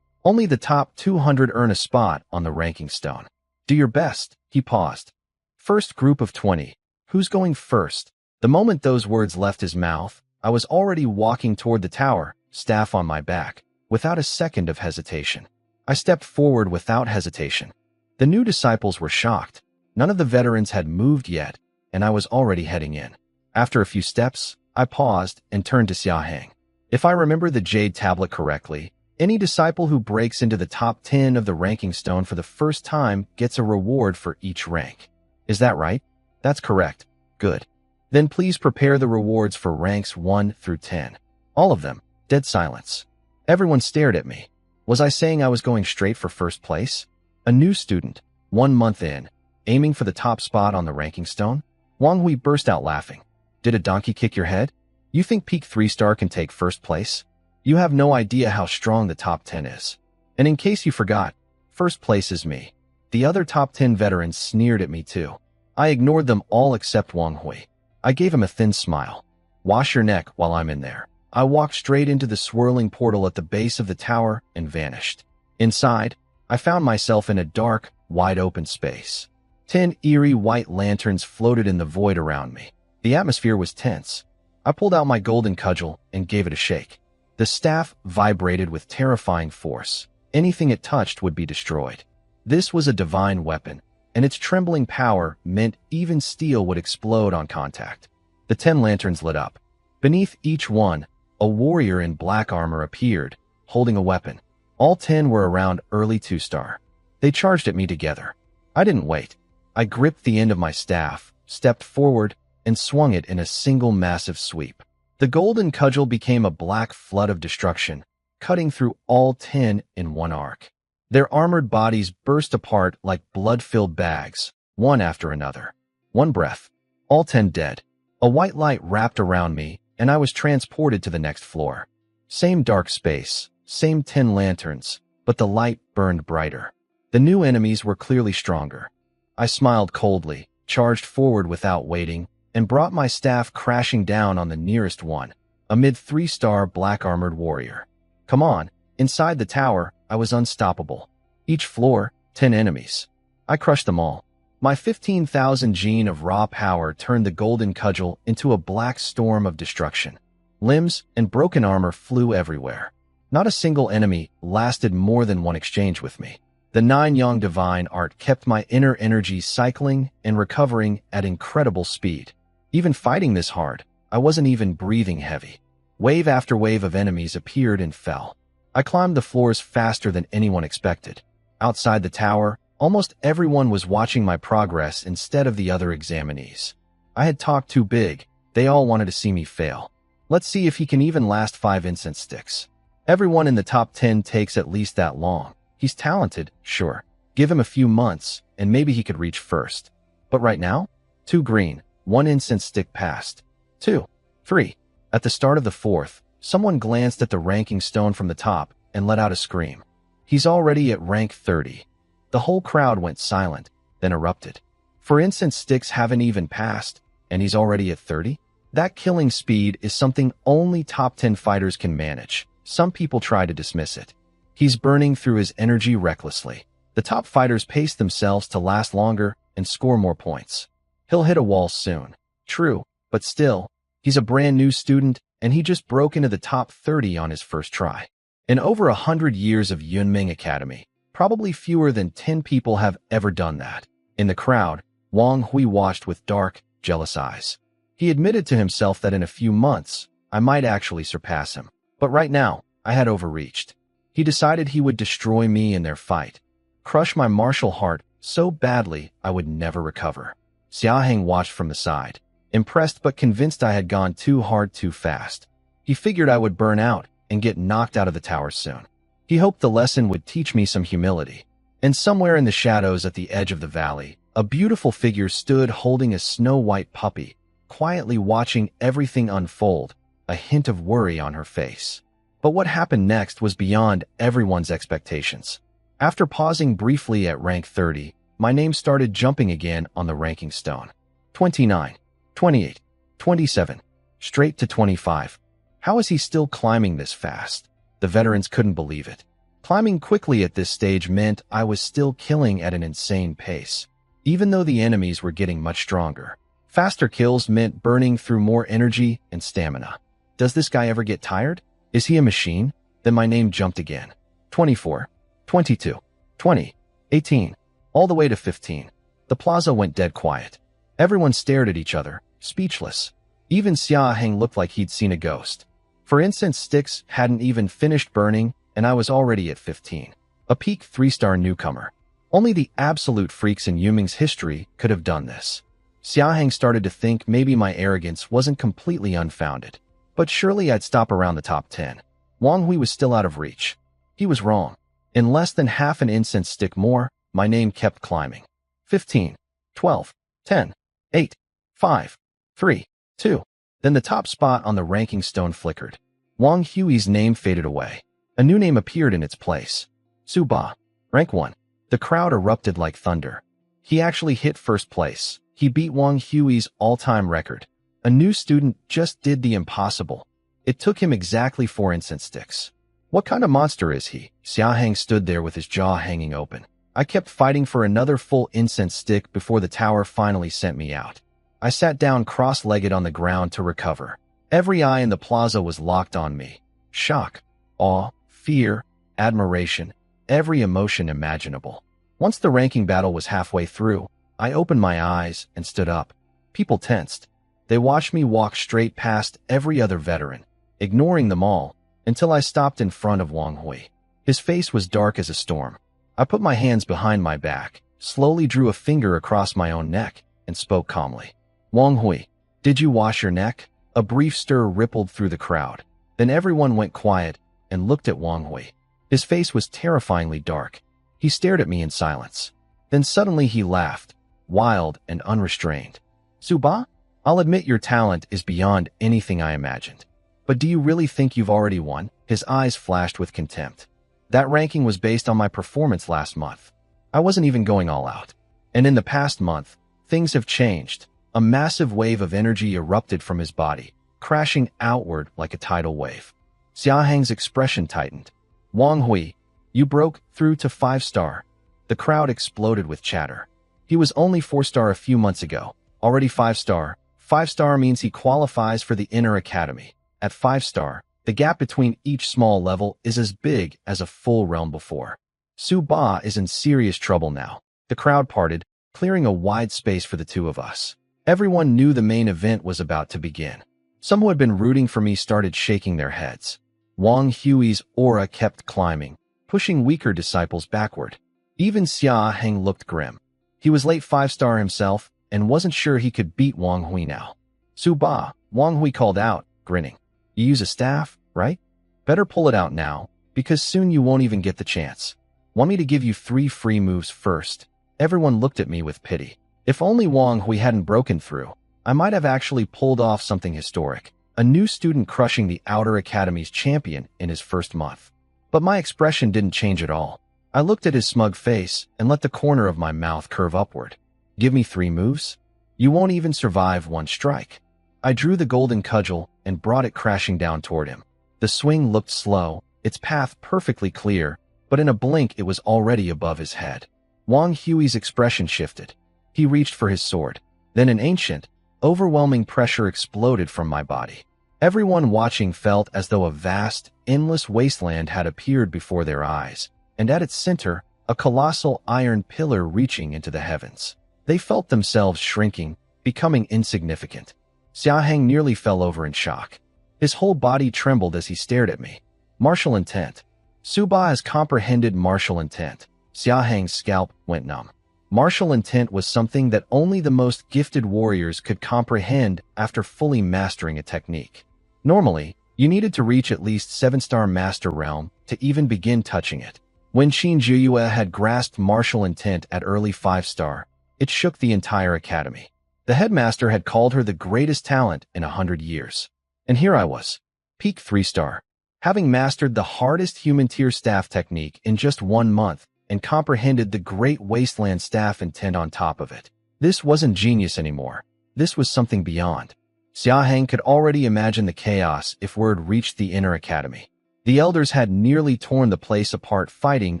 Only the top 200 earn a spot on the ranking stone. Do your best, he paused. First group of 20. Who's going first? The moment those words left his mouth, I was already walking toward the tower, staff on my back, without a second of hesitation. I stepped forward without hesitation. The new disciples were shocked. None of the veterans had moved yet, and I was already heading in. After a few steps, I paused and turned to Xiaheng. If I remember the Jade Tablet correctly, any disciple who breaks into the top 10 of the ranking stone for the first time gets a reward for each rank. Is that right? That's correct. Good. Then please prepare the rewards for ranks 1 through 10. All of them. Dead silence. Everyone stared at me. Was I saying I was going straight for first place? A new student, 1 month in, aiming for the top spot on the ranking stone? Wang Hui burst out laughing. Did a donkey kick your head? You think peak 3-star can take first place? You have no idea how strong the top 10 is. And in case you forgot, first place is me. The other top 10 veterans sneered at me too. I ignored them all except Wang Hui. I gave him a thin smile. Wash your neck while I'm in there. I walked straight into the swirling portal at the base of the tower and vanished. Inside, I found myself in a dark, wide-open space. 10 eerie white lanterns floated in the void around me. The atmosphere was tense. I pulled out my golden cudgel and gave it a shake. The staff vibrated with terrifying force. Anything it touched would be destroyed. This was a divine weapon, and its trembling power meant even steel would explode on contact. The 10 lanterns lit up. Beneath each one, a warrior in black armor appeared, holding a weapon. All 10 were around early 2-star. They charged at me together. I didn't wait. I gripped the end of my staff, stepped forward, and swung it in a single massive sweep. The golden cudgel became a black flood of destruction, cutting through all 10 in one arc. Their armored bodies burst apart like blood-filled bags, one after another. One breath. All 10 dead. A white light wrapped around me, and I was transported to the next floor. Same dark space, same 10 lanterns, but the light burned brighter. The new enemies were clearly stronger. I smiled coldly, charged forward without waiting, and brought my staff crashing down on the nearest one, a mid-3-star black-armored warrior. Come on, inside the tower, I was unstoppable. Each floor, 10 enemies. I crushed them all. My 15,000 gene of raw power turned the golden cudgel into a black storm of destruction. Limbs and broken armor flew everywhere. Not a single enemy lasted more than one exchange with me. The 9-yang divine art kept my inner energy cycling and recovering at incredible speed. Even fighting this hard, I wasn't even breathing heavy. Wave after wave of enemies appeared and fell. I climbed the floors faster than anyone expected. Outside the tower, almost everyone was watching my progress instead of the other examinees. I had talked too big. They all wanted to see me fail. Let's see if he can even last 5 incense sticks. Everyone in the top 10 takes at least that long. He's talented, sure. Give him a few months, and maybe he could reach first. But right now? 2 green, 1 incense stick passed. 2, 3. At the start of the 4th, someone glanced at the ranking stone from the top and let out a scream. He's already at rank 30. The whole crowd went silent, then erupted. For incense sticks haven't even passed, and he's already at 30? That killing speed is something only top 10 fighters can manage. Some people try to dismiss it. He's burning through his energy recklessly. The top fighters pace themselves to last longer and score more points. He'll hit a wall soon. True, but still, he's a brand new student, and he just broke into the top 30 on his first try. In over 100 years of Yunming Academy, probably fewer than 10 people have ever done that. In the crowd, Wang Hui watched with dark, jealous eyes. He admitted to himself that in a few months, I might actually surpass him. But right now, I had overreached. He decided he would destroy me in their fight, crush my martial heart so badly I would never recover. Xiaheng watched from the side, impressed but convinced I had gone too hard too fast. He figured I would burn out and get knocked out of the tower soon. He hoped the lesson would teach me some humility. And somewhere in the shadows at the edge of the valley, a beautiful figure stood holding a snow-white puppy, quietly watching everything unfold, a hint of worry on her face. But what happened next was beyond everyone's expectations. After pausing briefly at rank 30, my name started jumping again on the ranking stone. 29, 28, 27, straight to 25. How is he still climbing this fast? The veterans couldn't believe it. Climbing quickly at this stage meant I was still killing at an insane pace, even though the enemies were getting much stronger. Faster kills meant burning through more energy and stamina. Does this guy ever get tired? Is he a machine? Then my name jumped again. 24, 22, 20, 18, all the way to 15. The plaza went dead quiet. Everyone stared at each other, speechless. Even Xiaheng looked like he'd seen a ghost. For incense sticks hadn't even finished burning, and I was already at 15. A peak 3-star newcomer. Only the absolute freaks in Yunming's history could have done this. Xiaheng started to think maybe my arrogance wasn't completely unfounded. But surely I'd stop around the top 10. Wang Hui was still out of reach. He was wrong. In less than half an incense stick more, my name kept climbing. 15, 12, 10, 8, 5, 3, 2. Then the top spot on the ranking stone flickered. Wang Hui's name faded away. A new name appeared in its place. Sububa, rank 1. The crowd erupted like thunder. He actually hit first place. He beat Wang Hui's all-time record. A new student just did the impossible. It took him exactly 4 incense sticks. What kind of monster is he? Xiahang stood there with his jaw hanging open. I kept fighting for another full incense stick before the tower finally sent me out. I sat down cross-legged on the ground to recover. Every eye in the plaza was locked on me. Shock, awe, fear, admiration, every emotion imaginable. Once the ranking battle was halfway through, I opened my eyes and stood up. People tensed. They watched me walk straight past every other veteran, ignoring them all, until I stopped in front of Wang Hui. His face was dark as a storm. I put my hands behind my back, slowly drew a finger across my own neck, and spoke calmly. Wang Hui, did you wash your neck? A brief stir rippled through the crowd. Then everyone went quiet and looked at Wang Hui. His face was terrifyingly dark. He stared at me in silence. Then suddenly he laughed, wild and unrestrained. Suba, I'll admit your talent is beyond anything I imagined. But do you really think you've already won? His eyes flashed with contempt. That ranking was based on my performance last month. I wasn't even going all out. And in the past month, things have changed. A massive wave of energy erupted from his body, crashing outward like a tidal wave. Xiahang's expression tightened. Wang Hui, you broke through to 5-star. The crowd exploded with chatter. He was only 4-star a few months ago, already 5-star. 5-star means he qualifies for the inner academy. At 5-star, the gap between each small level is as big as a full realm before. Suba is in serious trouble now. The crowd parted, clearing a wide space for the two of us. Everyone knew the main event was about to begin. Some who had been rooting for me started shaking their heads. Wang Hui's aura kept climbing, pushing weaker disciples backward. Even Xiahang looked grim. He was late 5-star himself and wasn't sure he could beat Wang Hui now. Suba, Wang Hui called out, grinning. You use a staff, right? Better pull it out now, because soon you won't even get the chance. Want me to give you 3 free moves first? Everyone looked at me with pity. If only Wang Hui hadn't broken through, I might have actually pulled off something historic. A new student crushing the Outer Academy's champion in his first month. But my expression didn't change at all. I looked at his smug face and let the corner of my mouth curve upward. Give me 3 moves? You won't even survive 1 strike. I drew the golden cudgel and brought it crashing down toward him. The swing looked slow, its path perfectly clear, but in a blink it was already above his head. Wang Hui's expression shifted. He reached for his sword. Then an ancient, overwhelming pressure exploded from my body. Everyone watching felt as though a vast, endless wasteland had appeared before their eyes, and at its center, a colossal iron pillar reaching into the heavens. They felt themselves shrinking, becoming insignificant. Xiahang nearly fell over in shock. His whole body trembled as he stared at me. Martial intent. Suba has comprehended martial intent. Xiahang's scalp went numb. Martial intent was something that only the most gifted warriors could comprehend after fully mastering a technique. Normally, you needed to reach at least 7-star master realm to even begin touching it. When Qin Jiyue had grasped martial intent at early 5-star, it shook the entire academy. The headmaster had called her the greatest talent in 100 years. And here I was, peak 3-star, having mastered the hardest human tier staff technique in just 1 month and comprehended the great wasteland staff intent on top of it. This wasn't genius anymore. This was something beyond. Xiahang could already imagine the chaos if word reached the inner academy. The elders had nearly torn the place apart fighting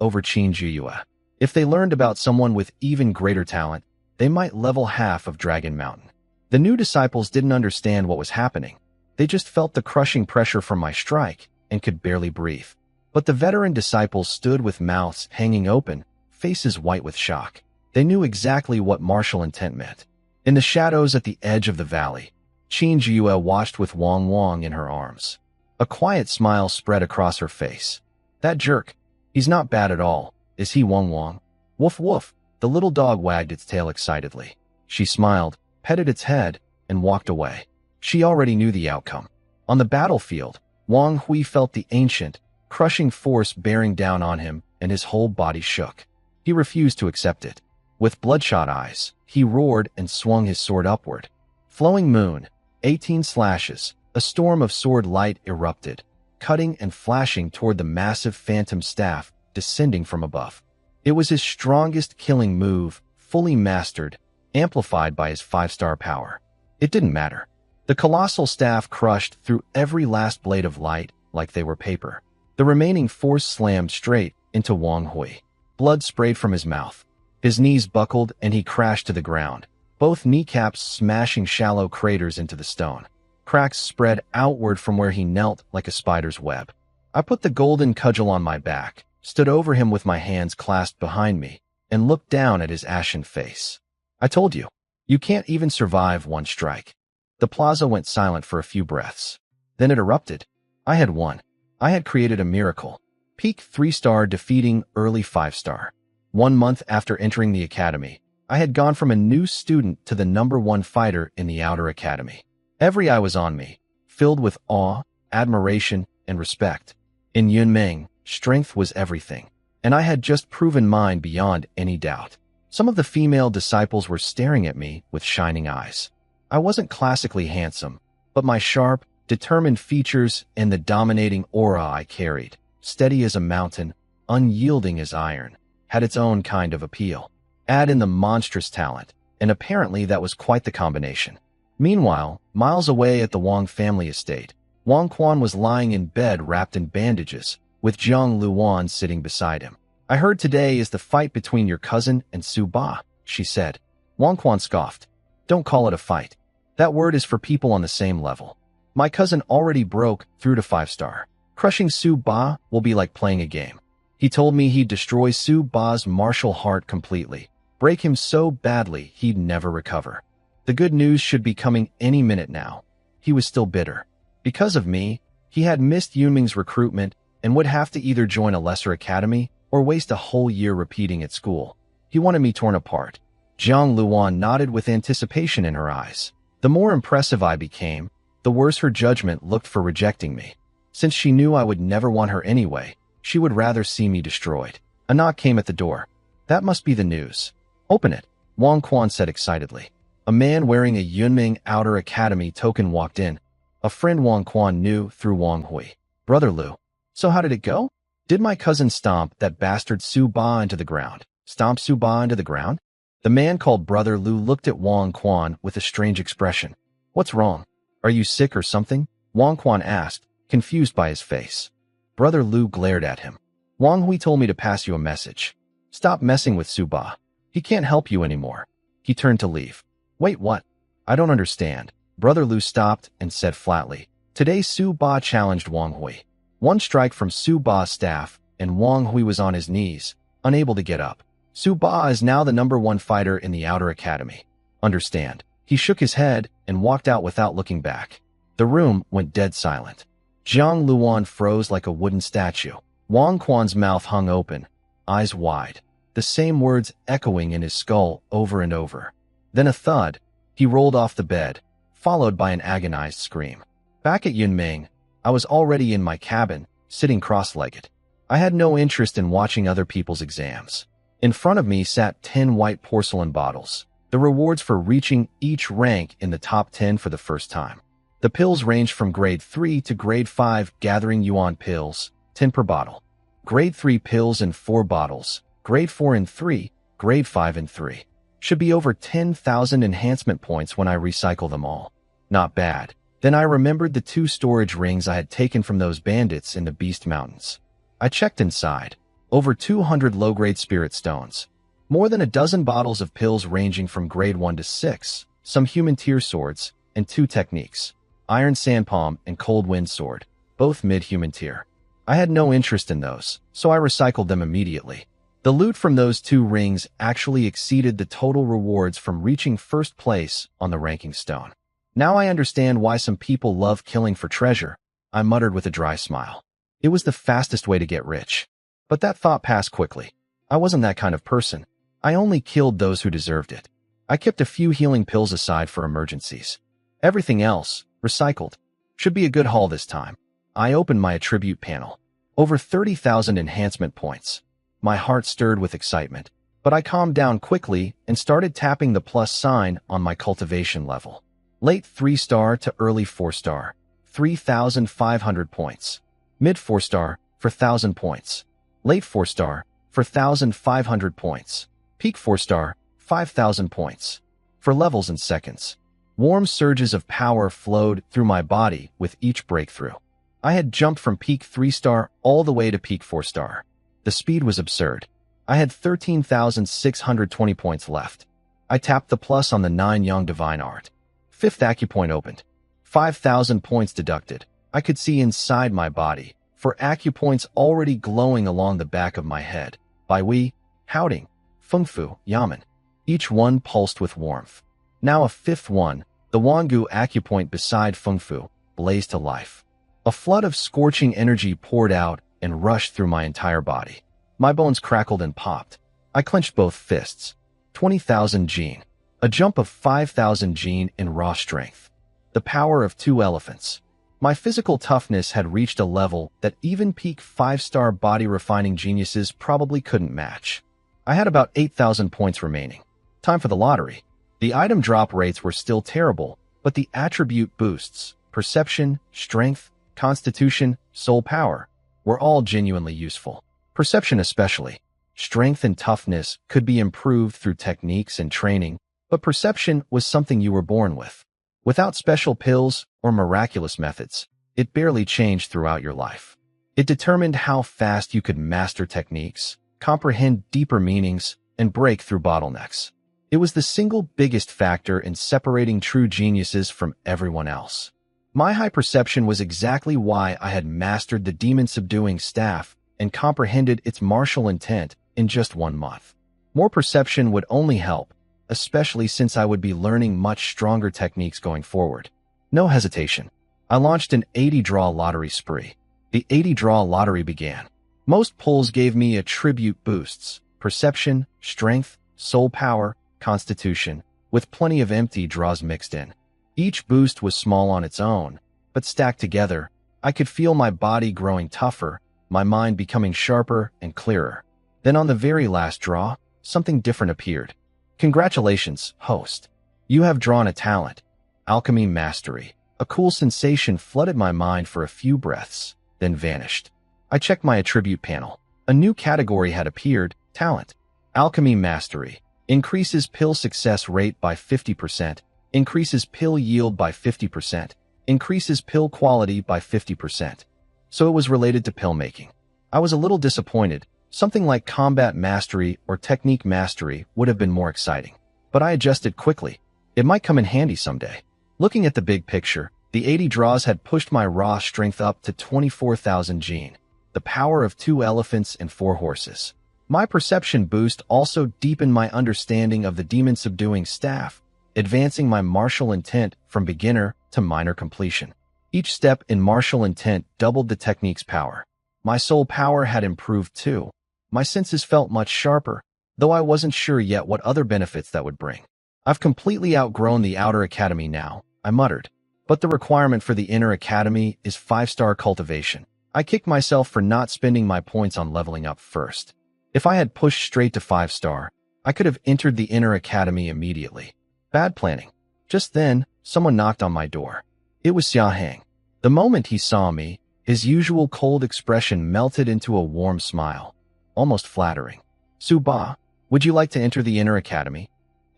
over Qin Jiyue. If they learned about someone with even greater talent, they might level half of Dragon Mountain. The new disciples didn't understand what was happening. They just felt the crushing pressure from my strike and could barely breathe. But the veteran disciples stood with mouths hanging open, faces white with shock. They knew exactly what martial intent meant. In the shadows at the edge of the valley, Qin Jiyue watched with Wang in her arms. A quiet smile spread across her face. That jerk. He's not bad at all, is he, Wang? Woof woof. The little dog wagged its tail excitedly. She smiled, petted its head, and walked away. She already knew the outcome. On the battlefield, Wang Hui felt the ancient, crushing force bearing down on him, and his whole body shook. He refused to accept it. With bloodshot eyes, he roared and swung his sword upward. Flowing moon, 18 slashes, a storm of sword light erupted, cutting and flashing toward the massive phantom staff descending from above. It was his strongest killing move, fully mastered, amplified by his 5-star power. It didn't matter. The colossal staff crushed through every last blade of light like they were paper. The remaining force slammed straight into Wang Hui. Blood sprayed from his mouth. His knees buckled and he crashed to the ground, both kneecaps smashing shallow craters into the stone. Cracks spread outward from where he knelt like a spider's web. I put the golden cudgel on my back, stood over him with my hands clasped behind me, and looked down at his ashen face. I told you, you can't even survive one strike. The plaza went silent for a few breaths. Then it erupted. I had won. I had created a miracle. Peak 3-star defeating early 5-star. 1 month after entering the academy, I had gone from a new student to the #1 fighter in the outer academy. Every eye was on me, filled with awe, admiration, and respect. In Yunming, strength was everything, and I had just proven mine beyond any doubt. Some of the female disciples were staring at me with shining eyes. I wasn't classically handsome, but my sharp, determined features and the dominating aura I carried, steady as a mountain, unyielding as iron, had its own kind of appeal. Add in the monstrous talent, and apparently that was quite the combination. Meanwhile, miles away at the Wang family estate, Wang Quan was lying in bed wrapped in bandages, with Zhang Luan sitting beside him. I heard today is the fight between your cousin and Sububa, she said. Wang Quan scoffed. Don't call it a fight. That word is for people on the same level. My cousin already broke through to 5-star. Crushing Sububa will be like playing a game. He told me he'd destroy Sububa's martial heart completely, break him so badly he'd never recover. The good news should be coming any minute now. He was still bitter. Because of me, he had missed Yunming's recruitment and would have to either join a lesser academy or waste a whole year repeating at school. He wanted me torn apart. Zhang Luan nodded with anticipation in her eyes. The more impressive I became, the worse her judgment looked for rejecting me. Since she knew I would never want her anyway, she would rather see me destroyed. A knock came at the door. That must be the news. Open it, Wang Quan said excitedly. A man wearing a Yunming Outer Academy token walked in. A friend Wang Quan knew through Wang Hui. Brother Lu. So how did it go? Did my cousin stomp that bastard Sububa into the ground? Stomp Sububa into the ground? The man called Brother Lu looked at Wang Quan with a strange expression. What's wrong? Are you sick or something? Wang Quan asked, confused by his face. Brother Lu glared at him. Wang Hui told me to pass you a message. Stop messing with Sububa. He can't help you anymore. He turned to leave. Wait, what? I don't understand. Brother Lu stopped and said flatly. Today Sububa challenged Wang Hui. One strike from Sububa's staff, and Wang Hui was on his knees, unable to get up. Sububa is now the #1 fighter in the Outer Academy. Understand. He shook his head and walked out without looking back. The room went dead silent. Zhang Luan froze like a wooden statue. Wang Quan's mouth hung open, eyes wide, the same words echoing in his skull over and over. Then a thud. He rolled off the bed, followed by an agonized scream. Back at Yunming, I was already in my cabin, sitting cross-legged. I had no interest in watching other people's exams. In front of me sat 10 white porcelain bottles, the rewards for reaching each rank in the top 10 for the first time. The pills ranged from grade 3 to grade 5 gathering yuan pills, 10 per bottle. Grade 3 pills in 4 bottles, grade 4 in 3, grade 5 in 3. Should be over 10,000 enhancement points when I recycle them all. Not bad. Then I remembered the 2 storage rings I had taken from those bandits in the Beast Mountains. I checked inside. Over 200 low-grade spirit stones. More than a dozen bottles of pills ranging from grade 1 to 6, some human tier swords, and 2 techniques. Iron Sandpalm and Cold Wind Sword, both mid-human tier. I had no interest in those, so I recycled them immediately. The loot from those 2 rings actually exceeded the total rewards from reaching first place on the ranking stone. Now I understand why some people love killing for treasure, I muttered with a dry smile. It was the fastest way to get rich. But that thought passed quickly. I wasn't that kind of person. I only killed those who deserved it. I kept a few healing pills aside for emergencies. Everything else, recycled. Should be a good haul this time. I opened my attribute panel. Over 30,000 enhancement points. My heart stirred with excitement, but I calmed down quickly and started tapping the plus sign on my cultivation level. Late 3-star to early 4-star, 3,500 points. Mid 4-star for 1,000 points. Late 4-star, 4,500 points. Peak 4-star, 5,000 points. For levels and seconds. Warm surges of power flowed through my body with each breakthrough. I had jumped from peak 3-star all the way to peak 4-star. The speed was absurd. I had 13,620 points left. I tapped the plus on the 9 Young Divine Art. 5th acupoint opened. 5,000 points deducted. I could see inside my body, for acupoints already glowing along the back of my head. Bai Wei, Howding, Feng Fu, Yamen. Each one pulsed with warmth. Now a 5th one, the Wangu acupoint beside Feng Fu, blazed to life. A flood of scorching energy poured out and rushed through my entire body. My bones crackled and popped. I clenched both fists. 20,000 Gene. A jump of 5,000 Gene in raw strength. The power of 2 elephants. My physical toughness had reached a level that even peak 5-star body refining geniuses probably couldn't match. I had about 8,000 points remaining. Time for the lottery. The item drop rates were still terrible, but the attribute boosts, perception, strength, constitution, soul power, were all genuinely useful. Perception especially. Strength and toughness could be improved through techniques and training, but perception was something you were born with. Without special pills or miraculous methods, it barely changed throughout your life. It determined how fast you could master techniques, comprehend deeper meanings, and break through bottlenecks. It was the single biggest factor in separating true geniuses from everyone else. My high perception was exactly why I had mastered the demon-subduing staff and comprehended its martial intent in just 1 month. More perception would only help, especially since I would be learning much stronger techniques going forward. No hesitation. I launched an 80-draw lottery spree. The 80-draw lottery began. Most pulls gave me attribute boosts, perception, strength, soul power, constitution, with plenty of empty draws mixed in. Each boost was small on its own, but stacked together, I could feel my body growing tougher, my mind becoming sharper and clearer. Then on the very last draw, something different appeared. Congratulations, host. You have drawn a talent. Alchemy Mastery. A cool sensation flooded my mind for a few breaths, then vanished. I checked my attribute panel. A new category had appeared, Talent. Alchemy Mastery. Increases pill success rate by 50%. Increases pill yield by 50%. Increases pill quality by 50%. So it was related to pill making. I was a little disappointed. Something like Combat Mastery or Technique Mastery would have been more exciting. But I adjusted quickly. It might come in handy someday. Looking at the big picture, the 80 draws had pushed my raw strength up to 24,000 Gene. The power of 2 elephants and 4 horses. My perception boost also deepened my understanding of the demon-subduing staff, advancing my martial intent from beginner to minor completion. Each step in martial intent doubled the technique's power. My soul power had improved too. My senses felt much sharper, though I wasn't sure yet what other benefits that would bring. I've completely outgrown the outer academy now, I muttered. But the requirement for the inner academy is 5-star cultivation. I kicked myself for not spending my points on leveling up first. If I had pushed straight to 5-star, I could have entered the inner academy immediately. Bad planning. Just then, someone knocked on my door. It was Xia Hang. The moment he saw me, his usual cold expression melted into a warm smile. Almost flattering. Sububa, would you like to enter the inner academy?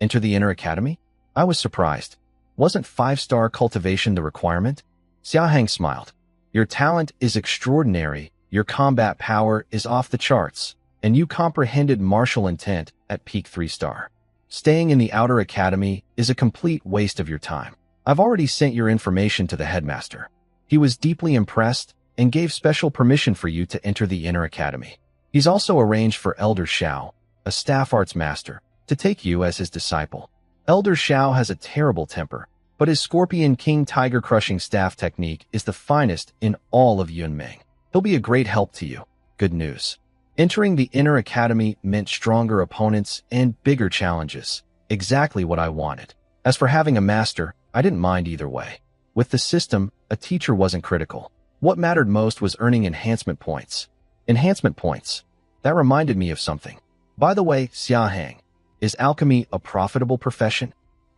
Enter the inner academy? I was surprised. Wasn't 5-star cultivation the requirement? Xia Hang smiled. Your talent is extraordinary, your combat power is off the charts, and you comprehended martial intent at peak 3-star. Staying in the outer academy is a complete waste of your time. I've already sent your information to the headmaster. He was deeply impressed and gave special permission for you to enter the inner academy. He's also arranged for Elder Xiao, a staff arts master, to take you as his disciple. Elder Xiao has a terrible temper, but his Scorpion King Tiger Crushing Staff technique is the finest in all of Yunming. He'll be a great help to you. Good news. Entering the inner academy meant stronger opponents and bigger challenges. Exactly what I wanted. As for having a master, I didn't mind either way. With the system, a teacher wasn't critical. What mattered most was earning enhancement points. Enhancement points. That reminded me of something. By the way, Xia Hang, is alchemy a profitable profession?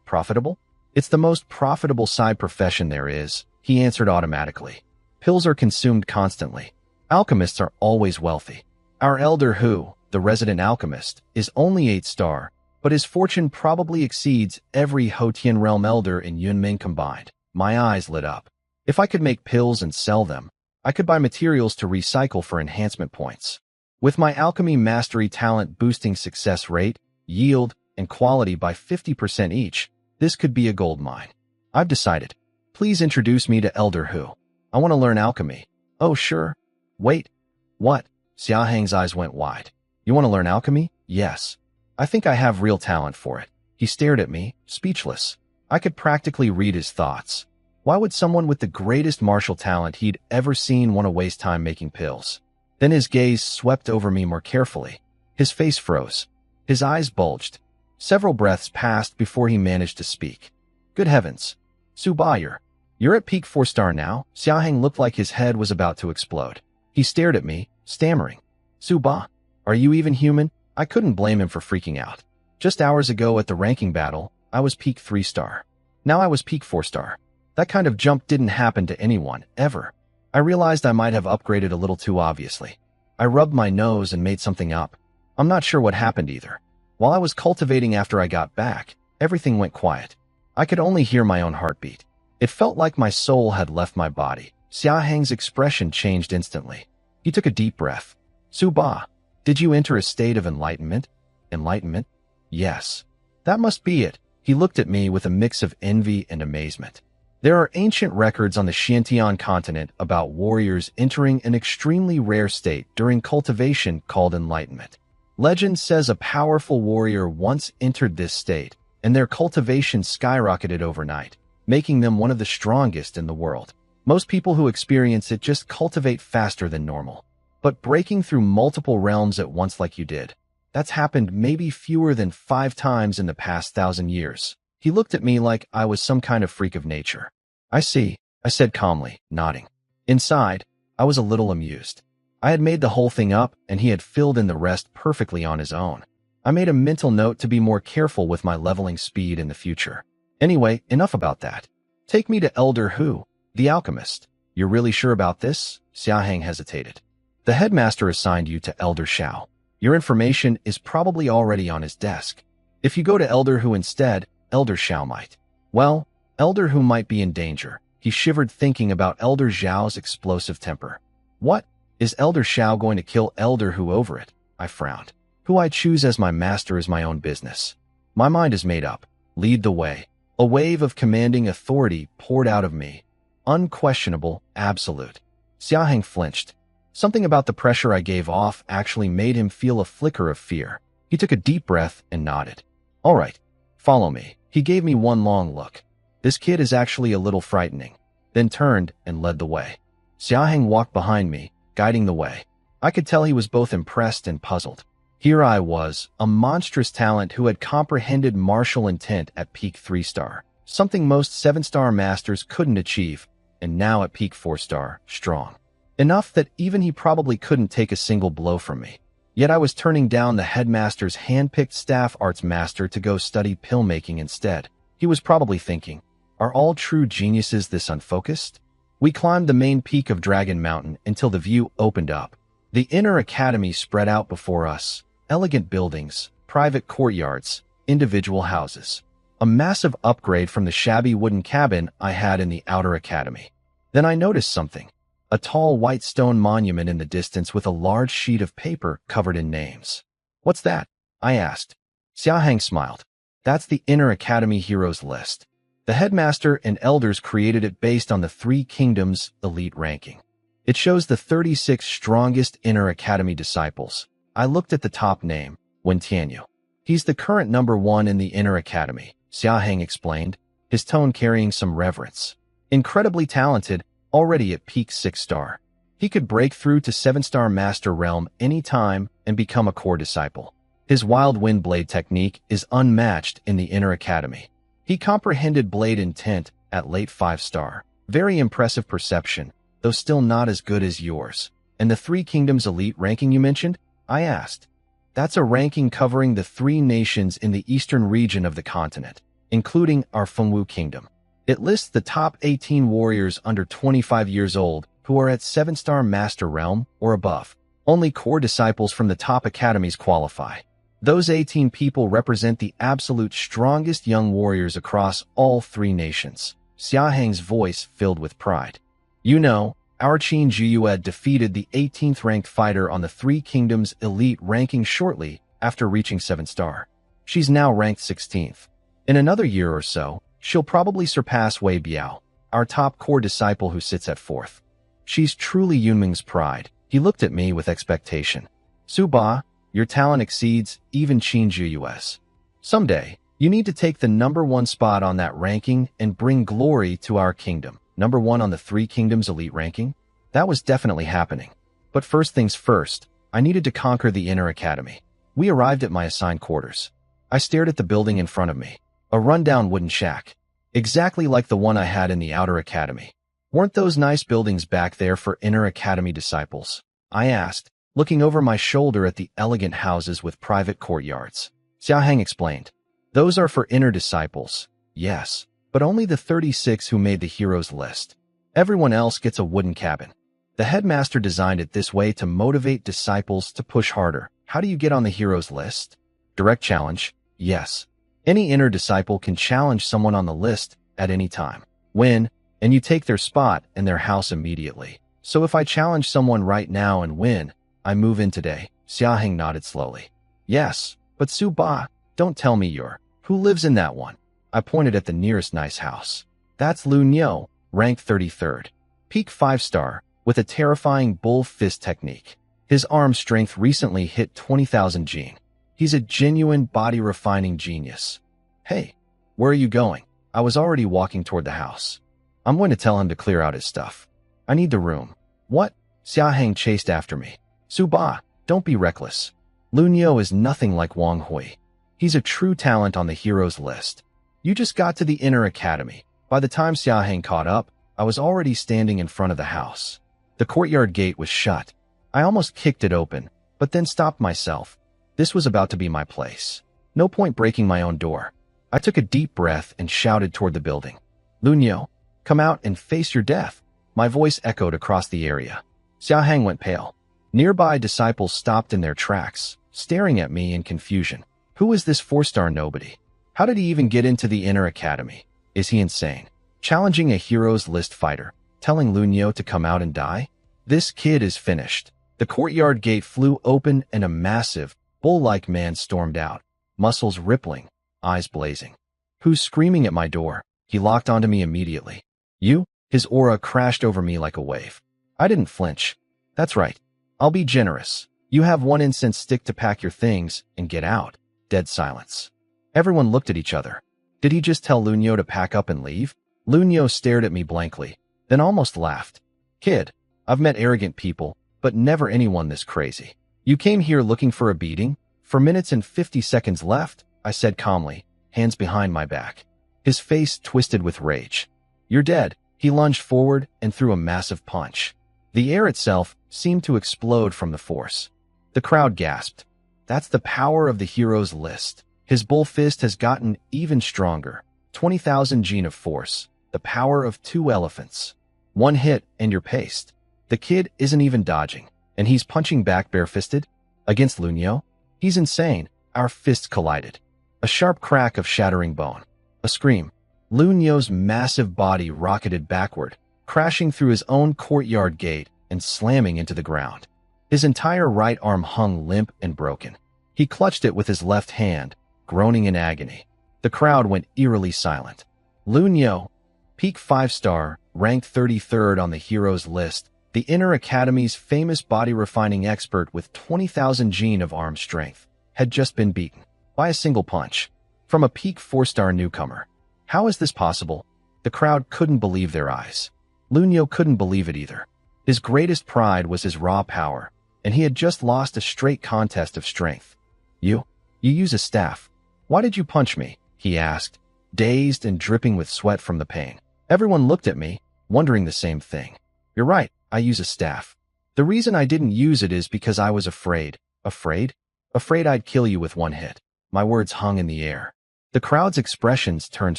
Profitable? It's the most profitable side profession there is, he answered automatically. Pills are consumed constantly. Alchemists are always wealthy. Our elder who, the resident alchemist, is only 8-star, but his fortune probably exceeds every Hotian realm elder in Yunming combined. My eyes lit up. If I could make pills and sell them, I could buy materials to recycle for enhancement points. With my alchemy mastery talent boosting success rate, yield, and quality by 50% each, this could be a gold mine. I've decided. Please introduce me to Elder Hu. I want to learn alchemy. Oh, sure. Wait. What? Xiahang's eyes went wide. You want to learn alchemy? Yes. I think I have real talent for it. He stared at me, speechless. I could practically read his thoughts. Why would someone with the greatest martial talent he'd ever seen want to waste time making pills? Then his gaze swept over me more carefully. His face froze. His eyes bulged. Several breaths passed before he managed to speak. Good heavens. Sububa, you're at peak 4-star now? Xiahang looked like his head was about to explode. He stared at me, stammering. Sububa, are you even human? I couldn't blame him for freaking out. Just hours ago at the ranking battle, I was peak 3-star. Now I was peak 4-star. That kind of jump didn't happen to anyone, ever. I realized I might have upgraded a little too obviously. I rubbed my nose and made something up. I'm not sure what happened either. While I was cultivating after I got back, everything went quiet. I could only hear my own heartbeat. It felt like my soul had left my body. Xiahang's expression changed instantly. He took a deep breath. Sububa, did you enter a state of enlightenment? Enlightenment? Yes. That must be it. He looked at me with a mix of envy and amazement. There are ancient records on the Xiantian continent about warriors entering an extremely rare state during cultivation called enlightenment. Legend says a powerful warrior once entered this state, and their cultivation skyrocketed overnight, making them one of the strongest in the world. Most people who experience it just cultivate faster than normal. But breaking through multiple realms at once like you did, that's happened maybe fewer than 5 times in the past 1,000 years. He looked at me like I was some kind of freak of nature. I see, I said calmly, nodding. Inside, I was a little amused. I had made the whole thing up, and he had filled in the rest perfectly on his own. I made a mental note to be more careful with my leveling speed in the future. Anyway, enough about that. Take me to Elder Hu, the alchemist. You're really sure about this? Xiahang hesitated. The headmaster assigned you to Elder Xiao. Your information is probably already on his desk. If you go to Elder Hu instead, Elder Xiao might. Well, Elder Hu might be in danger. He shivered thinking about Elder Xiao's explosive temper. What? Is Elder Xiao going to kill Elder Hu over it? I frowned. Who I choose as my master is my own business. My mind is made up. Lead the way. A wave of commanding authority poured out of me. Unquestionable, absolute. Xiahang flinched. Something about the pressure I gave off actually made him feel a flicker of fear. He took a deep breath and nodded. All right, follow me. He gave me one long look. This kid is actually a little frightening. Then turned and led the way. Xiahang walked behind me, guiding the way. I could tell he was both impressed and puzzled. Here I was, a monstrous talent who had comprehended martial intent at peak 3-star, something most 7-star masters couldn't achieve, and now at peak 4-star, strong. Enough that even he probably couldn't take a single blow from me. Yet I was turning down the headmaster's hand-picked staff arts master to go study pill-making instead. He was probably thinking, are all true geniuses this unfocused? We climbed the main peak of Dragon Mountain until the view opened up. The inner academy spread out before us. Elegant buildings, private courtyards, individual houses. A massive upgrade from the shabby wooden cabin I had in the outer academy. Then I noticed something. A tall white stone monument in the distance with a large sheet of paper covered in names. What's that? I asked. Xiahang smiled. That's the Inner Academy Heroes list. The headmaster and elders created it based on the 3 kingdoms' elite ranking. It shows the 36 strongest Inner Academy disciples. I looked at the top name, Wen Tianyu. He's the current number 1 in the Inner Academy, Xiahang explained, his tone carrying some reverence. Incredibly talented, already at peak 6-star. He could break through to 7-star master realm anytime and become a core disciple. His wild wind blade technique is unmatched in the Inner Academy. He comprehended blade intent at late 5-star. Very impressive perception, though still not as good as yours. And the 3 kingdoms elite ranking you mentioned? I asked. That's a ranking covering the 3 nations in the eastern region of the continent, including our Fengwu kingdom. It lists the top 18 warriors under 25 years old who are at 7-star master realm or above. Only core disciples from the top academies qualify. Those 18 people represent the absolute strongest young warriors across all 3 nations. Xiahang's voice filled with pride. You know, our Qin Jiyue defeated the 18th ranked fighter on the 3 Kingdoms elite ranking shortly after reaching 7-star. She's now ranked 16th. In another year or so, she'll probably surpass Wei Biao, our top core disciple who sits at 4th. She's truly Yunming's pride. He looked at me with expectation. Suba, your talent exceeds even Qin Jiyue's. Someday, you need to take the #1 spot on that ranking and bring glory to our kingdom. #1 on the 3 Kingdoms elite ranking? That was definitely happening. But first things first, I needed to conquer the inner academy. We arrived at my assigned quarters. I stared at the building in front of me. A rundown wooden shack. Exactly like the one I had in the outer academy. Weren't those nice buildings back there for inner academy disciples? I asked, looking over my shoulder at the elegant houses with private courtyards. Xiahang explained. Those are for inner disciples, yes, but only the 36 who made the heroes list. Everyone else gets a wooden cabin. The headmaster designed it this way to motivate disciples to push harder. How do you get on the heroes list? Direct challenge, yes. Any inner disciple can challenge someone on the list at any time. Win, and you take their spot and their house immediately. So if I challenge someone right now and win, I move in today. Xiahang nodded slowly. Yes, but Suba, don't tell me you're. Who lives in that one? I pointed at the nearest nice house. That's Lu Niu, ranked 33rd. Peak 5-star, with a terrifying bull fist technique. His arm strength recently hit 20,000 gene. He's a genuine body-refining genius. Hey, where are you going? I was already walking toward the house. I'm going to tell him to clear out his stuff. I need the room. What? Xiahang chased after me. Suba, don't be reckless. Lu Niu is nothing like Wang Hui. He's a true talent on the heroes list. You just got to the inner academy. By the time Xiahang caught up, I was already standing in front of the house. The courtyard gate was shut. I almost kicked it open, but then stopped myself. This was about to be my place. No point breaking my own door. I took a deep breath and shouted toward the building. Lu Niu, come out and face your death. My voice echoed across the area. Xiahang went pale. Nearby disciples stopped in their tracks, staring at me in confusion. Who is this 4-star nobody? How did he even get into the inner academy? Is he insane? Challenging a heroes list fighter, telling Lu Niu to come out and die? This kid is finished. The courtyard gate flew open and a massive, bull-like man stormed out, muscles rippling, eyes blazing. Who's screaming at my door? He locked onto me immediately. You? His aura crashed over me like a wave. I didn't flinch. That's right. I'll be generous. You have 1 incense stick to pack your things and get out. Dead silence. Everyone looked at each other. Did he just tell Lu Niu to pack up and leave? Lu Niu stared at me blankly, then almost laughed. Kid, I've met arrogant people, but never anyone this crazy. You came here looking for a beating? For minutes and 50 seconds left, I said calmly, hands behind my back. His face twisted with rage. You're dead. He lunged forward and threw a massive punch. The air itself seemed to explode from the force. The crowd gasped. That's the power of the heroes list. His bull fist has gotten even stronger. 20,000 gene of force. The power of 2 elephants. 1 hit and you're paced. The kid isn't even dodging, and he's punching back barefisted? Against Lu Niu? He's insane. Our fists collided. A sharp crack of shattering bone. A scream. Lu Niu's massive body rocketed backward, crashing through his own courtyard gate and slamming into the ground. His entire right arm hung limp and broken. He clutched it with his left hand, groaning in agony. The crowd went eerily silent. Lu Niu, peak 5-star, ranked 33rd on the heroes list, the inner academy's famous body-refining expert with 20,000 gene of arm strength, had just been beaten by a single punch from a peak 4-star newcomer. How is this possible? The crowd couldn't believe their eyes. Lu Niu couldn't believe it either. His greatest pride was his raw power, and he had just lost a straight contest of strength. You use a staff. Why did you punch me? He asked, dazed and dripping with sweat from the pain. Everyone looked at me, wondering the same thing. You're right, I use a staff. The reason I didn't use it is because I was afraid. Afraid? Afraid I'd kill you with 1 hit. My words hung in the air. The crowd's expressions turned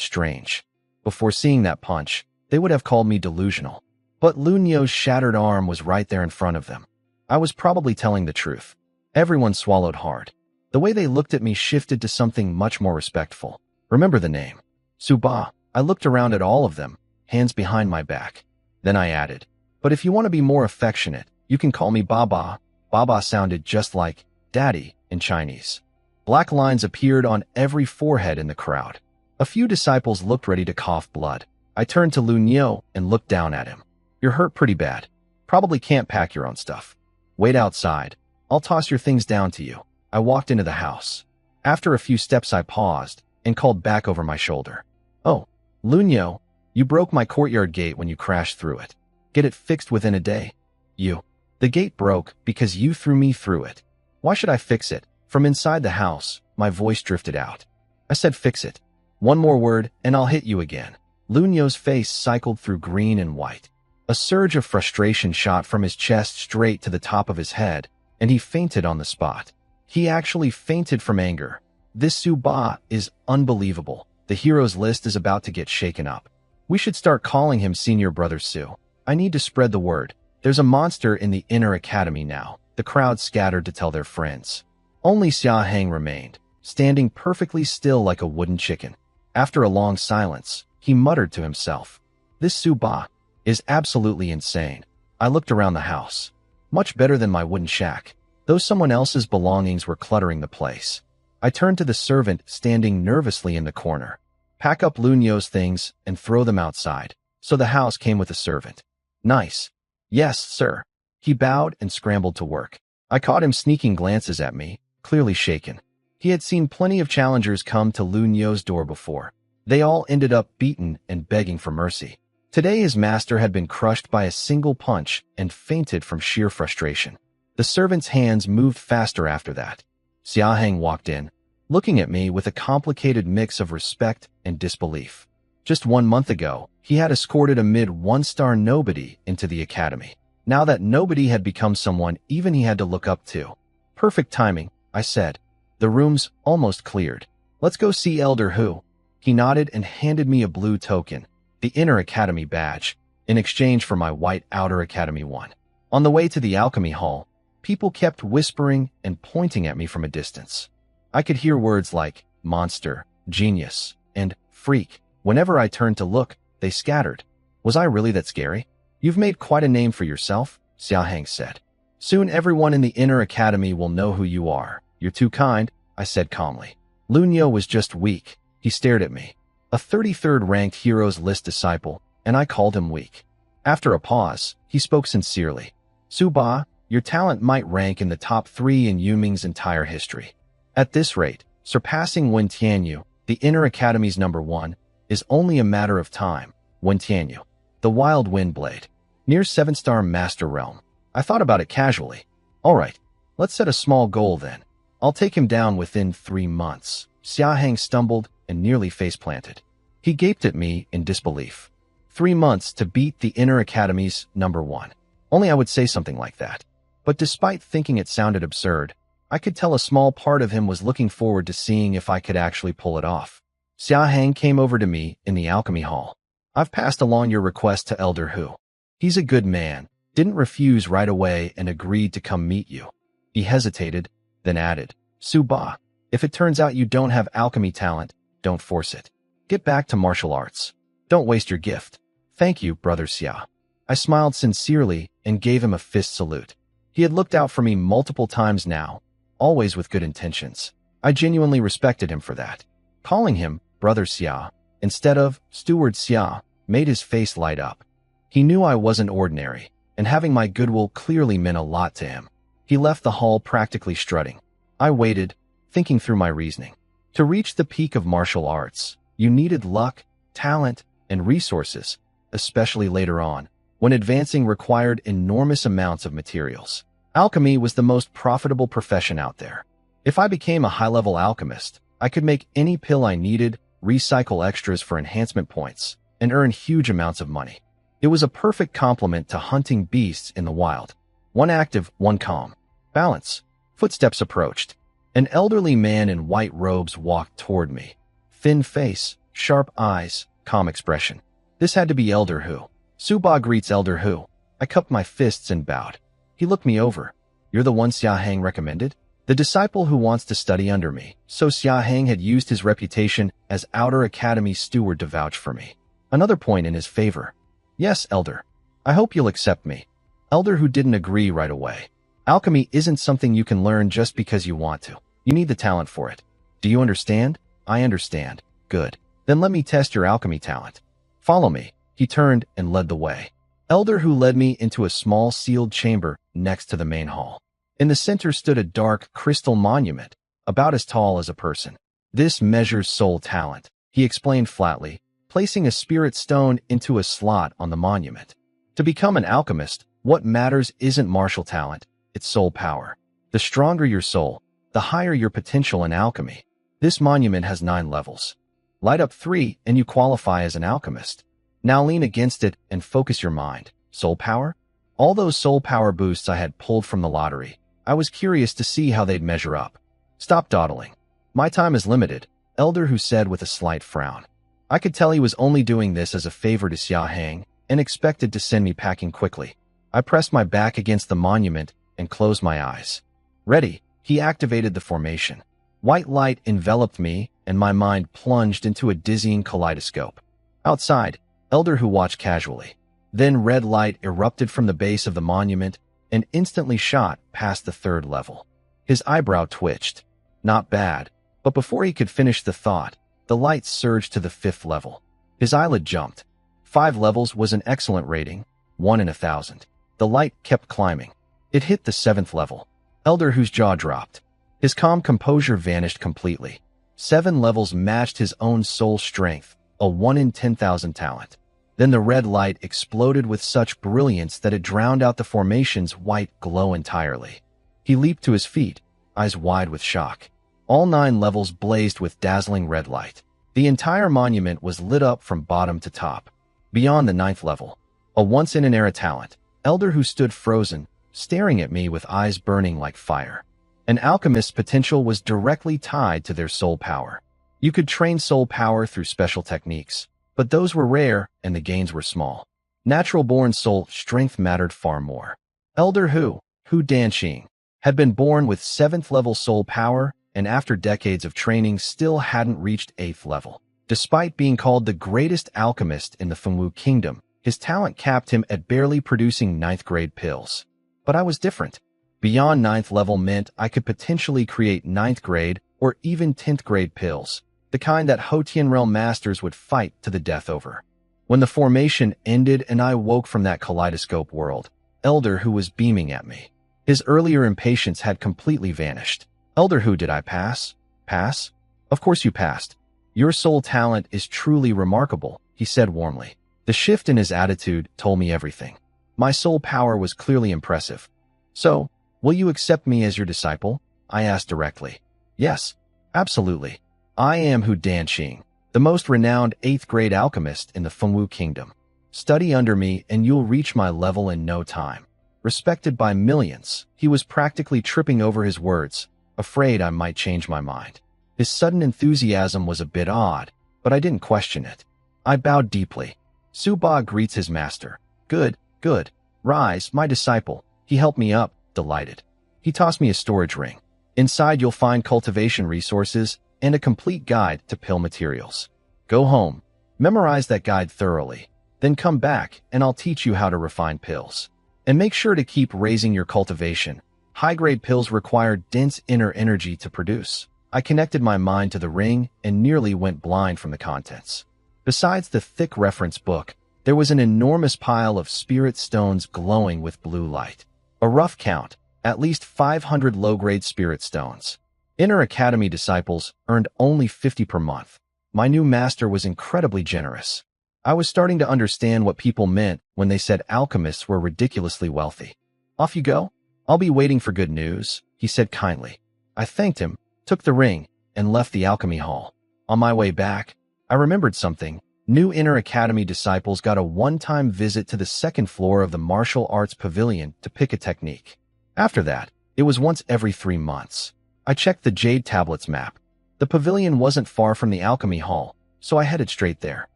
strange. Before seeing that punch, they would have called me delusional. But Lu Niu's shattered arm was right there in front of them. I was probably telling the truth. Everyone swallowed hard. The way they looked at me shifted to something much more respectful. Remember the name. Sububa. I looked around at all of them, hands behind my back. Then I added, but if you want to be more affectionate, you can call me Baba. Baba sounded just like Daddy in Chinese. Black lines appeared on every forehead in the crowd. A few disciples looked ready to cough blood. I turned to Lu Nyo and looked down at him. You're hurt pretty bad. Probably can't pack your own stuff. Wait outside. I'll toss your things down to you. I walked into the house. After a few steps I paused and called back over my shoulder. Oh, Lu Nyo, you broke my courtyard gate when you crashed through it. Get it fixed within a day. The gate broke because you threw me through it. Why should I fix it? From inside the house, my voice drifted out. I said fix it. One more word and I'll hit you again. Lu Nyo's face cycled through green and white. A surge of frustration shot from his chest straight to the top of his head, and he fainted on the spot. He actually fainted from anger. This Sububa is unbelievable. The heroes list is about to get shaken up. We should start calling him Senior Brother Su. I need to spread the word. There's a monster in the inner academy now. The crowd scattered to tell their friends. Only Xia Hang remained, standing perfectly still like a wooden chicken. After a long silence, he muttered to himself, this Sububa is absolutely insane. I looked around the house. Much better than my wooden shack, though someone else's belongings were cluttering the place. I turned to the servant standing nervously in the corner. Pack up Lu Nyo's things and throw them outside. So the house came with a servant. Nice. Yes, sir. He bowed and scrambled to work. I caught him sneaking glances at me, clearly shaken. He had seen plenty of challengers come to Lu Nyo's door before. They all ended up beaten and begging for mercy. Today his master had been crushed by a single punch and fainted from sheer frustration. The servant's hands moved faster after that. Xia Hang walked in, looking at me with a complicated mix of respect and disbelief. Just 1 month ago, he had escorted a mid-1-star nobody into the academy. Now that nobody had become someone even he had to look up to. Perfect timing, I said. The room's almost cleared. Let's go see Elder Hu. He nodded and handed me a blue token, the Inner Academy badge, in exchange for my white Outer Academy one. On the way to the alchemy hall, people kept whispering and pointing at me from a distance. I could hear words like monster, genius, and freak. Whenever I turned to look, they scattered. Was I really that scary? You've made quite a name for yourself, Xia Hang said. Soon everyone in the Inner Academy will know who you are. You're too kind, I said calmly. Lu Nyo was just weak. He stared at me. A 33rd ranked heroes list disciple, and I called him weak. After a pause, he spoke sincerely. Sububa, your talent might rank in the top 3 in Yunming's entire history. At this rate, surpassing Wen Tianyu, the Inner Academy's #1, is only a matter of time. Wen Tianyu, the Wild Wind Blade, near 7-star Master Realm. I thought about it casually. Alright, let's set a small goal then. I'll take him down within 3 months. Xia Hang stumbled and nearly face-planted. He gaped at me in disbelief. 3 months to beat the Inner Academy's #1. Only I would say something like that. But despite thinking it sounded absurd, I could tell a small part of him was looking forward to seeing if I could actually pull it off. Xia Hang came over to me in the alchemy hall. I've passed along your request to Elder Hu. He's a good man, didn't refuse right away and agreed to come meet you. He hesitated, then added, Sububa, if it turns out you don't have alchemy talent, don't force it. Get back to martial arts. Don't waste your gift. Thank you, Brother Xia. I smiled sincerely and gave him a fist salute. He had looked out for me multiple times now, always with good intentions. I genuinely respected him for that. Calling him Brother Xia instead of Steward Xia made his face light up. He knew I wasn't ordinary, and having my goodwill clearly meant a lot to him. He left the hall practically strutting. I waited, thinking through my reasoning. To reach the peak of martial arts, you needed luck, talent, and resources, especially later on, when advancing required enormous amounts of materials. Alchemy was the most profitable profession out there. If I became a high-level alchemist, I could make any pill I needed, recycle extras for enhancement points, and earn huge amounts of money. It was a perfect complement to hunting beasts in the wild. One active, one calm. Balance. Footsteps approached. An elderly man in white robes walked toward me. Thin face, sharp eyes, calm expression. This had to be Elder Hu. Sububa greets Elder Hu. I cupped my fists and bowed. He looked me over, You're the one Xia Hang recommended? The disciple who wants to study under me. So Xia Hang had used his reputation as Outer Academy steward to vouch for me. Another point in his favor. Yes, Elder. I hope you'll accept me. Elder who didn't agree right away. Alchemy isn't something you can learn just because you want to. You need the talent for it. Do you understand? I understand. Good. Then let me test your alchemy talent. Follow me. He turned and led the way. Elder who led me into a small sealed chamber next to the main hall. In the center stood a dark crystal monument, about as tall as a person. This measures soul talent, he explained flatly, placing a spirit stone into a slot on the monument. To become an alchemist, what matters isn't martial talent, it's soul power. The stronger your soul, the higher your potential in alchemy. This monument has 9 levels. Light up 3 and you qualify as an alchemist. Now lean against it and focus your mind. Soul power? All those soul power boosts I had pulled from the lottery. I was curious to see how they'd measure up. Stop dawdling. My time is limited, Elder who said with a slight frown. I could tell he was only doing this as a favor to Xia Hang and expected to send me packing quickly. I pressed my back against the monument and closed my eyes. Ready, he activated the formation. White light enveloped me and my mind plunged into a dizzying kaleidoscope. Outside, Elder who watched casually. Then red light erupted from the base of the monument and instantly shot past the 3rd level. His eyebrow twitched. Not bad, but before he could finish the thought, the light surged to the 5th level. His eyelid jumped. 5 levels was an excellent rating, 1 in 1,000. The light kept climbing. It hit the 7th level. Elder whose jaw dropped. His calm composure vanished completely. 7 levels matched his own soul strength, a 1 in 10,000 talent. Then the red light exploded with such brilliance that it drowned out the formation's white glow entirely. He leaped to his feet, eyes wide with shock. All 9 levels blazed with dazzling red light. The entire monument was lit up from bottom to top. Beyond the 9th level, a once-in-an-era talent, Elder who stood frozen, staring at me with eyes burning like fire. An alchemist's potential was directly tied to their soul power. You could train soul power through special techniques, but those were rare and the gains were small. Natural-born soul strength mattered far more. Elder Hu Danxing, had been born with 7th level soul power and after decades of training still hadn't reached 8th level. Despite being called the greatest alchemist in the Fengwu Kingdom, his talent capped him at barely producing 9th grade pills. But I was different. Beyond 9th level meant I could potentially create 9th grade or even 10th grade pills, the kind that Hotian realm masters would fight to the death over. When the formation ended and I woke from that kaleidoscope world, Elder Hu was beaming at me. His earlier impatience had completely vanished. Elder Hu, did I pass? Pass? Of course you passed. Your soul talent is truly remarkable, he said warmly. The shift in his attitude told me everything. My soul power was clearly impressive. So, will you accept me as your disciple? I asked directly. Yes, absolutely. I am Hu Danxing, the most renowned 8th grade alchemist in the Fengwu Kingdom. Study under me and you'll reach my level in no time. Respected by millions, he was practically tripping over his words, afraid I might change my mind. His sudden enthusiasm was a bit odd, but I didn't question it. I bowed deeply. Sububa greets his master. Good, good. Rise, my disciple. He helped me up, delighted. He tossed me a storage ring. Inside you'll find cultivation resources and a complete guide to pill materials. Go home, memorize that guide thoroughly, then come back and I'll teach you how to refine pills. And make sure to keep raising your cultivation. High-grade pills require dense inner energy to produce. I connected my mind to the ring and nearly went blind from the contents. Besides the thick reference book, there was an enormous pile of spirit stones glowing with blue light. A rough count, at least 500 low-grade spirit stones. Inner Academy disciples earned only 50 per month. My new master was incredibly generous. I was starting to understand what people meant when they said alchemists were ridiculously wealthy. Off you go? I'll be waiting for good news, he said kindly. I thanked him, took the ring, and left the alchemy hall. On my way back, I remembered something. New Inner Academy disciples got a one-time visit to the 2nd floor of the martial arts pavilion to pick a technique. After that, it was once every 3 months. I checked the Jade Tablets map. The pavilion wasn't far from the alchemy hall, so I headed straight there.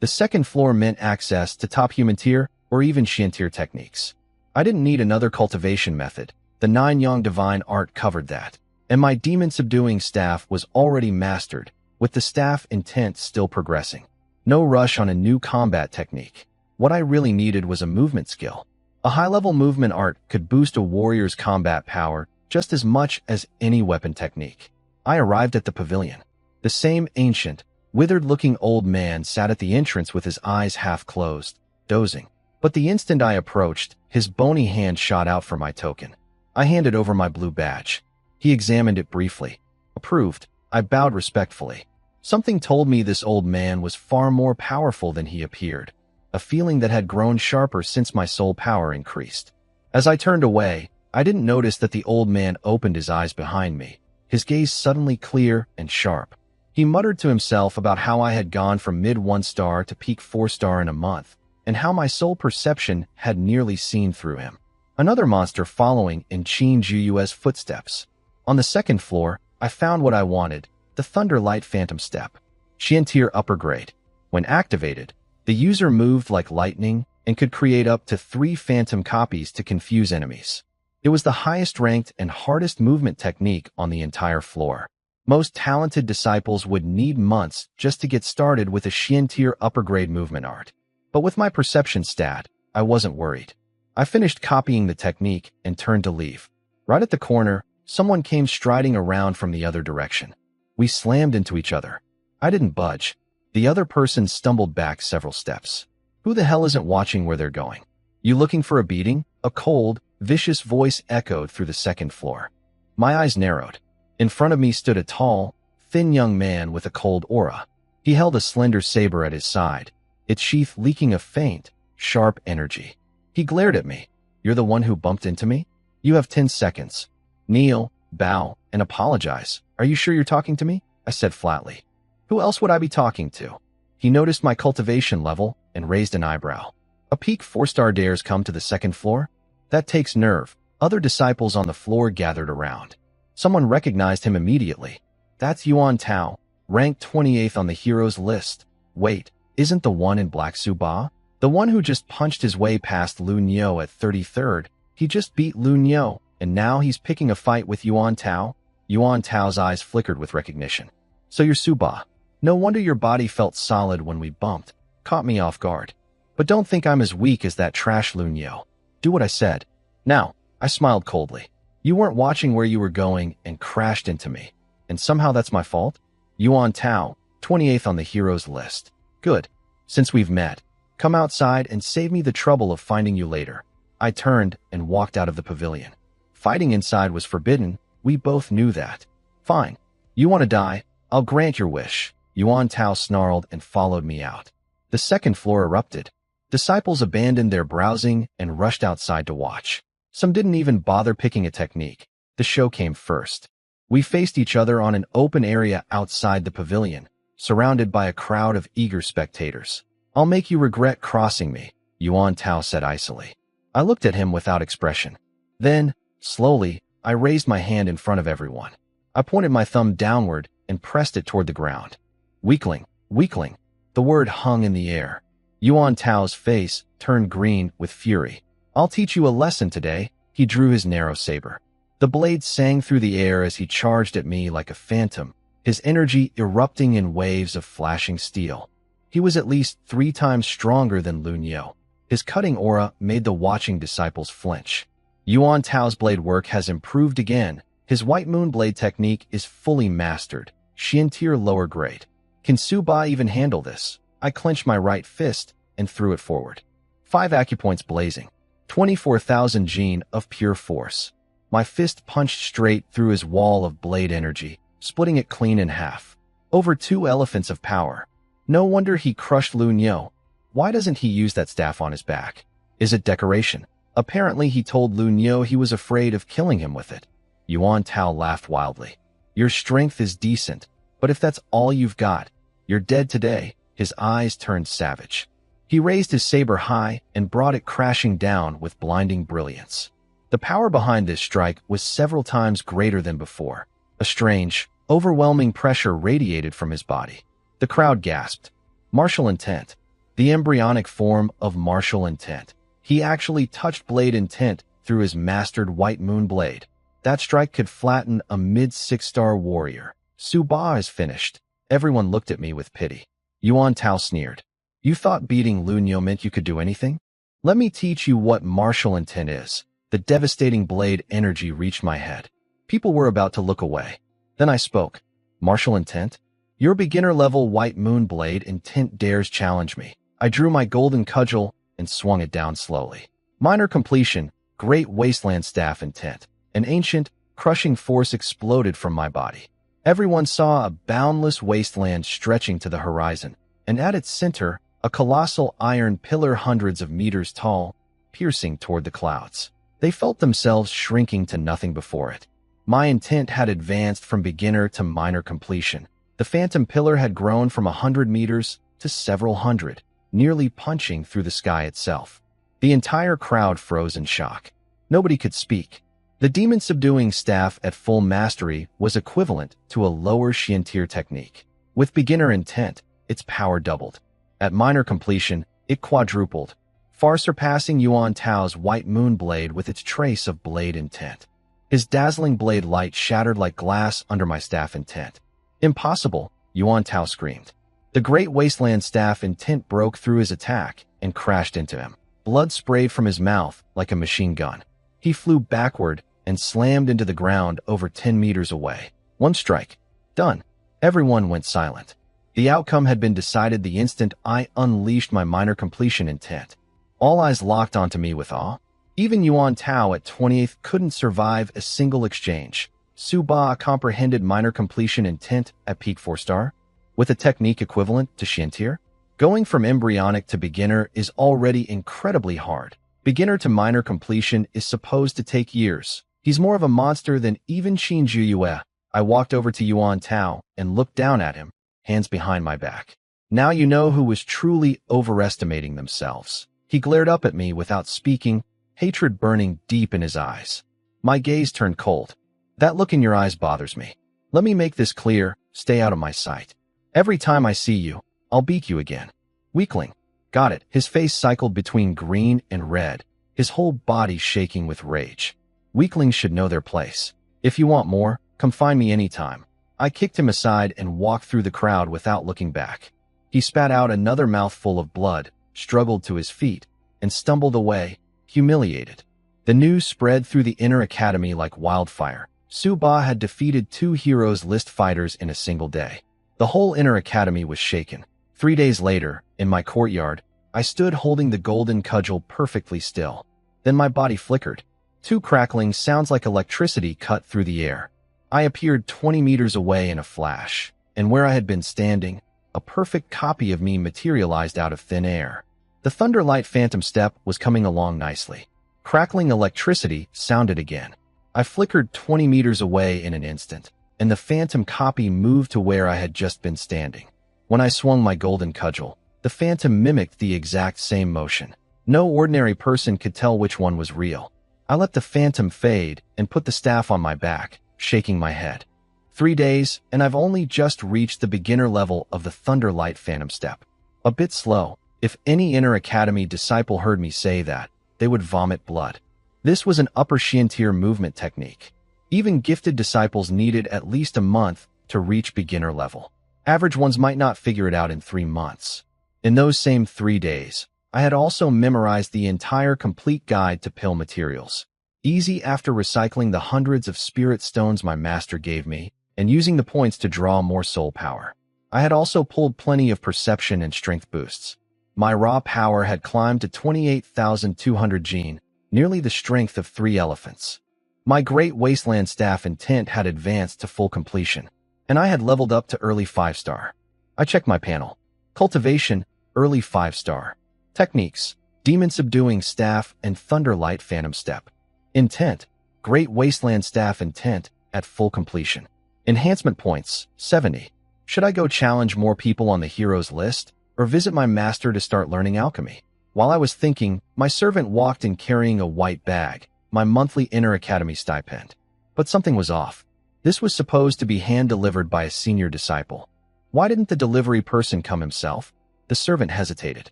The 2nd floor meant access to top human tier or even Shan tier techniques. I didn't need another cultivation method. The 9 Yang divine art covered that, and my demon-subduing staff was already mastered, with the staff intent still progressing. No rush on a new combat technique. What I really needed was a movement skill. A high-level movement art could boost a warrior's combat power just as much as any weapon technique. I arrived at the pavilion. The same ancient, withered-looking old man sat at the entrance with his eyes half closed, dozing. But the instant I approached, his bony hand shot out for my token. I handed over my blue badge. He examined it briefly. Approved. I bowed respectfully. Something told me this old man was far more powerful than he appeared, a feeling that had grown sharper since my soul power increased. As I turned away, I didn't notice that the old man opened his eyes behind me, his gaze suddenly clear and sharp. He muttered to himself about how I had gone from mid-1-star to peak 4-star in a month, and how my soul perception had nearly seen through him. Another monster following in Qin Juyu's footsteps. On the second floor, I found what I wanted, the Thunderlight Phantom Step. Tier upper grade. When activated, the user moved like lightning and could create up to 3 phantom copies to confuse enemies. It was the highest ranked and hardest movement technique on the entire floor. Most talented disciples would need months just to get started with a Tier upper grade movement art. But with my perception stat, I wasn't worried. I finished copying the technique and turned to leave. Right at the corner, someone came striding around from the other direction. We slammed into each other. I didn't budge. The other person stumbled back several steps. Who the hell isn't watching where they're going? You looking for a beating? A cold, vicious voice echoed through the second floor. My eyes narrowed. In front of me stood a tall, thin young man with a cold aura. He held a slender saber at his side, its sheath leaking a faint, sharp energy. He glared at me. You're the one who bumped into me? You have 10 seconds. Kneel, bow, and apologize. Are you sure you're talking to me? I said flatly. Who else would I be talking to? He noticed my cultivation level and raised an eyebrow. A peak 4-star dares come to the second floor? That takes nerve. Other disciples on the floor gathered around. Someone recognized him immediately. That's Yuan Tao, ranked 28th on the heroes list. Wait, isn't the one in black Sububa? The one who just punched his way past Lu Niu at 33rd. He just beat Lu Niu, and now he's picking a fight with Yuan Tao? Yuan Tao's eyes flickered with recognition. So you're Sububa. No wonder your body felt solid when we bumped. Caught me off guard. But don't think I'm as weak as that trash Lu Niu. Do what I said. Now, I smiled coldly. You weren't watching where you were going and crashed into me. And somehow that's my fault? Yuan Tao, 28th on the heroes list. Good. Since we've met, come outside and save me the trouble of finding you later. I turned and walked out of the pavilion. Fighting inside was forbidden. We both knew that. Fine. You want to die? I'll grant your wish. Yuan Tao snarled and followed me out. The second floor erupted. Disciples abandoned their browsing and rushed outside to watch. Some didn't even bother picking a technique. The show came first. We faced each other on an open area outside the pavilion, surrounded by a crowd of eager spectators. I'll make you regret crossing me, Yuan Tao said icily. I looked at him without expression. Then, slowly, I raised my hand in front of everyone. I pointed my thumb downward and pressed it toward the ground. Weakling, weakling. The word hung in the air. Yuan Tao's face turned green with fury. I'll teach you a lesson today. He drew his narrow saber. The blade sang through the air as he charged at me like a phantom, his energy erupting in waves of flashing steel. He was at least 3 times stronger than Lu Niu. His cutting aura made the watching disciples flinch. Yuan Tao's blade work has improved again. His White Moon blade technique is fully mastered. Tier lower grade. Can Sububa even handle this? I clenched my right fist and threw it forward. 5 acupoints blazing. 24,000 gene of pure force. My fist punched straight through his wall of blade energy, splitting it clean in half. Over 2 elephants of power. No wonder he crushed Lu Niu. Why doesn't he use that staff on his back? Is it decoration? Apparently he told Lu Niu he was afraid of killing him with it. Yuan Tao laughed wildly. Your strength is decent, but if that's all you've got, you're dead today. His eyes turned savage. He raised his saber high and brought it crashing down with blinding brilliance. The power behind this strike was several times greater than before. A strange, overwhelming pressure radiated from his body. The crowd gasped. Martial intent. The embryonic form of martial intent. He actually touched blade intent through his mastered white moon blade. That strike could flatten a mid-6-star warrior. Sububa is finished. Everyone looked at me with pity. Yuan Tao sneered. You thought beating Lunyo meant you could do anything? Let me teach you what martial intent is. The devastating blade energy reached my head. People were about to look away. Then I spoke. Martial intent? Your beginner-level white moon blade intent dares challenge me. I drew my golden cudgel and swung it down slowly. Minor completion, great wasteland staff intent. An ancient, crushing force exploded from my body. Everyone saw a boundless wasteland stretching to the horizon, and at its center, a colossal iron pillar hundreds of meters tall, piercing toward the clouds. They felt themselves shrinking to nothing before it. My intent had advanced from beginner to minor completion. The phantom pillar had grown from 100 meters to several hundred, nearly punching through the sky itself. The entire crowd froze in shock. Nobody could speak. The demon-subduing staff at full mastery was equivalent to a lower Xiantier technique. With beginner intent, its power doubled. At minor completion, it quadrupled, far surpassing Yuan Tao's white moon blade with its trace of blade intent. His dazzling blade light shattered like glass under my staff intent. Impossible, Yuan Tao screamed. The great wasteland staff intent broke through his attack and crashed into him. Blood sprayed from his mouth like a machine gun. He flew backward and slammed into the ground over 10 meters away. One strike. Done. Everyone went silent. The outcome had been decided the instant I unleashed my minor completion intent. All eyes locked onto me with awe. Even Yuan Tao at 28th couldn't survive a single exchange. Sububa comprehended minor completion intent at peak 4-star, with a technique equivalent to Xiantier. Going from embryonic to beginner is already incredibly hard. Beginner to minor completion is supposed to take years. He's more of a monster than even Xin Zhuyue. I walked over to Yuan Tao and looked down at him, hands behind my back. Now you know who was truly overestimating themselves. He glared up at me without speaking, hatred burning deep in his eyes. My gaze turned cold. That look in your eyes bothers me. Let me make this clear, stay out of my sight. Every time I see you, I'll beat you again. Weakling. Got it. His face cycled between green and red, his whole body shaking with rage. Weaklings should know their place. If you want more, come find me anytime. I kicked him aside and walked through the crowd without looking back. He spat out another mouthful of blood, struggled to his feet, and stumbled away, humiliated. The news spread through the inner academy like wildfire. Sububa had defeated 2 heroes list fighters in a single day. The whole inner academy was shaken. 3 days later, in my courtyard, I stood holding the golden cudgel perfectly still. Then my body flickered. 2 crackling sounds like electricity cut through the air. I appeared 20 meters away in a flash, and where I had been standing, a perfect copy of me materialized out of thin air. The Thunderlight Phantom Step was coming along nicely. Crackling electricity sounded again. I flickered 20 meters away in an instant, and the phantom copy moved to where I had just been standing. When I swung my golden cudgel, the phantom mimicked the exact same motion. No ordinary person could tell which one was real. I let the phantom fade and put the staff on my back, shaking my head. 3 days, and I've only just reached the beginner level of the Thunderlight Phantom Step. A bit slow. If any inner academy disciple heard me say that, they would vomit blood. This was an upper Xiantier movement technique. Even gifted disciples needed at least a month to reach beginner level. Average ones might not figure it out in 3 months. In those same 3 days, I had also memorized the entire complete guide to pill materials. Easy after recycling the hundreds of spirit stones my master gave me and using the points to draw more soul power. I had also pulled plenty of perception and strength boosts. My raw power had climbed to 28,200 gene, nearly the strength of 3 elephants. My great wasteland staff intent had advanced to full completion, and I had leveled up to early 5-star. I checked my panel. Cultivation, early 5-star. Techniques, demon subduing staff and Thunderlight Phantom Step. Intent, great wasteland staff intent at full completion. Enhancement points, 70. Should I go challenge more people on the heroes list, or visit my master to start learning alchemy? While I was thinking, my servant walked in carrying a white bag, my monthly inner academy stipend. But something was off. This was supposed to be hand-delivered by a senior disciple. Why didn't the delivery person come himself? The servant hesitated.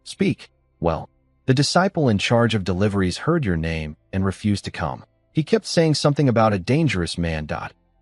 Speak. Well, the disciple in charge of deliveries heard your name and refused to come. He kept saying something about a dangerous man.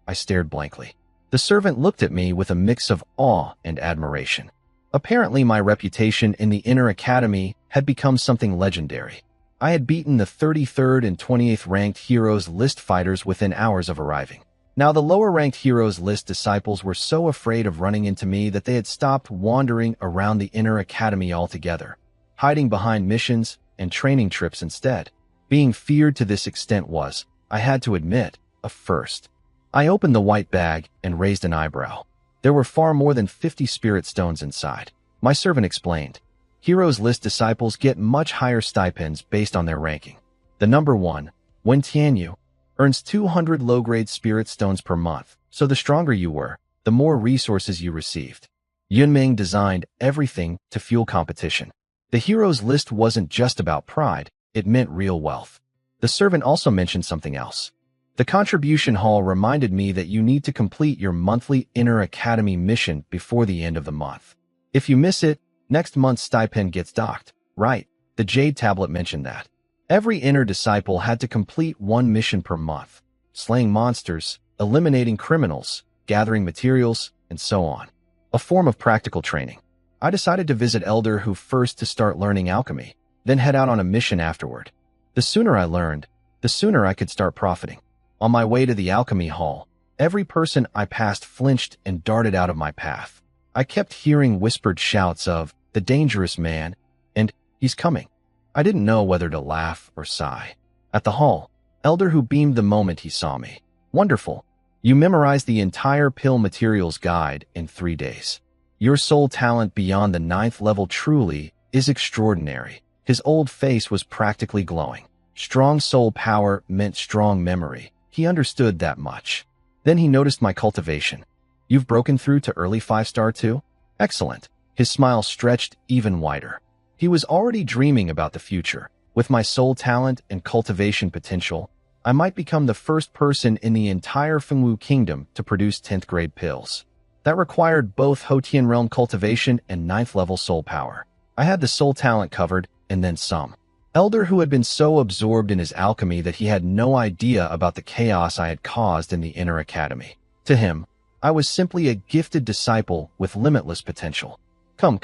I stared blankly. The servant looked at me with a mix of awe and admiration. Apparently, my reputation in the inner academy had become something legendary. I had beaten the 33rd and 28th ranked Heroes List fighters within hours of arriving. Now, the lower-ranked Heroes List disciples were so afraid of running into me that they had stopped wandering around the inner academy altogether, hiding behind missions and training trips instead. Being feared to this extent was, I had to admit, a first. I opened the white bag and raised an eyebrow. There were far more than 50 spirit stones inside. My servant explained. Heroes List disciples get much higher stipends based on their ranking. The number 1, Wen Tianyu, earns 200 low-grade spirit stones per month, so the stronger you were, the more resources you received. Yunming designed everything to fuel competition. The Heroes List wasn't just about pride, it meant real wealth. The servant also mentioned something else. The contribution hall reminded me that you need to complete your monthly Inner Academy mission before the end of the month. If you miss it, next month's stipend gets docked. Right, the Jade Tablet mentioned that. Every Inner disciple had to complete one mission per month, slaying monsters, eliminating criminals, gathering materials, and so on. A form of practical training. I decided to visit Elder Hu first to start learning alchemy, then head out on a mission afterward. The sooner I learned, the sooner I could start profiting. On my way to the alchemy hall, every person I passed flinched and darted out of my path. I kept hearing whispered shouts of, "The dangerous man," and "He's coming." I didn't know whether to laugh or sigh. At the hall, Elder Hu beamed the moment he saw me. "Wonderful. You memorized the entire pill materials guide in 3 days. Your soul talent beyond the 9th level truly is extraordinary." His old face was practically glowing. Strong soul power meant strong memory. He understood that much. Then he noticed my cultivation. "You've broken through to early 5-star too? Excellent." His smile stretched even wider. He was already dreaming about the future. With my soul talent and cultivation potential, I might become the first person in the entire Fengwu Kingdom to produce 10th grade pills. That required both Hotian realm cultivation and 9th level soul power. I had the soul talent covered, and then some. Elder Hu had been so absorbed in his alchemy that he had no idea about the chaos I had caused in the Inner Academy. To him, I was simply a gifted disciple with limitless potential. Come.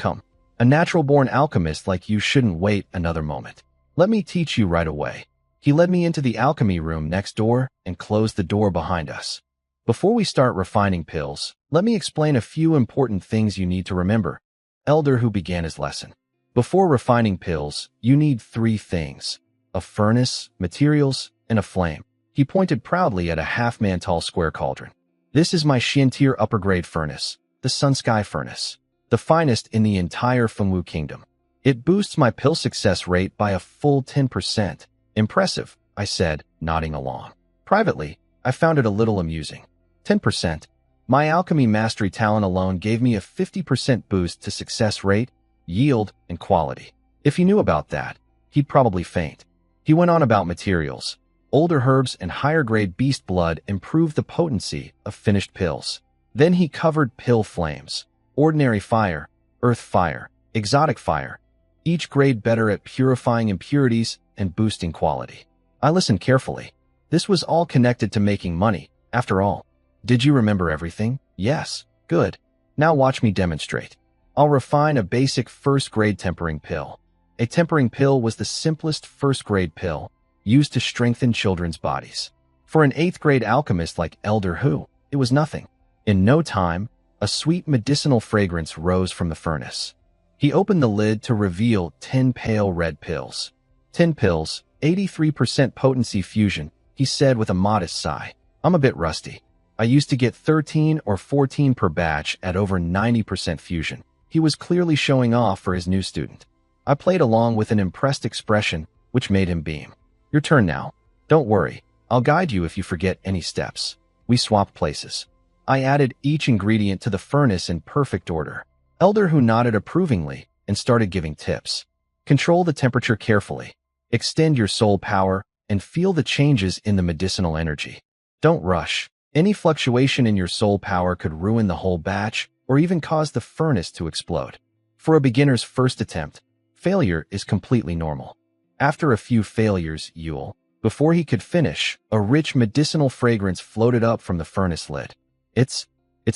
A natural-born alchemist like you shouldn't wait another moment. Let me teach you right away." He led me into the alchemy room next door and closed the door behind us. "Before we start refining pills, let me explain a few important things you need to remember." Elder Hu began his lesson. Before refining pills, you need 3 things: a furnace, materials, and a flame. He pointed proudly at a half-man-tall square cauldron. "This is my Xian-tier upper-grade furnace, the Sun Sky Furnace. The finest in the entire Fengwu Kingdom. It boosts my pill success rate by a full 10%. Impressive," I said, nodding along. Privately, I found it a little amusing. 10%. My alchemy mastery talent alone gave me a 50% boost to success rate, yield, and quality. If he knew about that, he'd probably faint. He went on about materials. Older herbs and higher-grade beast blood improved the potency of finished pills. Then he covered pill flames. Ordinary fire, earth fire, exotic fire, each grade better at purifying impurities and boosting quality. I listened carefully. This was all connected to making money, after all. Did you remember everything? Yes. Good. Now watch me demonstrate. I'll refine a basic first-grade tempering pill. A tempering pill was the simplest first-grade pill used to strengthen children's bodies. For an 8th-grade alchemist like Elder Hu, it was nothing. In no time, a sweet medicinal fragrance rose from the furnace. He opened the lid to reveal 10 pale red pills. 10 pills, 83% potency fusion, he said with a modest sigh. "I'm a bit rusty. I used to get 13 or 14 per batch at over 90% fusion." He was clearly showing off for his new student. I played along with an impressed expression, which made him beam. "Your turn now. Don't worry, I'll guide you if you forget any steps." We swapped places. I added each ingredient to the furnace in perfect order. Elder Hu nodded approvingly and started giving tips. "Control the temperature carefully. Extend your soul power and feel the changes in the medicinal energy. Don't rush. Any fluctuation in your soul power could ruin the whole batch or even cause the furnace to explode. For a beginner's first attempt, failure is completely normal. After a few failures, you'll Before he could finish, a rich medicinal fragrance floated up from the furnace lid. It's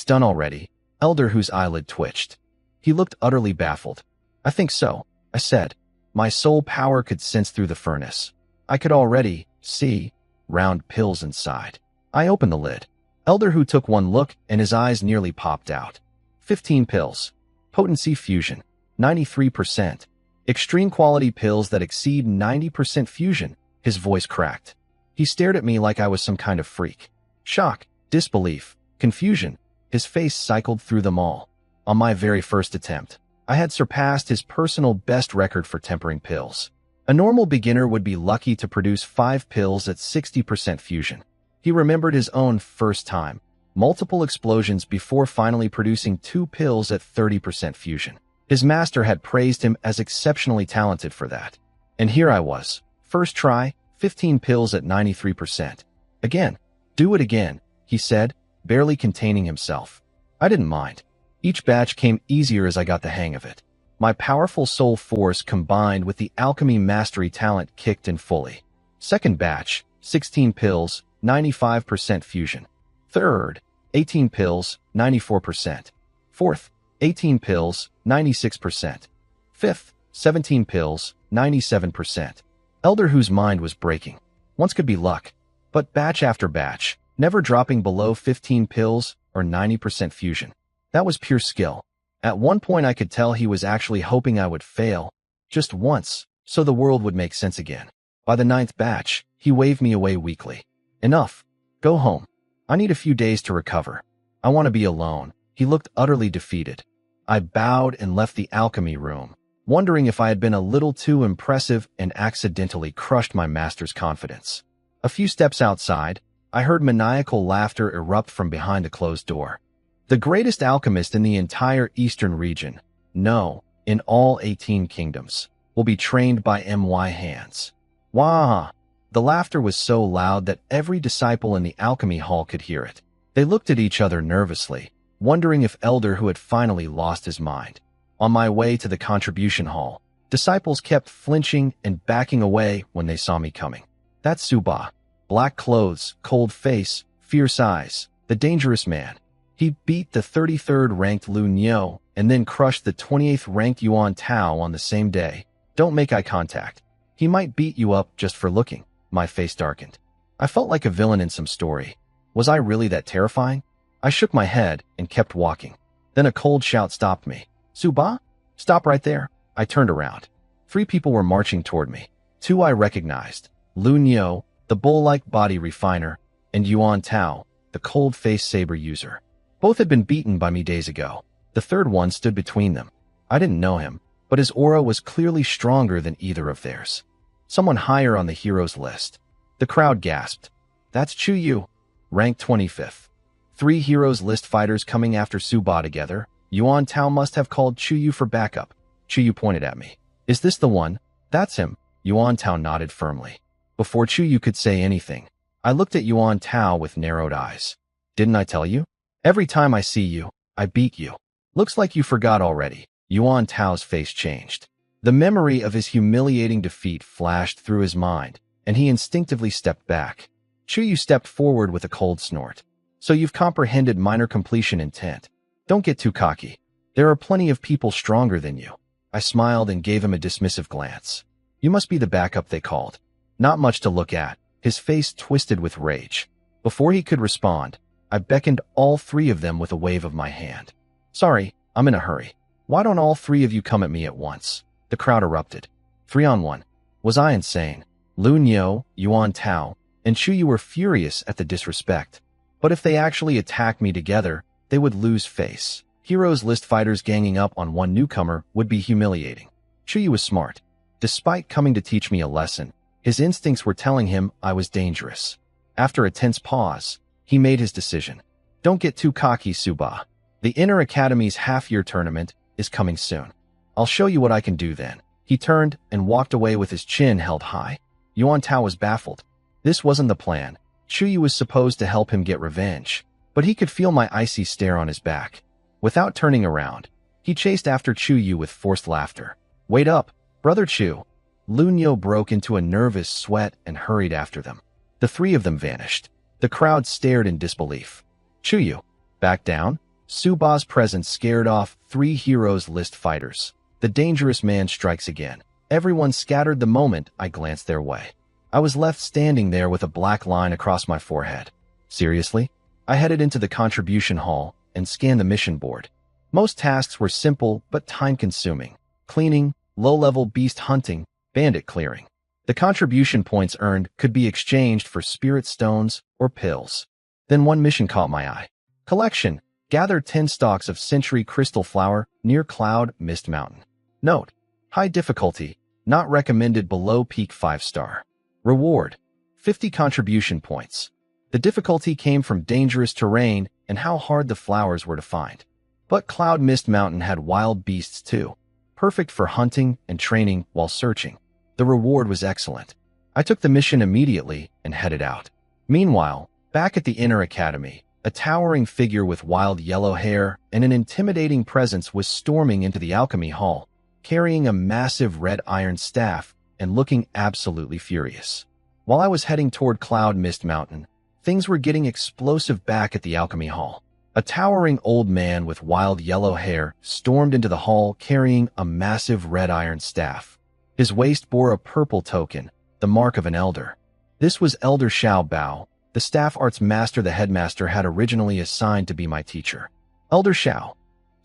done already. Elder Hu's eyelid twitched. He looked utterly baffled. I think so, I said. My soul power could sense through the furnace. I could already see round pills inside. I opened the lid. Elder Hu took one look and his eyes nearly popped out. 15 pills. Potency fusion. 93%. Extreme quality pills that exceed 90% fusion. His voice cracked. He stared at me like I was some kind of freak. Shock, disbelief, confusion. His face cycled through them all. On my very first attempt, I had surpassed his personal best record for tempering pills. A normal beginner would be lucky to produce 5 pills at 60% fusion. He remembered his own first time, multiple explosions before finally producing 2 pills at 30% fusion. His master had praised him as exceptionally talented for that. And here I was, first try, 15 pills at 93%. Again, do it again, he said, barely containing himself. I didn't mind. Each batch came easier as I got the hang of it. My powerful soul force combined with the alchemy mastery talent kicked in fully. Second batch, 16 pills, 95% fusion. Third, 18 pills, 94%. Fourth, 18 pills, 96%. Fifth, 17 pills, 97%. Elder Hu's mind was breaking. Once could be luck, but batch after batch, never dropping below 15 pills or 90% fusion. That was pure skill. At one point I could tell he was actually hoping I would fail, just once, so the world would make sense again. By the 9th batch, he waved me away weakly. Enough. Go home. I need a few days to recover. I want to be alone. He looked utterly defeated. I bowed and left the alchemy room, wondering if I had been a little too impressive and accidentally crushed my master's confidence. A few steps outside, I heard maniacal laughter erupt from behind a closed door. The greatest alchemist in the entire eastern region, no, in all 18 kingdoms, will be trained by my hands. Wah! The laughter was so loud that every disciple in the alchemy hall could hear it. They looked at each other nervously, wondering if Elder Hu had finally lost his mind. On my way to the contribution hall, disciples kept flinching and backing away when they saw me coming. That's Sububa. Black clothes, cold face, fierce eyes, the dangerous man. He beat the 33rd ranked Lu Niu and then crushed the 28th ranked Yuan Tao on the same day. Don't make eye contact. He might beat you up just for looking. My face darkened. I felt like a villain in some story. Was I really that terrifying? I shook my head and kept walking. Then a cold shout stopped me. Sububa? Stop right there. I turned around. 3 people were marching toward me. 2 I recognized. Lu Niu, the bull-like body refiner, and Yuan Tao, the cold-faced saber user. Both had been beaten by me days ago. The third one stood between them. I didn't know him, but his aura was clearly stronger than either of theirs. Someone higher on the heroes list. The crowd gasped. That's Chu Yu, ranked 25th. 3 heroes list fighters coming after Sububa together. Yuan Tao must have called Chu Yu for backup. Chu Yu pointed at me. Is this the one? That's him. Yuan Tao nodded firmly. Before Chu Yu could say anything, I looked at Yuan Tao with narrowed eyes. Didn't I tell you? Every time I see you, I beat you. Looks like you forgot already. Yuan Tao's face changed. The memory of his humiliating defeat flashed through his mind, and he instinctively stepped back. Chu Yu stepped forward with a cold snort. So you've comprehended minor completion intent. Don't get too cocky. There are plenty of people stronger than you. I smiled and gave him a dismissive glance. You must be the backup they called. Not much to look at. His face twisted with rage. Before he could respond, I beckoned all 3 of them with a wave of my hand. Sorry, I'm in a hurry. Why don't all 3 of you come at me at once? The crowd erupted. 3 on 1. Was I insane? Lu Niu, Yuan Tao, and Chu Yu were furious at the disrespect. But if they actually attacked me together, they would lose face. Heroes list fighters ganging up on one newcomer would be humiliating. Chu Yu was smart. Despite coming to teach me a lesson, his instincts were telling him I was dangerous. After a tense pause, he made his decision. Don't get too cocky, Sububa. The Inner Academy's half-year tournament is coming soon. I'll show you what I can do then. He turned and walked away with his chin held high. Yuan Tao was baffled. This wasn't the plan. Chu Yu was supposed to help him get revenge, but he could feel my icy stare on his back. Without turning around, he chased after Chu Yu with forced laughter. Wait up, Brother Chu. Lunyo broke into a nervous sweat and hurried after them. The three of them vanished. The crowd stared in disbelief. Chuyu, back down? Suba's presence scared off 3 heroes list fighters. The dangerous man strikes again. Everyone scattered the moment I glanced their way. I was left standing there with a black line across my forehead. Seriously? I headed into the contribution hall and scanned the mission board. Most tasks were simple but time-consuming. Cleaning, low-level beast hunting, bandit clearing. The contribution points earned could be exchanged for spirit stones or pills. Then one mission caught my eye. Collection. Gather 10 stalks of century crystal flower near Cloud Mist Mountain. Note. High difficulty. Not recommended below peak 5-star. Reward. 50 contribution points. The difficulty came from dangerous terrain and how hard the flowers were to find. But Cloud Mist Mountain had wild beasts too. Perfect for hunting and training while searching. The reward was excellent. I took the mission immediately and headed out. Meanwhile, back at the Inner Academy, a towering figure with wild yellow hair and an intimidating presence was storming into the alchemy hall, carrying a massive red iron staff and looking absolutely furious. While I was heading toward Cloud Mist Mountain, things were getting explosive back at the alchemy hall. A towering old man with wild yellow hair stormed into the hall carrying a massive red iron staff. His waist bore a purple token, the mark of an elder. This was Elder Xiao Bao, the staff arts master the headmaster had originally assigned to be my teacher. Elder Xiao.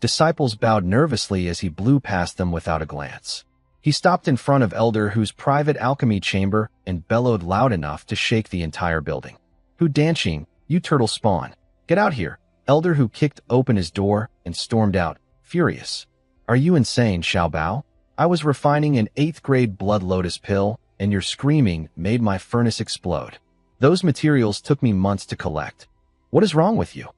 Disciples bowed nervously as he blew past them without a glance. He stopped in front of Elder Hu's private alchemy chamber and bellowed loud enough to shake the entire building. Hu Danqing, you turtle spawn. Get out here. Elder Hu kicked open his door and stormed out, furious. Are you insane, Xiao Bao? I was refining an 8th grade blood lotus pill, and your screaming made my furnace explode. Those materials took me months to collect. What is wrong with you?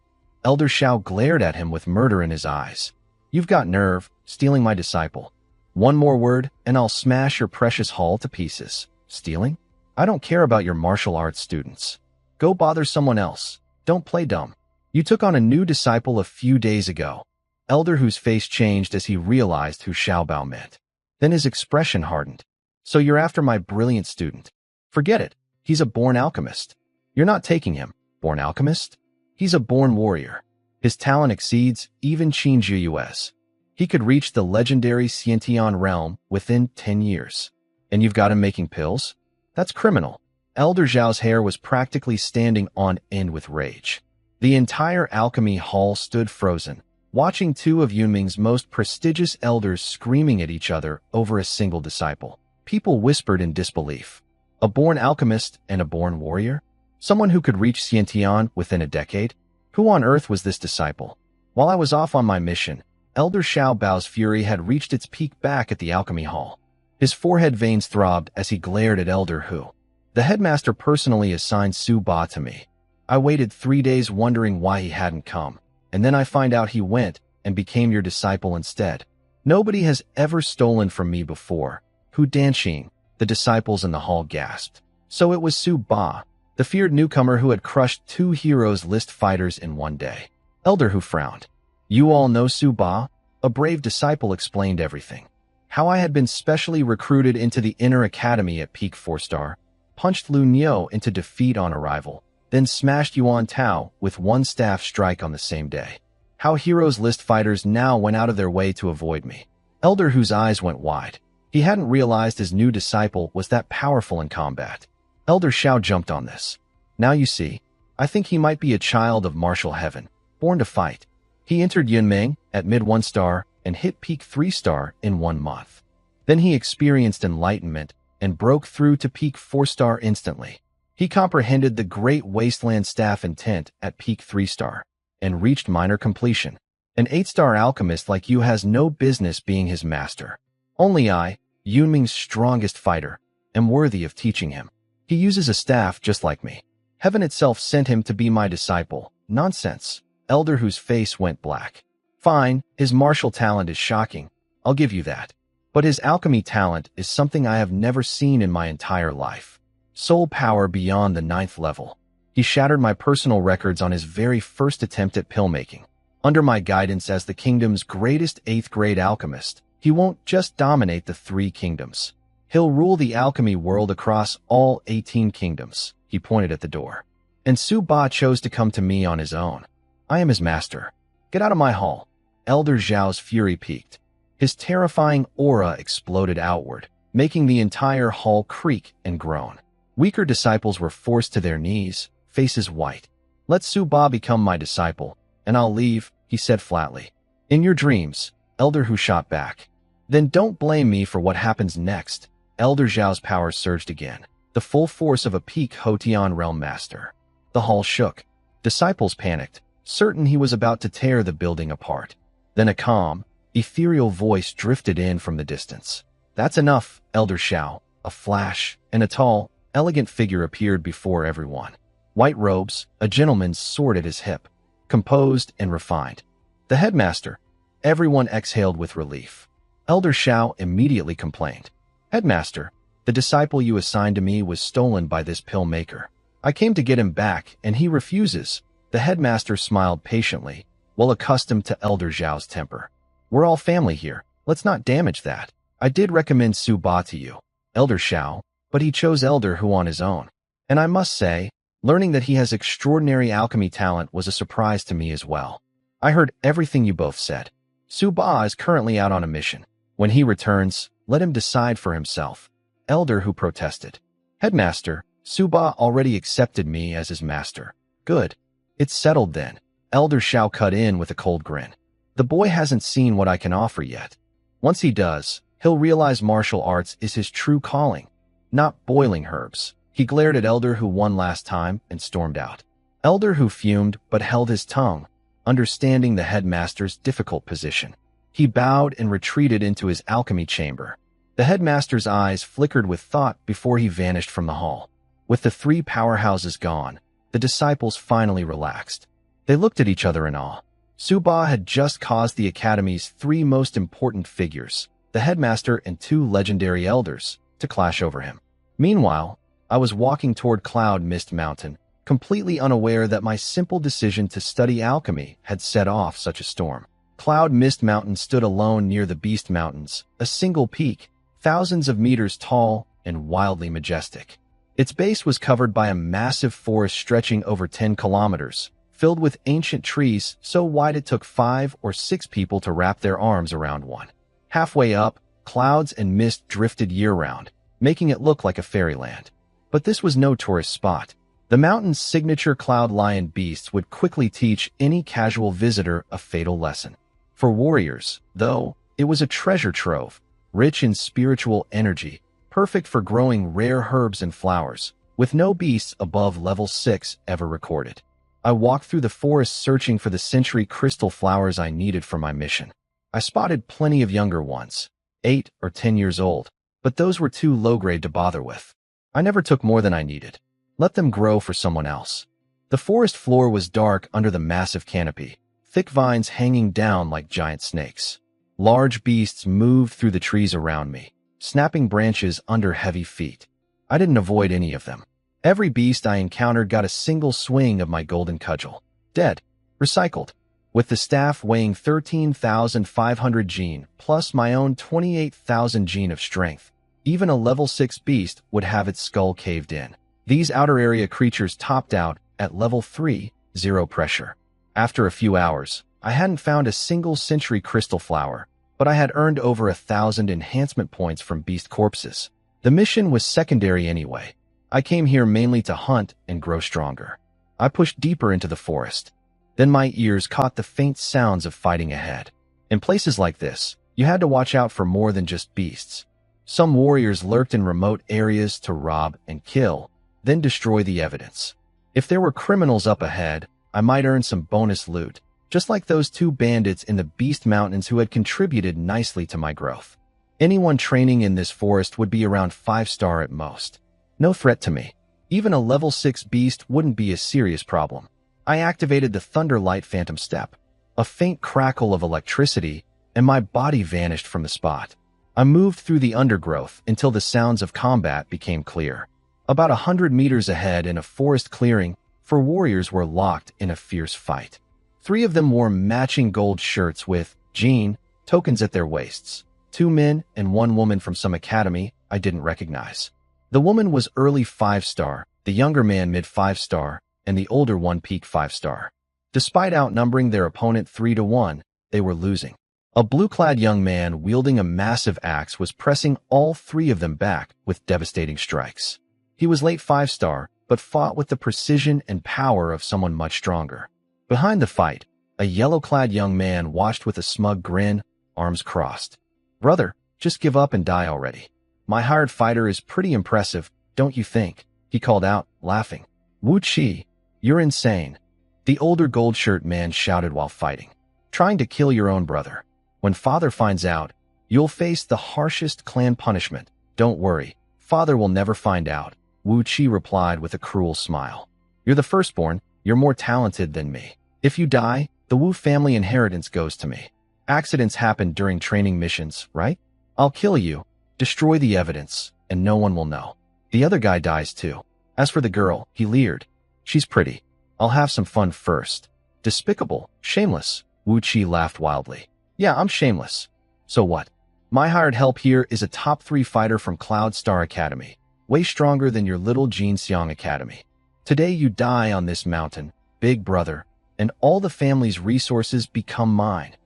Elder Xiao glared at him with murder in his eyes. You've got nerve, stealing my disciple. One more word, and I'll smash your precious hall to pieces. Stealing? I don't care about your martial arts students. Go bother someone else. Don't play dumb. You took on a new disciple a few days ago. Elder Hu's face changed as he realized who Xiao Bao meant. Then his expression hardened. So you're after my brilliant student. Forget it. He's a born alchemist. You're not taking him. Born alchemist? He's a born warrior. His talent exceeds even Qin Jiyue's. He could reach the legendary Xiantian realm within 10 years. And you've got him making pills? That's criminal. Elder Zhao's hair was practically standing on end with rage. The entire alchemy hall stood frozen, watching 2 of Yunming's most prestigious elders screaming at each other over a single disciple. People whispered in disbelief. A born alchemist and a born warrior? Someone who could reach Xiantian within a decade? Who on earth was this disciple? While I was off on my mission, Elder Xiao Bao's fury had reached its peak back at the alchemy hall. His forehead veins throbbed as he glared at Elder Hu. The headmaster personally assigned Sububa to me. I waited 3 days wondering why he hadn't come, and then I find out he went and became your disciple instead. Nobody has ever stolen from me before. Hu Danqing, the disciples in the hall gasped. So it was Sububa, the feared newcomer who had crushed 2 heroes list fighters in one day. Elder Hu frowned. You all know Sububa? A brave disciple explained everything. How I had been specially recruited into the Inner Academy at peak 4-star, punched Lu Niu into defeat on arrival, then smashed Yuan Tao with one staff strike on the same day. How heroes list fighters now went out of their way to avoid me. Elder Hu's eyes went wide. He hadn't realized his new disciple was that powerful in combat. Elder Xiao jumped on this. Now you see, I think he might be a child of martial heaven, born to fight. He entered Yunming at mid 1-star and hit peak 3-star in 1 month. Then he experienced enlightenment and broke through to peak 4-star instantly. He comprehended the great wasteland staff intent at peak 3-star and reached minor completion. An 8-star alchemist like you has no business being his master. Only I, Yunming's strongest fighter, am worthy of teaching him. He uses a staff just like me. Heaven itself sent him to be my disciple. Nonsense. Elder Hu's face went black. Fine, his martial talent is shocking. I'll give you that. But his alchemy talent is something I have never seen in my entire life. Soul power beyond the 9th level. He shattered my personal records on his very first attempt at pill making. Under my guidance as the kingdom's greatest 8th grade alchemist, he won't just dominate the 3 kingdoms. He'll rule the alchemy world across all 18 kingdoms. He pointed at the door. And Sububa chose to come to me on his own. I am his master. Get out of my hall. Elder Zhao's fury peaked. His terrifying aura exploded outward, making the entire hall creak and groan. Weaker disciples were forced to their knees, faces white. Let Sububa become my disciple, and I'll leave, he said flatly. In your dreams, Elder Hu shot back. Then don't blame me for what happens next. Elder Zhao's power surged again, the full force of a peak Hotian realm master. The hall shook. Disciples panicked, certain he was about to tear the building apart. Then a calm, ethereal voice drifted in from the distance. That's enough, Elder Zhao. A flash, and a tall, elegant figure appeared before everyone. White robes, a gentleman's sword at his hip. Composed and refined. The headmaster. Everyone exhaled with relief. Elder Zhao immediately complained. Headmaster, the disciple you assigned to me was stolen by this pill maker. I came to get him back, and he refuses. The headmaster smiled patiently, well accustomed to Elder Zhao's temper. We're all family here. Let's not damage that. I did recommend Sububa to you, Elder Zhao, but he chose Elder Hu on his own. And I must say, learning that he has extraordinary alchemy talent was a surprise to me as well. I heard everything you both said. Sububa is currently out on a mission. When he returns, let him decide for himself. Elder Hu protested. Headmaster, Sububa already accepted me as his master. Good. It's settled then. Elder Zhao cut in with a cold grin. The boy hasn't seen what I can offer yet. Once he does, he'll realize martial arts is his true calling, not boiling herbs. He glared at Elder Hu one last time and stormed out. Elder Hu fumed but held his tongue, understanding the headmaster's difficult position. He bowed and retreated into his alchemy chamber. The headmaster's eyes flickered with thought before he vanished from the hall. With the three powerhouses gone, the disciples finally relaxed. They looked at each other in awe. Sububa had just caused the academy's three most important figures, the headmaster and two legendary elders, to clash over him. Meanwhile, I was walking toward Cloud Mist Mountain, completely unaware that my simple decision to study alchemy had set off such a storm. Cloud Mist Mountain stood alone near the Beast Mountains, a single peak, thousands of meters tall and wildly majestic. Its base was covered by a massive forest stretching over 10 kilometers, filled with ancient trees so wide it took 5 or 6 people to wrap their arms around one. Halfway up, clouds and mist drifted year-round, making it look like a fairyland. But this was no tourist spot. The mountain's signature cloud lion beasts would quickly teach any casual visitor a fatal lesson. For warriors, though, it was a treasure trove, rich in spiritual energy, perfect for growing rare herbs and flowers, with no beasts above level 6 ever recorded. I walked through the forest searching for the century crystal flowers I needed for my mission. I spotted plenty of younger ones, 8 or 10 years old, but those were too low-grade to bother with. I never took more than I needed. Let them grow for someone else. The forest floor was dark under the massive canopy, thick vines hanging down like giant snakes. Large beasts moved through the trees around me, snapping branches under heavy feet. I didn't avoid any of them. Every beast I encountered got a single swing of my golden cudgel. Dead. Recycled. With the staff weighing 13,500 gene, plus my own 28,000 gene of strength, even a level 6 beast would have its skull caved in. These outer area creatures topped out at level 3, 0 pressure. After a few hours, I hadn't found a single century crystal flower, but I had earned over 1,000 enhancement points from beast corpses. The mission was secondary anyway. I came here mainly to hunt and grow stronger. I pushed deeper into the forest. Then my ears caught the faint sounds of fighting ahead. In places like this, you had to watch out for more than just beasts. Some warriors lurked in remote areas to rob and kill, then destroy the evidence. If there were criminals up ahead, I might earn some bonus loot, just like those 2 bandits in the Beast Mountains who had contributed nicely to my growth. Anyone training in this forest would be around 5-star at most. No threat to me. Even a level 6 beast wouldn't be a serious problem. I activated the Thunderlight Phantom Step. A faint crackle of electricity, and my body vanished from the spot. I moved through the undergrowth until the sounds of combat became clear. About 100 meters ahead in a forest clearing, 4 warriors were locked in a fierce fight. 3 of them wore matching gold shirts with Gene tokens at their waists. 2 men and 1 woman from some academy, I didn't recognize. The woman was early 5-star, the younger man mid 5-star, and the older one peak 5-star. Despite outnumbering their opponent 3-1, they were losing. A blue-clad young man wielding a massive axe was pressing all three of them back with devastating strikes. He was late 5-star, but fought with the precision and power of someone much stronger. Behind the fight, a yellow-clad young man watched with a smug grin, arms crossed. "Brother, just give up and die already. My hired fighter is pretty impressive, don't you think?" he called out, laughing. "Wu Qi, you're insane," the older gold-shirt man shouted while fighting. "Trying to kill your own brother. When father finds out, you'll face the harshest clan punishment. Don't worry, father will never find out," Wu Qi replied with a cruel smile. "You're the firstborn, you're more talented than me. If you die, the Wu family inheritance goes to me. Accidents happen during training missions, right? I'll kill you, destroy the evidence, and no one will know. The other guy dies too. As for the girl," he leered, "she's pretty. I'll have some fun first." "Despicable, shameless," Wu Qi laughed wildly. "Yeah, I'm shameless. So what? My hired help here is a top 3 fighter from Cloud Star Academy, way stronger than your little Jinxiang Academy. Today you die on this mountain, big brother, and all the family's resources become mine."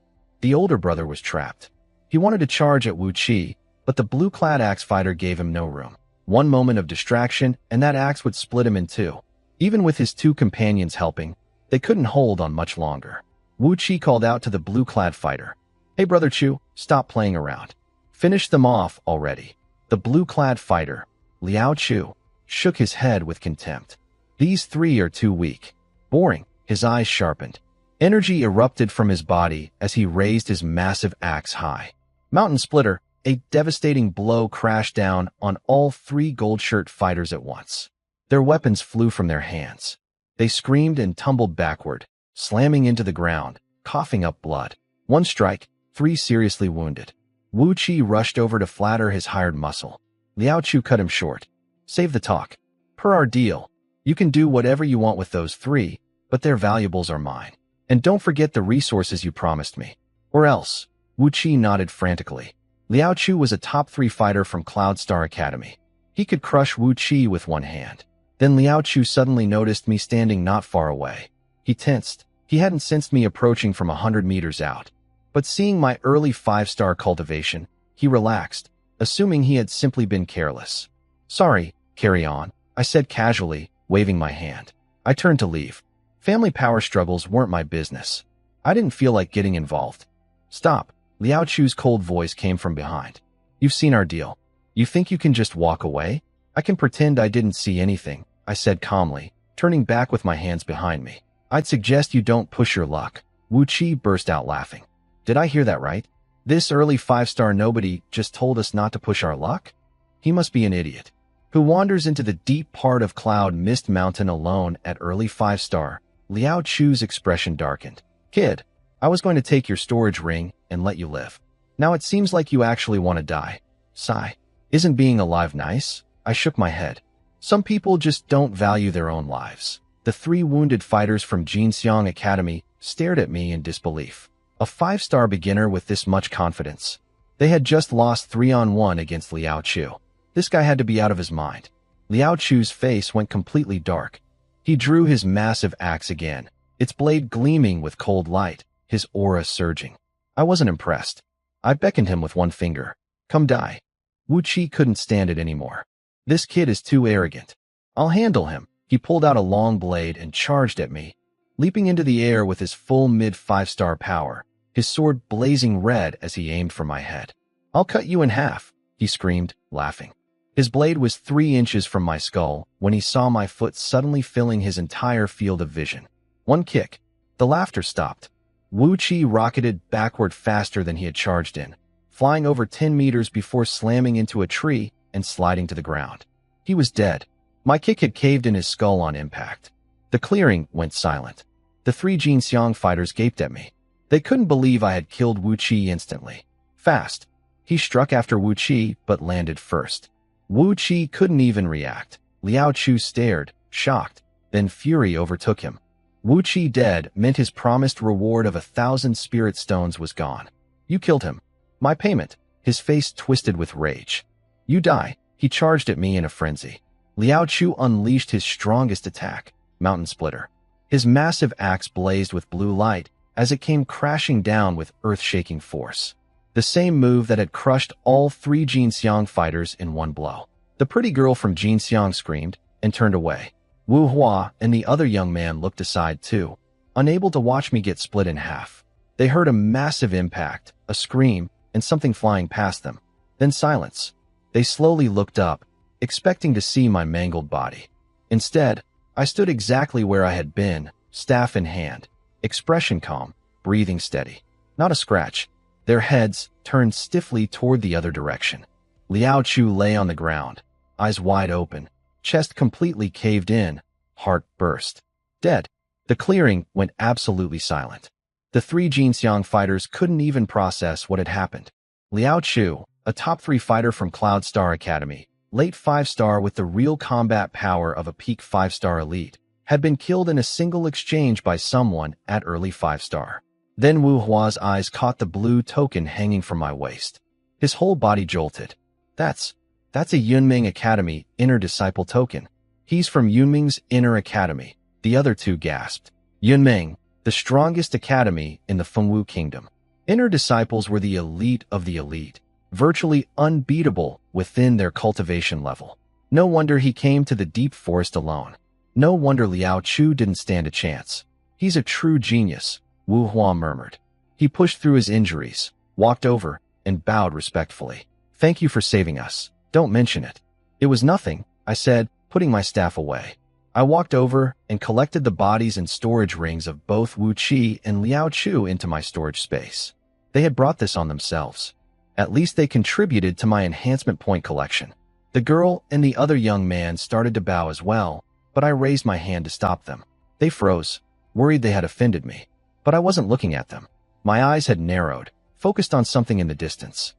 The older brother was trapped. He wanted to charge at Wu Qi, but the blue-clad axe fighter gave him no room. One moment of distraction, and that axe would split him in two. Even with his 2 companions helping, they couldn't hold on much longer. Wu Qi called out to the blue-clad fighter, "Hey, Brother Chu, stop playing around. Finish them off already." The blue-clad fighter, Liao Chu, shook his head with contempt. "These 3 are too weak. Boring." His eyes sharpened. Energy erupted from his body as he raised his massive axe high. Mountain Splitter, a devastating blow crashed down on all 3 gold-shirt fighters at once. Their weapons flew from their hands. They screamed and tumbled backward, slamming into the ground, coughing up blood. One strike, 3 seriously wounded. Wu Qi rushed over to flatter his hired muscle. Liao Chu cut him short. "Save the talk. Per our deal, you can do whatever you want with those 3, but their valuables are mine. And don't forget the resources you promised me. Or else." Wu Qi nodded frantically. Liao Chu was a top 3 fighter from Cloud Star Academy. He could crush Wu Qi with one hand. Then Liao Chu suddenly noticed me standing not far away. He tensed. He hadn't sensed me approaching from 100 meters out. But seeing my early 5-star cultivation, he relaxed, assuming he had simply been careless. "Sorry, carry on," I said casually, waving my hand. I turned to leave. Family power struggles weren't my business. I didn't feel like getting involved. "Stop," Liao Chu's cold voice came from behind. "You've seen our deal. You think you can just walk away?" "I can pretend I didn't see anything," I said calmly, turning back with my hands behind me. "I'd suggest you don't push your luck." Wu Qi burst out laughing. "Did I hear that right? This early 5-star nobody just told us not to push our luck? He must be an idiot. Who wanders into the deep part of Cloud Mist Mountain alone at early 5-star? Liao Chu's expression darkened. "Kid, I was going to take your storage ring and let you live. Now it seems like you actually want to die." Sigh. "Isn't being alive nice?" I shook my head. "Some people just don't value their own lives." The 3 wounded fighters from Jinxiang Academy stared at me in disbelief. A 5-star beginner with this much confidence. They had just lost 3-on-1 against Liao Chu. This guy had to be out of his mind. Liao Chu's face went completely dark. He drew his massive axe again, its blade gleaming with cold light, his aura surging. I wasn't impressed. I beckoned him with one finger. "Come die." Wu Qi couldn't stand it anymore. "This kid is too arrogant. I'll handle him." He pulled out a long blade and charged at me, leaping into the air with his full mid-5-star power, his sword blazing red as he aimed for my head. "I'll cut you in half," he screamed, laughing. His blade was 3 inches from my skull when he saw my foot suddenly filling his entire field of vision. One kick. The laughter stopped. Wu Qi rocketed backward faster than he had charged in, flying over 10 meters before slamming into a tree and sliding to the ground. He was dead. My kick had caved in his skull on impact. The clearing went silent. The 3 Jinxiang fighters gaped at me. They couldn't believe I had killed Wu Qi instantly. Fast. He struck after Wu Qi, but landed first. Wu Qi couldn't even react. Liao Chu stared, shocked. Then fury overtook him. Wu Qi dead meant his promised reward of 1,000 spirit stones was gone. "You killed him. My payment." His face twisted with rage. You die. He charged at me in a frenzy. Liao Chu unleashed his strongest attack, Mountain Splitter. His massive axe blazed with blue light as it came crashing down with earth-shaking force. The same move that had crushed all 3 Jinxiang fighters in one blow. The pretty girl from Jinxiang screamed and turned away. Wu Hua and the other young man looked aside too, unable to watch me get split in half. They heard a massive impact, a scream, and something flying past them. Then silence. They slowly looked up, expecting to see my mangled body. Instead, I stood exactly where I had been, staff in hand, expression calm, breathing steady. Not a scratch. Their heads turned stiffly toward the other direction. Liao Chu lay on the ground, eyes wide open, chest completely caved in, heart burst. Dead. The clearing went absolutely silent. The 3 Jinxiang fighters couldn't even process what had happened. Liao Chu, a top 3 fighter from Cloud Star Academy, late 5-star with the real combat power of a peak 5-star elite, had been killed in a single exchange by someone at early 5-star. Then Wu Hua's eyes caught the blue token hanging from my waist. His whole body jolted. That's a Yunming Academy Inner Disciple token. He's from Yunming's Inner Academy. The other 2 gasped. Yunming, the strongest academy in the Fengwu Kingdom. Inner Disciples were the elite of the elite, virtually unbeatable within their cultivation level. No wonder he came to the deep forest alone. No wonder Liao Chu didn't stand a chance. He's a true genius, Wu Hua murmured. He pushed through his injuries, walked over, and bowed respectfully. Thank you for saving us. Don't mention it. It was nothing, I said, putting my staff away. I walked over and collected the bodies and storage rings of both Wu Qi and Liao Chu into my storage space. They had brought this on themselves. At least they contributed to my enhancement point collection. The girl and the other young man started to bow as well, but I raised my hand to stop them. They froze, worried they had offended me. But I wasn't looking at them. My eyes had narrowed, focused on something in the distance.